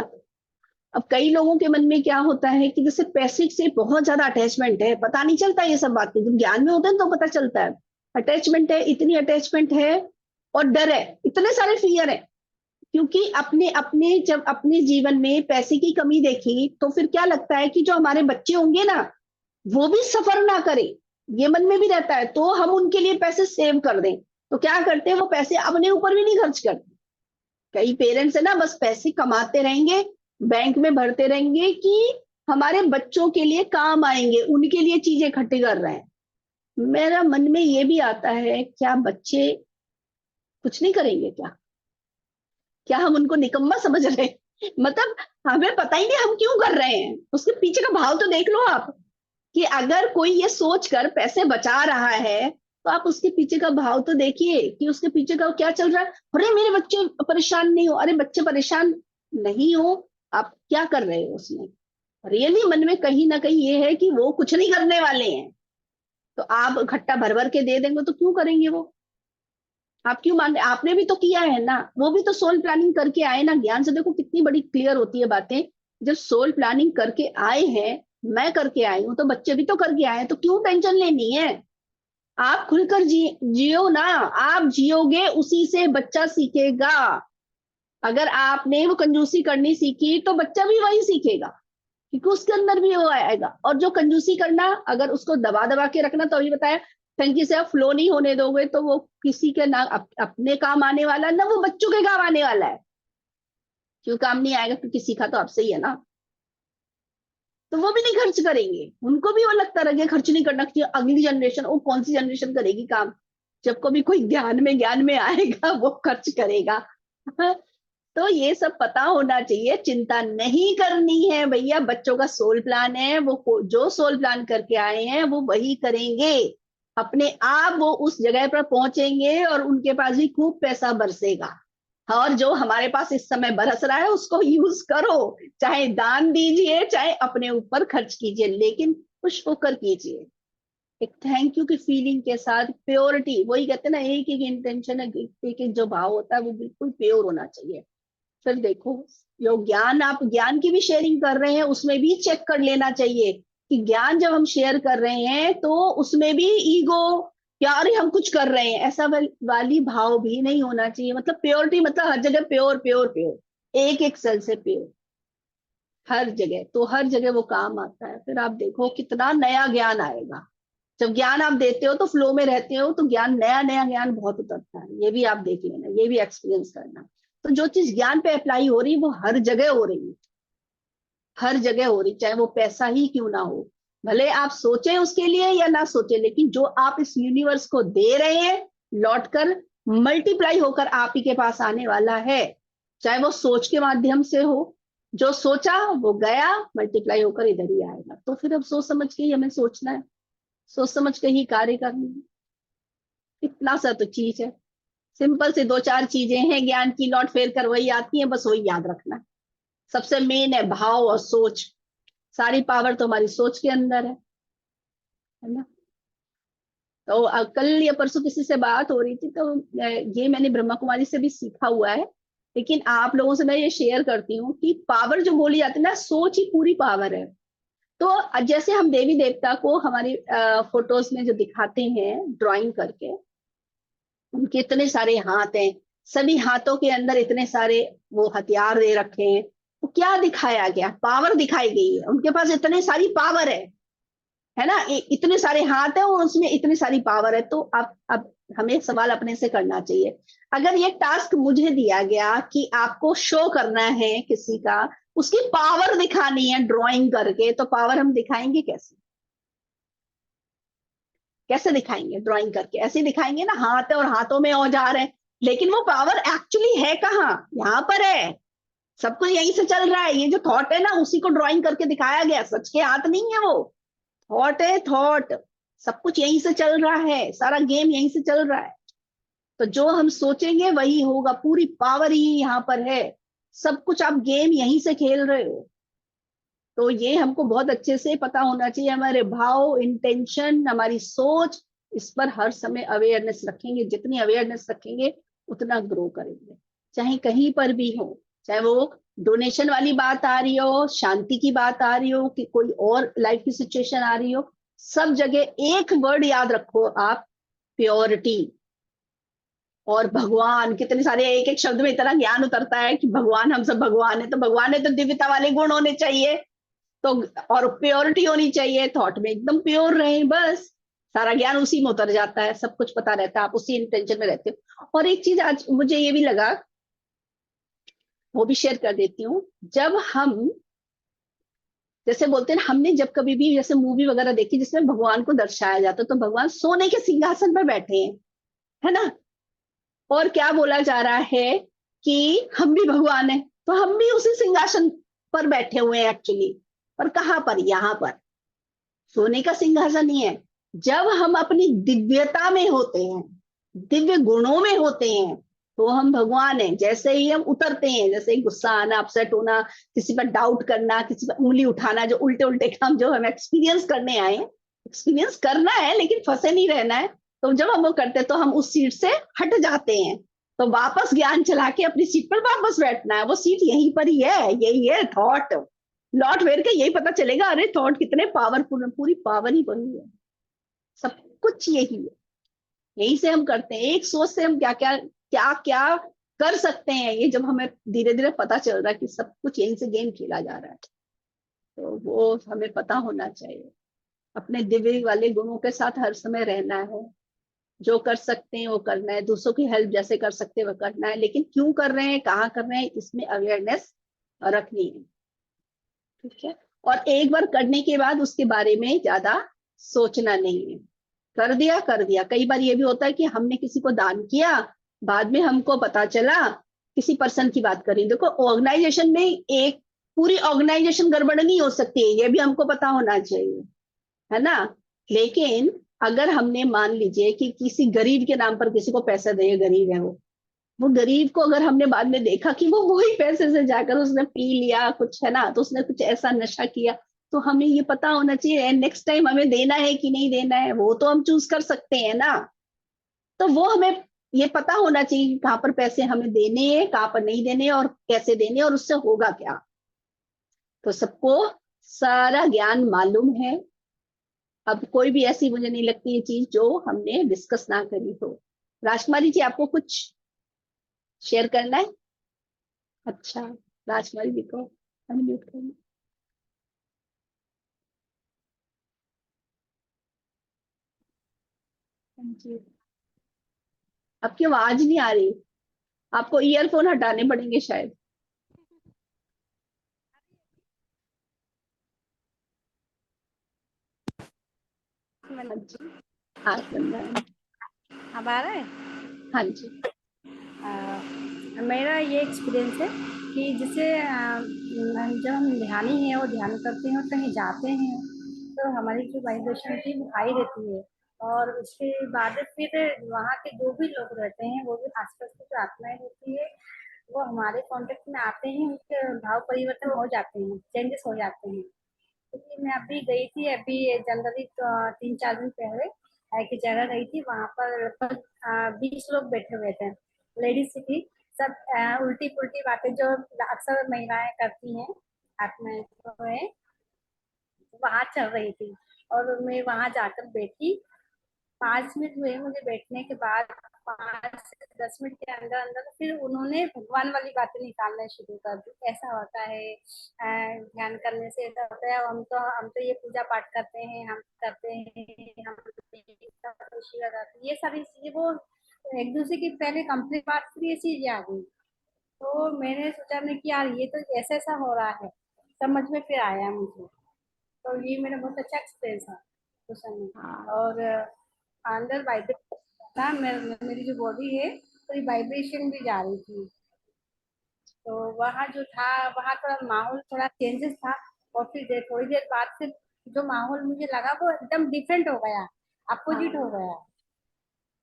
अब कई लोगों के मन में क्या होता है कि जैसे पैसे से बहुत ज्यादा अटैचमेंट है, पता नहीं चलता ये सब बातें, जब ज्ञान में होते हैं तो पता चलता है। अटैचमेंट है, इतनी अटैचमेंट है, और डर है, इतने सारे फियर है, क्योंकि अपने अपने जब अपने जीवन में पैसे की कमी देखी तो फिर क्या लगता है कि जो हमारे बच्चे होंगे ना वो भी सफर ना करें, ये मन में भी रहता है, तो हम उनके लिए पैसे सेव कर दें। तो क्या करते हैं, वो पैसे अपने ऊपर भी नहीं खर्च करते। कई पेरेंट्स है ना, बस पैसे कमाते रहेंगे, बैंक में भरते रहेंगे कि हमारे बच्चों के लिए काम आएंगे, उनके लिए चीजें इकट्ठी कर रहे हैं। मेरा मन में ये भी आता है, क्या बच्चे कुछ नहीं करेंगे क्या? क्या हम उनको निकम्मा समझ रहे हैं? मतलब हमें पता ही नहीं हम क्यों कर रहे हैं, उसके पीछे का भाव तो देख लो आप, कि अगर कोई ये सोच कर पैसे बचा रहा है तो आप उसके पीछे का भाव तो देखिए कि उसके पीछे का क्या चल रहा है। अरे मेरे बच्चे परेशान नहीं हो, अरे बच्चे परेशान नहीं हो, आप क्या कर रहे हो उसमें? रियली मन में कहीं ना कहीं ये है कि वो कुछ नहीं करने वाले हैं, तो आप इकट्ठा भर भर के दे देंगे तो क्यों करेंगे वो? आप क्यों मान रहे? आपने भी तो किया है ना, वो भी तो सोल प्लानिंग करके आए ना। ज्ञान से देखो कितनी बड़ी क्लियर होती है बातें। जब सोल प्लानिंग करके आए हैं, मैं करके आई हूं, तो बच्चे भी तो करके आए हैं, तो क्यों टेंशन लेनी है? आप खुलकर जियो ना, आप जियोगे उसी से बच्चा सीखेगा। अगर आपने वो कंजूसी करनी सीखी तो बच्चा भी वही सीखेगा, क्योंकि उसके अंदर भी वो आएगा। और जो कंजूसी करना, अगर उसको दबा दबा के रखना, तो अभी बताया टंकी से आप फ्लो नहीं होने दोगे, तो वो किसी के ना अपने काम आने वाला, ना वो बच्चों के काम आने वाला है। क्यों काम नहीं आएगा? क्योंकि सीखा तो आपसे ही है ना। तो वो भी नहीं खर्च करेंगे, उनको भी वो लगता रहेगा खर्च नहीं करना चाहिए। अगली जनरेशन, वो कौन सी जनरेशन करेगी काम? जब कभी कोई ज्ञान में आएगा वो खर्च करेगा। तो ये सब पता होना चाहिए, चिंता नहीं करनी है भैया। बच्चों का सोल प्लान है, वो जो सोल प्लान करके आए हैं वो वही करेंगे। अपने आप वो उस जगह पर पहुंचेंगे और उनके पास भी खूब पैसा बरसेगा। और जो हमारे पास इस समय बरस रहा है उसको यूज करो, चाहे दान दीजिए चाहे अपने ऊपर खर्च कीजिए, लेकिन खुश होकर कीजिए, एक थैंक यू की फीलिंग के साथ। प्योरिटी, वही कहते हैं ना, एक एक इंटेंशन, एक एक जो भाव होता है वो बिल्कुल प्योर होना चाहिए। फिर देखो, यो ज्ञान, आप ज्ञान की भी शेयरिंग कर रहे हैं, उसमें भी चेक कर लेना चाहिए कि ज्ञान जब हम शेयर कर रहे हैं तो उसमें भी ईगो, यार हम कुछ कर रहे हैं, ऐसा वाली भाव भी नहीं होना चाहिए। मतलब प्योरिटी, मतलब हर जगह प्योर प्योर प्योर, एक एक सेल से प्योर, हर जगह, तो हर जगह वो काम आता है। फिर आप देखो कितना नया ज्ञान आएगा। जब ज्ञान आप देते हो तो फ्लो में रहते हो, तो ज्ञान, नया नया ज्ञान बहुत उतरता है। ये भी आप देख लेना, ये भी एक्सपीरियंस करना। तो जो चीज ज्ञान पे अप्लाई हो रही है वो हर जगह हो रही है, हर जगह हो रही, चाहे वो पैसा ही क्यों ना हो। भले आप सोचे उसके लिए या ना सोचे, लेकिन जो आप इस यूनिवर्स को दे रहे हैं लौटकर मल्टीप्लाई होकर आप ही के पास आने वाला है। चाहे वो सोच के माध्यम से हो, जो सोचा वो गया, मल्टीप्लाई होकर इधर ही आएगा। तो फिर अब सोच समझ के ही हमें सोचना है, सोच समझ के ही कार्य करना है। इतना सा तो चीज है, सिंपल से दो चार चीजें हैं ज्ञान की, लौट फेर कर वही आती है, बस वही याद रखना। सबसे मेन है भाव और सोच। सारी पावर तो हमारी सोच के अंदर है ना। तो कल या परसों किसी से बात हो रही थी, तो ये मैंने ब्रह्मा कुमारी से भी सीखा हुआ है, लेकिन आप लोगों से मैं ये शेयर करती हूँ कि पावर जो बोली जाती है ना, सोच ही पूरी पावर है। तो जैसे हम देवी देवता को हमारी फोटोज में जो दिखाते हैं ड्राइंग करके, उनके इतने सारे हाथ हैं, सभी हाथों के अंदर इतने सारे वो हथियार दे रखे हैं, तो क्या दिखाया गया? पावर दिखाई गई है, उनके पास इतनी सारी पावर है ना। इतने सारे हाथ है और उसमें इतनी सारी पावर है। तो अब हमें एक सवाल अपने से करना चाहिए, अगर ये टास्क मुझे दिया गया कि आपको शो करना है किसी का, उसकी पावर दिखानी है ड्राइंग करके, तो पावर हम दिखाएंगे कैसे? कैसे दिखाएंगे? ड्राइंग करके ऐसे दिखाएंगे ना, हाथ है और हाथों में औजार है, लेकिन वो पावर एक्चुअली है कहाँ? यहाँ पर है, सब कुछ यहीं से चल रहा है। ये जो थॉट है ना, उसी को ड्राइंग करके दिखाया गया, सच के हाथ नहीं है वो, थॉट है, थॉट। सब कुछ यहीं से चल रहा है, सारा गेम यहीं से चल रहा है। तो जो हम सोचेंगे वही होगा, पूरी पावर ही यहाँ पर है, सब कुछ आप गेम यहीं से खेल रहे हो। तो ये हमको बहुत अच्छे से पता होना चाहिए, हमारे भाव, इंटेंशन, हमारी सोच, इस पर हर समय अवेयरनेस रखेंगे। जितनी अवेयरनेस रखेंगे उतना ग्रो करेंगे, चाहे कहीं पर भी हो, चाहे वो डोनेशन वाली बात आ रही हो, शांति की बात आ रही हो, कि कोई और लाइफ की सिचुएशन आ रही हो, सब जगह एक वर्ड याद रखो आप, प्योरिटी। और भगवान, कितने सारे एक एक शब्द में इतना ज्ञान उतरता है कि भगवान, हम सब भगवान है, तो भगवान है तो दिव्यता वाले गुण होने चाहिए, तो और प्योरिटी होनी चाहिए, थॉट में एकदम प्योर रहे, बस सारा ज्ञान उसी में उतर जाता है, सब कुछ पता रहता है, आप उसी इंटेंशन में रहते हो। और एक चीज आज मुझे ये भी लगा, वो भी शेयर कर देती हूँ। जब हम, जैसे बोलते हैं ना, हमने जब कभी भी जैसे मूवी वगैरह देखी जिसमें भगवान को दर्शाया जाता है, तो भगवान सोने के सिंहासन पर बैठे हैं, है ना, और क्या बोला जा रहा है कि हम भी भगवान है, तो हम भी उसी सिंहासन पर बैठे हुए हैं एक्चुअली। और कहाँ पर? यहाँ पर सोने का सिंहासन ही है। जब हम अपनी दिव्यता में होते हैं, दिव्य गुणों में होते हैं, तो हम भगवान हैं। जैसे ही हम उतरते हैं, जैसे गुस्सा आना, अपसेट होना, किसी पर डाउट करना, किसी पर उंगली उठाना, जो उल्टे उल्टे काम जो हम एक्सपीरियंस करने आए हैं, एक्सपीरियंस करना है लेकिन फंसे नहीं रहना है, तो जब हम वो करते हैं तो हम उस सीट से हट जाते हैं, तो वापस ज्ञान चला के अपनी सीट पर वापस बैठना है। वो सीट यहीं पर ही है, यही है थॉट। लॉट वेर के यही पता चलेगा, अरे थॉट कितने पावरफुल है, पूरी पावर ही वही है, सब कुछ यही है, यही से हम करते हैं। एक सोच से हम क्या क्या क्या क्या कर सकते हैं, ये जब हमें धीरे धीरे पता चल रहा है कि सब कुछ यहीं से गेम खेला जा रहा है, तो वो हमें पता होना चाहिए। अपने दिव्य वाले गुणों के साथ हर समय रहना है, जो कर सकते हैं वो करना है, दूसरों की हेल्प जैसे कर सकते हैं वो करना है, लेकिन क्यों कर रहे हैं, कहाँ कर रहे हैं, इसमें अवेयरनेस रखनी है, ठीक है। और एक बार करने के बाद उसके बारे में ज्यादा सोचना नहीं है, कर दिया कर दिया। कई बार ये भी होता है कि हमने किसी को दान किया, बाद में हमको पता चला, किसी पर्सन की बात करें, देखो ऑर्गेनाइजेशन में एक पूरी ऑर्गेनाइजेशन गड़बड़ नहीं हो सकती है, ये भी हमको पता होना चाहिए, है ना। लेकिन अगर हमने मान लीजिए कि किसी गरीब के नाम पर किसी को पैसा दिए, गरीब है वो गरीब को अगर हमने बाद में देखा कि वो वही पैसे से जाकर उसने पी लिया कुछ, है ना, तो उसने कुछ ऐसा नशा किया, तो हमें ये पता होना चाहिए नेक्स्ट टाइम हमें देना है कि नहीं देना है, वो तो हम चूज कर सकते हैं ना। तो वो हमें ये पता होना चाहिए कि कहाँ पर पैसे हमें देने हैं, कहाँ पर नहीं देने, और कैसे देने, और उससे होगा क्या। तो सबको सारा ज्ञान मालूम है। अब कोई भी ऐसी मुझे नहीं लगती ये चीज जो हमने डिस्कस ना करी हो। राजकुमारी जी, आपको कुछ शेयर करना है? अच्छा, राजकुमारी जी को अनम्यूट करना। जी, आपकी आवाज नहीं आ रही, आपको ईयरफोन हटाने पड़ेंगे शायद। हाँ जी, हाँ सुन रहे हैं। अब आ रहा है? हाँ जी। मेरा ये एक्सपीरियंस है कि जैसे जब हम ध्यानी हैं और ध्यान करते हैं और कहीं जाते हैं, तो हमारी जो वाइब्रेशन थी वो हाई रहती है, और उसके बाद फिर वहाँ के जो भी लोग रहते हैं, वो भी आसपास की जो आत्माएं होती है, वो हमारे कांटेक्ट में आते हैं, उनके भाव परिवर्तन हो जाते हैं, चेंजेस हो जाते हैं। क्योंकि मैं अभी गई थी, अभी जनवरी 3-4 दिन पहले एक जगह गई थी, वहां पर लगभग 20 लोग बैठे हुए थे, लेडीज थी सब। उल्टी पुल्टी बातें जो अक्सर महिलाएं करती हैं, आत्माएं तो है, वहां चल रही थी। और मैं वहां जाकर बैठी, 5 मिनट हुए मुझे बैठने के बाद, 5 से 10 मिनट के अंदर अंदर फिर उन्होंने भगवान वाली बातें निकालना शुरू कर दी। ऐसा होता है, ध्यान करने से ऐसा होता है, हम तो ये पूजा पाठ करते हैं, हम करते हैं, हम खुशी लगाते हैं, ये सारी चीजें वो एक दूसरे की पहले कंप्लीट बात फिर ये चीजें आ गई। तो मैंने सोचा मैं कि यार ये तो ऐसा ऐसा हो रहा है, समझ में फिर आया मुझे। तो ये मेरा बहुत अच्छा एक्सपीरियंस था उस समय। हाँ, और अंदर वाइब्रेशन था, मेरी जो बॉडी है पूरी वाइब्रेशन भी जा रही थी। तो वहाँ जो था, वहाँ थोड़ा माहौल थोड़ा चेंजेस था। और फिर थोड़ी देर बाद से जो माहौल मुझे लगा वो एकदम डिफरेंट हो गया, अपोजिट हो हाँ, गया।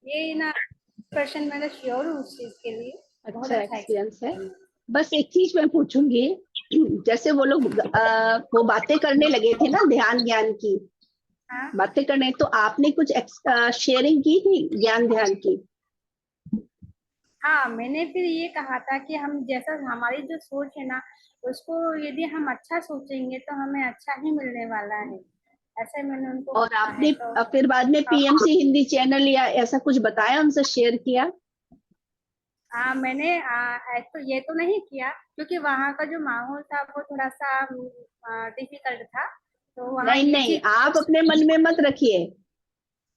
ये ना 100% मैं श्योर हूँ उस चीज के लिए। बहुत अच्छा अच्छा एक्सपीरियंस है। experience बस एक चीज मैं पूछूंगी, जैसे वो लोग वो बातें करने लगे थे ना ध्यान ज्ञान की हाँ बातें करने, तो आपने कुछ शेयरिंग की थी ज्ञान ध्यान की? हाँ, मैंने फिर ये कहा था कि हम जैसा हमारी जो सोच है ना, उसको यदि हम अच्छा सोचेंगे तो हमें अच्छा ही मिलने वाला है। ऐसे मैंने उनको और कहा है आपने तो। फिर बाद में पीएमसी हिंदी चैनल या ऐसा कुछ बताया, उनसे शेयर किया? हाँ मैंने तो ये तो नहीं किया क्योंकि वहाँ का जो माहौल था वो थोड़ा सा डिफिकल्ट था, तो वहाँ नहीं ये नहीं, चीज। आप अपने मन में मत रखिए।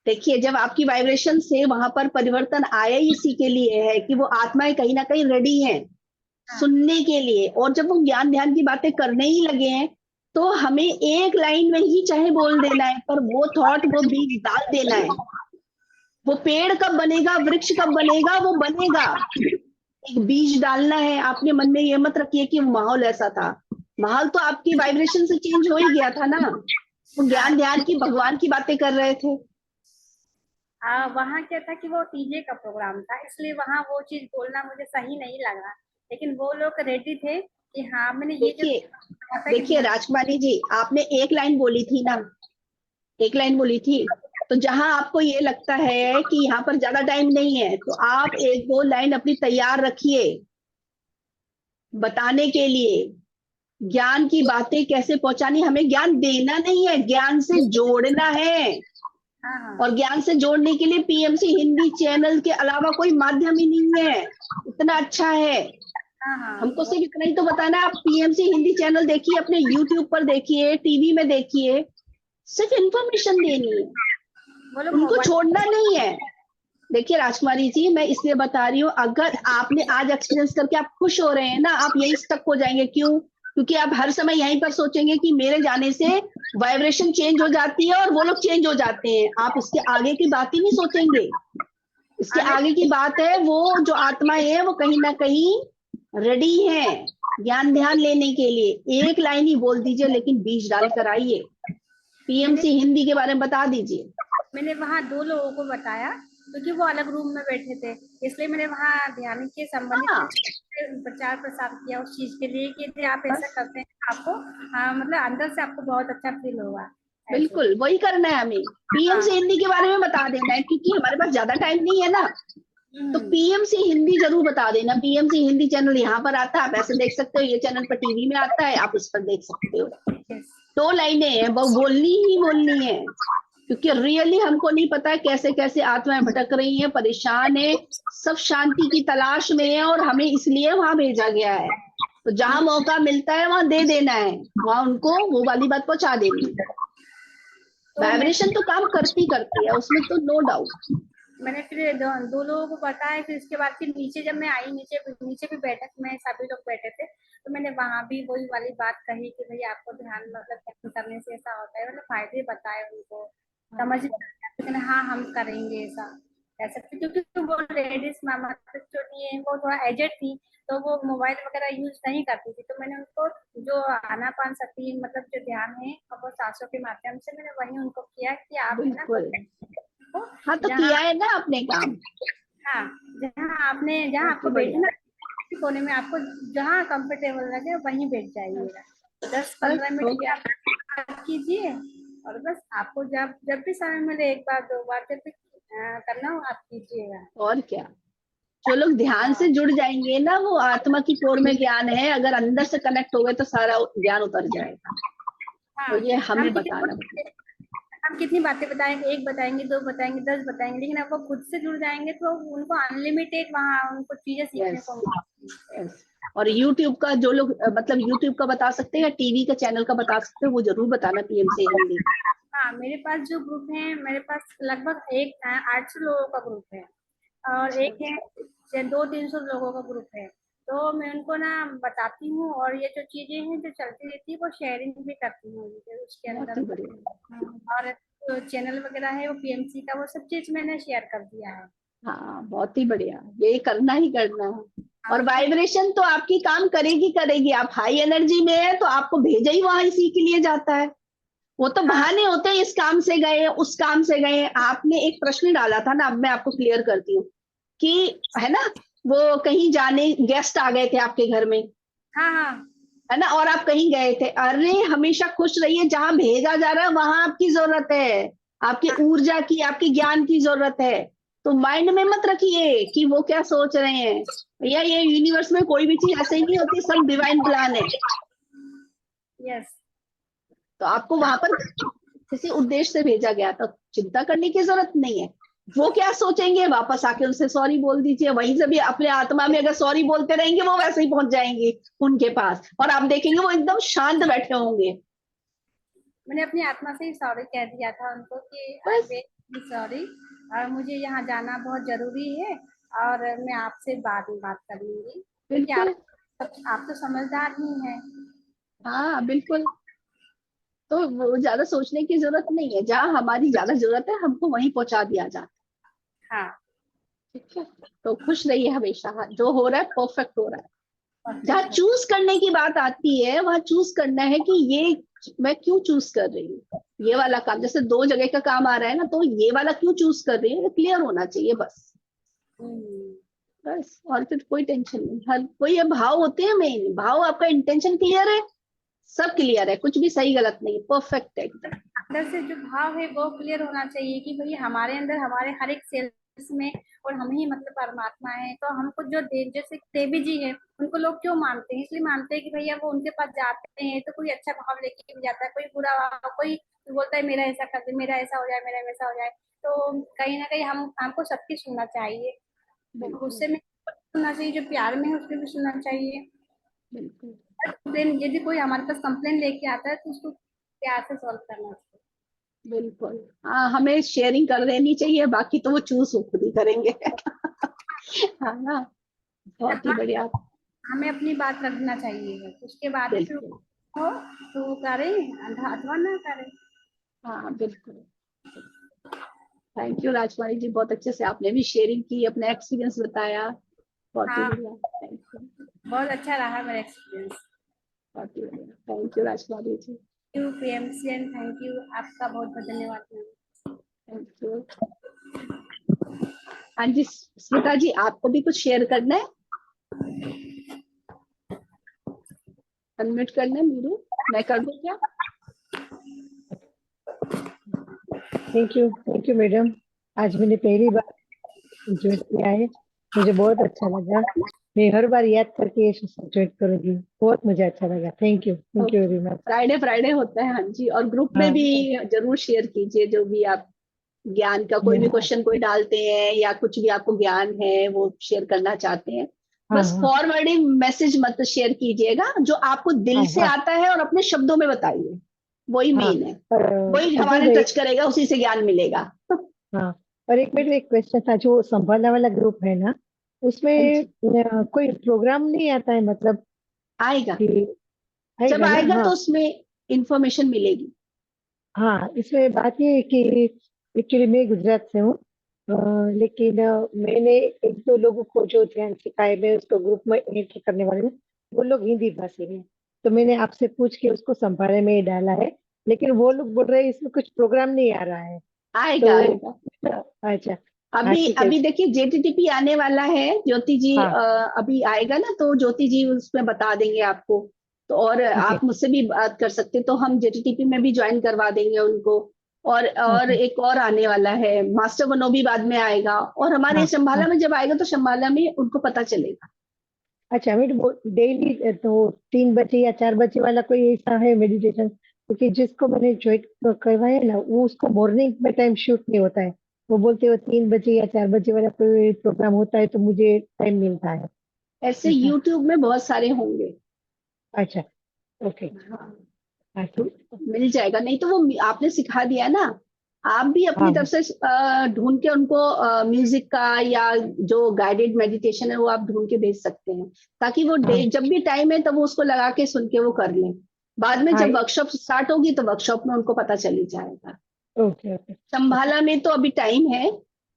देखिए, जब आपकी वाइब्रेशन से वहां पर परिवर्तन आया ही इसी के लिए है कि वो आत्माएं कहीं ना कहीं रेडी हैं हाँ सुनने के लिए। और जब वो ज्ञान ध्यान की बातें करने ही लगे हैं, तो हमें एक लाइन में ही चाहे बोल देना है, पर वो थॉट, वो बीज डाल देना है। वो पेड़ कब बनेगा, वृक्ष कब बनेगा, वो बनेगा। एक बीज डालना है। आपने मन में ये मत रखिए कि माहौल ऐसा था। माहौल तो आपकी वाइब्रेशन से चेंज हो ही गया था ना। वो हाँ ज्ञान ध्यान की भगवान की बातें कर रहे थे। वहाँ क्या था कि वो टीजे का प्रोग्राम था, इसलिए वहाँ वो चीज बोलना मुझे सही नहीं लगा, लेकिन वो लोग रेडी थे कि हाँ मैंने ये जो देखिए कहा था कि देखिए राजकुमारी जी, आपने एक लाइन बोली थी ना, एक लाइन बोली थी। तो जहां आपको ये लगता है कि यहाँ पर ज्यादा टाइम नहीं है, तो आप एक दो लाइन अपनी तैयार रखिए बताने के लिए। ज्ञान की बातें कैसे पहुंचानी, हमें ज्ञान देना नहीं है, ज्ञान से जोड़ना है। हाँ हाँ और ज्ञान से जोड़ने के लिए पीएमसी हिंदी चैनल के अलावा कोई माध्यम ही नहीं है। इतना अच्छा है। हाँ हाँ हमको सिर्फ इतना ही तो बताना है। आप पीएमसी हिंदी चैनल देखिए, अपने यूट्यूब पर देखिए, टीवी में देखिए, सिर्फ इंफॉर्मेशन देनी है, वो लोग उनको मोबाइल। छोड़ना नहीं है। देखिए राजकुमारी जी, मैं इसलिए बता रही हूँ, अगर आपने आज एक्सपीरियंस करके आप खुश हो रहे हैं ना, आप यहीं स्टक हो जाएंगे। क्यों? क्योंकि आप हर समय यहीं पर सोचेंगे कि मेरे जाने से वाइब्रेशन चेंज हो जाती है और वो लोग चेंज हो जाते हैं। आप इसके आगे की बात ही नहीं सोचेंगे। इसके आने आगे की बात है, वो जो आत्माएं हैं वो कहीं ना कहीं रेडी हैं ज्ञान ध्यान लेने के लिए। एक लाइन ही बोल दीजिए, लेकिन बीज डाल कर आइए। मैंने पीएमसी हिंदी के बारे में बता दीजिए। मैंने वहाँ 2 लोगों को बताया क्योंकि वो अलग रूम में बैठे थे, इसलिए मैंने वहाँ ध्यान के संबंधित हाँ प्रचार प्रसार किया उस चीज के लिए कि यदि आप ऐसा बस, करते हैं आपको मतलब अंदर से आपको बहुत अच्छा फील होगा ऐसे। बिल्कुल वही करना है हमें। हाँ पीएमसी हिंदी के बारे में बता देना है, क्योंकि हमारे पास ज्यादा टाइम नहीं है ना। तो हम्म, पीएमसी हिंदी जरूर बता देना। पीएमसी हिंदी चैनल यहाँ पर आता है, आप ऐसे देख सकते हो। ये चैनल पर टीवी में आता है, आप उस पर देख सकते हो। yes, 2 लाइनें हैं, वो बोलनी ही बोलनी है। क्योंकि रियली हमको नहीं पता है कैसे कैसे आत्माएं भटक रही हैं, परेशान है, सब शांति की तलाश में है, और हमें इसलिए वहां भेजा गया है। तो जहां मौका मिलता है वहां दे देना है, वहां उनको वो वाली बात पहुंचा देनी है। तो वाइब्रेशन तो काम करती है, उसमें तो नो डाउट। मैंने फिर 2 लोगों को बताया, फिर उसके बाद फिर नीचे जब मैं आई, नीचे नीचे भी बैठक में सभी लोग बैठे थे, तो मैंने वहां भी वही वाली बात कही कि भाई आपको ध्यान मतलब ध्यान करने से ऐसा होता है, मतलब फायदे बताए उनको, समझ में आया। तो कहने हाँ हम करेंगे ऐसा ऐसा, क्योंकि वो लेडीज मामा जो थी वो थोड़ा एजेड थी, तो वो मोबाइल वगैरह यूज नहीं करती थी, तो मैंने उनको जो आनापान सती मतलब जो ध्यान है वो सांसों के माध्यम से मैंने वही उनको किया कि आप है ना बिल्कुल। को हाँ, तो जहाँ किया है ना आपने काम। हाँ जहाँ बहुत ही आपको बढ़िया। बैठना कोने में, आपको जहाँ कंफर्टेबल लगे वहीं बैठ जाइएगा। 10-15 बस मिनट हो की गया। आप बात कीजिए, और बस आपको जब जब भी समय मिले, 1 बार 2 बार जब भी करना हो आप कीजिएगा। और क्या। जो लोग ध्यान से जुड़ जाएंगे ना, वो आत्मा की कोर में ज्ञान है, अगर अंदर से कनेक्ट हो गए तो सारा ज्ञान उतर जाएगा। तो हाँ ये हम हमें कितनी बताना। हम कितनी बातें बताएंगे, 1 बताएंगे, 2 बताएंगे, 10 बताएंगे, लेकिन अब वो खुद से जुड़ जाएंगे तो उनको अनलिमिटेड वहाँ उनको चीजें सीखने यस को मिलेगी। यस। और यूट्यूब का जो लोग मतलब यूट्यूब का बता सकते हैं या टीवी का चैनल का बता सकते हैं, वो जरूर बताना पीएमसी हिंदी। हाँ मेरे पास जो ग्रुप है, मेरे पास लगभग 800 लोगों का ग्रुप है, और अच्छा, एक है 200-300 लोगों का ग्रुप है। तो मैं उनको ना बताती हूँ, और ये जो चीजें हैं जो चलती रहती है वो शेयरिंग भी करती हूँ उसके बहुत अंदर। ही बढ़िया। और जो चैनल वगैरह है वो पीएमसी का, वो सब चीज मैंने शेयर कर दिया है। हाँ, बहुत ही बढ़िया। ये करना ही करना है। और हाँ तो वाइब्रेशन तो आपकी काम करेगी करेगी। आप हाई एनर्जी में है तो आपको भेजा ही वहां इसी के लिए जाता है। वो तो हाँ बहाने होते हैं, इस काम से गए, उस काम से गए। आपने एक प्रश्न डाला था ना, अब मैं आपको क्लियर करती हूँ। कि है ना, वो कहीं जाने, गेस्ट आ गए थे आपके घर में, हाँ हाँ है ना, और आप कहीं गए थे, अरे हमेशा खुश रहिए, जहां भेजा जा रहा है वहां आपकी जरूरत है, आपकी ऊर्जा की, आपके ज्ञान की जरूरत है। तो माइंड में मत रखिए कि वो क्या सोच रहे हैं, भैया ये यूनिवर्स में कोई भी चीज ऐसे ही नहीं होती, सब डिवाइन प्लान है। यस। तो आपको वहां पर किसी उद्देश्य से भेजा गया, तो चिंता करने की जरूरत नहीं है। वो क्या सोचेंगे, वापस आके उनसे सॉरी बोल दीजिए, वहीं से भी अपने आत्मा में अगर सॉरी बोलते रहेंगे वो वैसे ही पहुंच जाएंगे उनके पास, और आप देखेंगे वो एकदम शांत बैठे होंगे। मैंने अपनी आत्मा से ही सॉरी कह दिया था उनको कि आई बस वेरी सॉरी, और मुझे यहाँ जाना बहुत जरूरी है, और मैं आपसे बाद में बात कर लूंगी, क्योंकि बिल्कुल, आप तो समझदार ही हैं। हाँ बिल्कुल। तो वो ज्यादा सोचने की जरूरत नहीं है, जहाँ हमारी ज्यादा जरूरत है हमको वहीं पहुंचा दिया जाता हाँ। है, ठीक है। तो खुश रहिए हमेशा, हाँ, जो हो रहा है परफेक्ट हो रहा है। जहाँ परफेक्ट। चूज करने की बात आती है वहां चूज करना है कि ये मैं क्यों चूज कर रही हूँ, ये वाला काम, जैसे 2 जगह का काम आ रहा है ना, तो ये वाला क्यों चूज कर रही है, क्लियर होना चाहिए बस। बस, और फिर कोई टेंशन नहीं, हर कोई, ये भाव होते हैं, मेन भाव, आपका इंटेंशन क्लियर है, सब क्लियर है, कुछ भी सही गलत नहीं, परफेक्ट है एकदम। अंदर से जो भाव है वो क्लियर होना चाहिए कि भाई हमारे अंदर, हमारे हर एक सेल्स में, और हम ही मतलब परमात्मा है। तो हमको जो जैसे देवी जी है, उनको लोग क्यों मानते हैं, इसलिए मानते हैं कि भैया वो उनके पास जाते हैं तो कोई अच्छा भाव लेके भी जाता है, कोई बुरा भाव, कोई बोलता है मेरा ऐसा कर दे, मेरा ऐसा हो जाए, मेरा वैसा हो जाए। तो कहीं ना कहीं हमको सबकी सुनना चाहिए, गुस्से में सुनना चाहिए, जो प्यार में है उसमें भी सुनना चाहिए। बिल्कुल कंप्लेन, यदि कोई हमारे पास कंप्लेन लेके आता है तो उसको प्यार से सॉल्व करना चाहिए। बिल्कुल, हाँ हमें शेयरिंग कर देनी चाहिए, बाकी तो वो चूज खुद ही करेंगे। हाँ ना, बहुत ही बढ़िया। हमें अपनी बात रखना चाहिए, उसके बाद ही फिर बिल्कुल, हो तो वो करें अथवा ना करें। हाँ बिल्कुल। थैंक यू राजकुमारी जी, बहुत अच्छे से आपने भी शेयरिंग की, अपना एक्सपीरियंस बताया, बहुत ही हाँ, बढ़िया, थैंक यू, बहुत अच्छा रहा मेरा एक्सपीरियंस। बहुत ही बढ़िया, thank you Rajkumari ji, thank you पीएमसीएन, thank you, आपका बहुत बहुत धन्यवाद मैम। Thank you. हाँ जी स्मिता जी, आपको भी कुछ शेयर करना है, अनम्यूट करना है मीरू, मैं कर दूं क्या? Thank you madam. आज मैंने पहली बार ज्वाइन किया है, मुझे बहुत अच्छा लगा। मैं हर बार याद करके ये ज्वाइन करूंगी, बहुत मुझे अच्छा लगा। Thank you very much. Friday Friday होता है, हाँ जी, और ग्रुप में हाँ भी जरूर शेयर कीजिए, जो भी आप ज्ञान का कोई भी क्वेश्चन कोई डालते हैं, या कुछ भी आपको ज्ञान है वो शेयर करना चाहते हैं, हाँ बस हाँ फॉरवर्डिंग मैसेज मत शेयर कीजिएगा, जो आपको दिल हाँ से हाँ आता है और अपने शब्दों में बताइए, वही हाँ। मेन है, और वही अगर हमारे टच करेगा, उसी से ज्ञान मिलेगा। हाँ, और एक मेरे एक क्वेश्चन था, जो संभालने वाला ग्रुप है ना, उसमें हाँ जी, कोई प्रोग्राम नहीं आता है, मतलब आएगा, कि जब आएगा ना? आएगा हाँ तो उसमें इंफॉर्मेशन मिलेगी। हाँ, इसमें बात ये है कि एक्चुअली मैं गुजरात से हूँ, लेकिन मैंने एक दो लोगों को जो ध्यान सिखाए, मैं उसको ग्रुप में एंटर करने वाले हूँ, वो लोग हिंदी भाषी हैं, तो मैंने आपसे पूछ के उसको संभालने में ही डाला है, लेकिन वो लोग बोल रहे हैं इसमें कुछ प्रोग्राम नहीं आ रहा है। आएगा तो आएगा, अच्छा, हाँ अभी ठीक है। अभी देखिए जेटीटीपी आने वाला है, ज्योति जी हाँ अभी आएगा ना, तो ज्योति जी उसमें बता देंगे आपको, तो और ठीक है। आप मुझसे भी बात कर सकते हैं, तो हम जेटीटीपी में भी ज्वाइन करवा देंगे उनको। हाँ और हाँ एक और आने वाला है, मास्टर बनो भी बाद में आएगा, और हमारे हाँ शंभाला हाँ। में जब आएगा तो शंभाला में उनको पता चलेगा। अच्छा, मैं डेली तो 3 बजे या 4 बजे वाला कोई ऐसा है मेडिटेशन? क्योंकि जिसको मैंने ज्वाइन करवाया है ना, वो उसको मॉर्निंग में टाइम शूट नहीं होता है, वो बोलते हो 3 बजे या 4 बजे वाला कोई प्रोग्राम होता है तो मुझे टाइम मिलता है ऐसे ऐसा। यूट्यूब में बहुत सारे होंगे। अच्छा, ओके। हाँ, हाँ तो ठीक। मिल जाएगा, नहीं तो वो आपने सिखा दिया ना, आप भी अपनी हाँ तरफ से ढूंढ के उनको म्यूजिक का या जो गाइडेड मेडिटेशन है वो आप ढूंढ के भेज सकते हैं, ताकि वो हाँ जब भी टाइम है तब वो उसको लगा के सुन के वो कर लें, बाद में हाँ। जब वर्कशॉप स्टार्ट होगी तो वर्कशॉप में उनको पता चल ही जाएगा। Okay okay okay. संभाला में तो अभी टाइम है,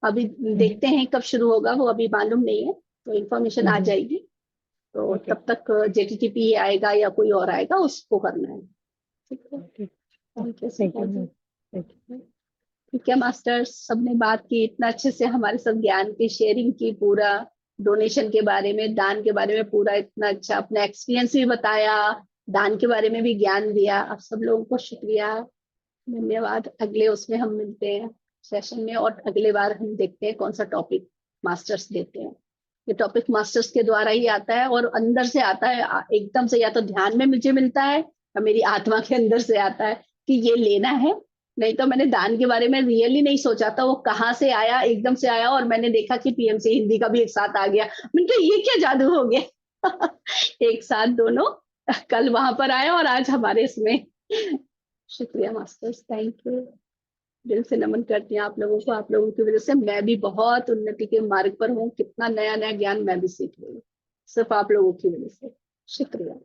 अभी देखते हैं कब शुरू होगा, वो अभी मालूम नहीं है, तो इन्फॉर्मेशन आ जाएगी, तो ओके तब तक जेटीटीपी आएगा या कोई और आएगा, उसको करना है, ठीक है। Okay. Thank you thank Sita you जी। Ma'am, thank you. ठीक है मास्टर्स, सबने बात की इतना अच्छे से, हमारे सब ज्ञान की शेयरिंग की, पूरा डोनेशन के बारे में, दान के बारे में पूरा इतना अच्छा अपना एक्सपीरियंस भी बताया, दान के बारे में भी ज्ञान दिया। आप सब लोगों को शुक्रिया, धन्यवाद। अगले उसमें हम मिलते हैं सेशन में, और अगले बार हम देखते हैं कौन सा टॉपिक मास्टर्स देते हैं। ये टॉपिक मास्टर्स के द्वारा ही आता है और अंदर से आता है एकदम से, या तो ध्यान में मुझे मिलता है या मेरी आत्मा के अंदर से आता है कि ये लेना है। नहीं तो मैंने दान के बारे में रियली नहीं सोचा था, वो कहाँ से आया, एकदम से आया, और मैंने देखा कि पीएमसी हिंदी का भी एक साथ आ गया। मैंने कहा ये क्या जादू हो गया एक साथ दोनों, कल वहां पर आया और आज हमारे इसमें। शुक्रिया मास्टर्स, थैंक यू। दिल से नमन करती हूँ आप लोगों को, आप लोगों की वजह से मैं भी बहुत उन्नति के मार्ग पर हूँ, कितना नया नया ज्ञान मैं भी सीख रही हूँ, सिर्फ आप लोगों की वजह से। शुक्रिया।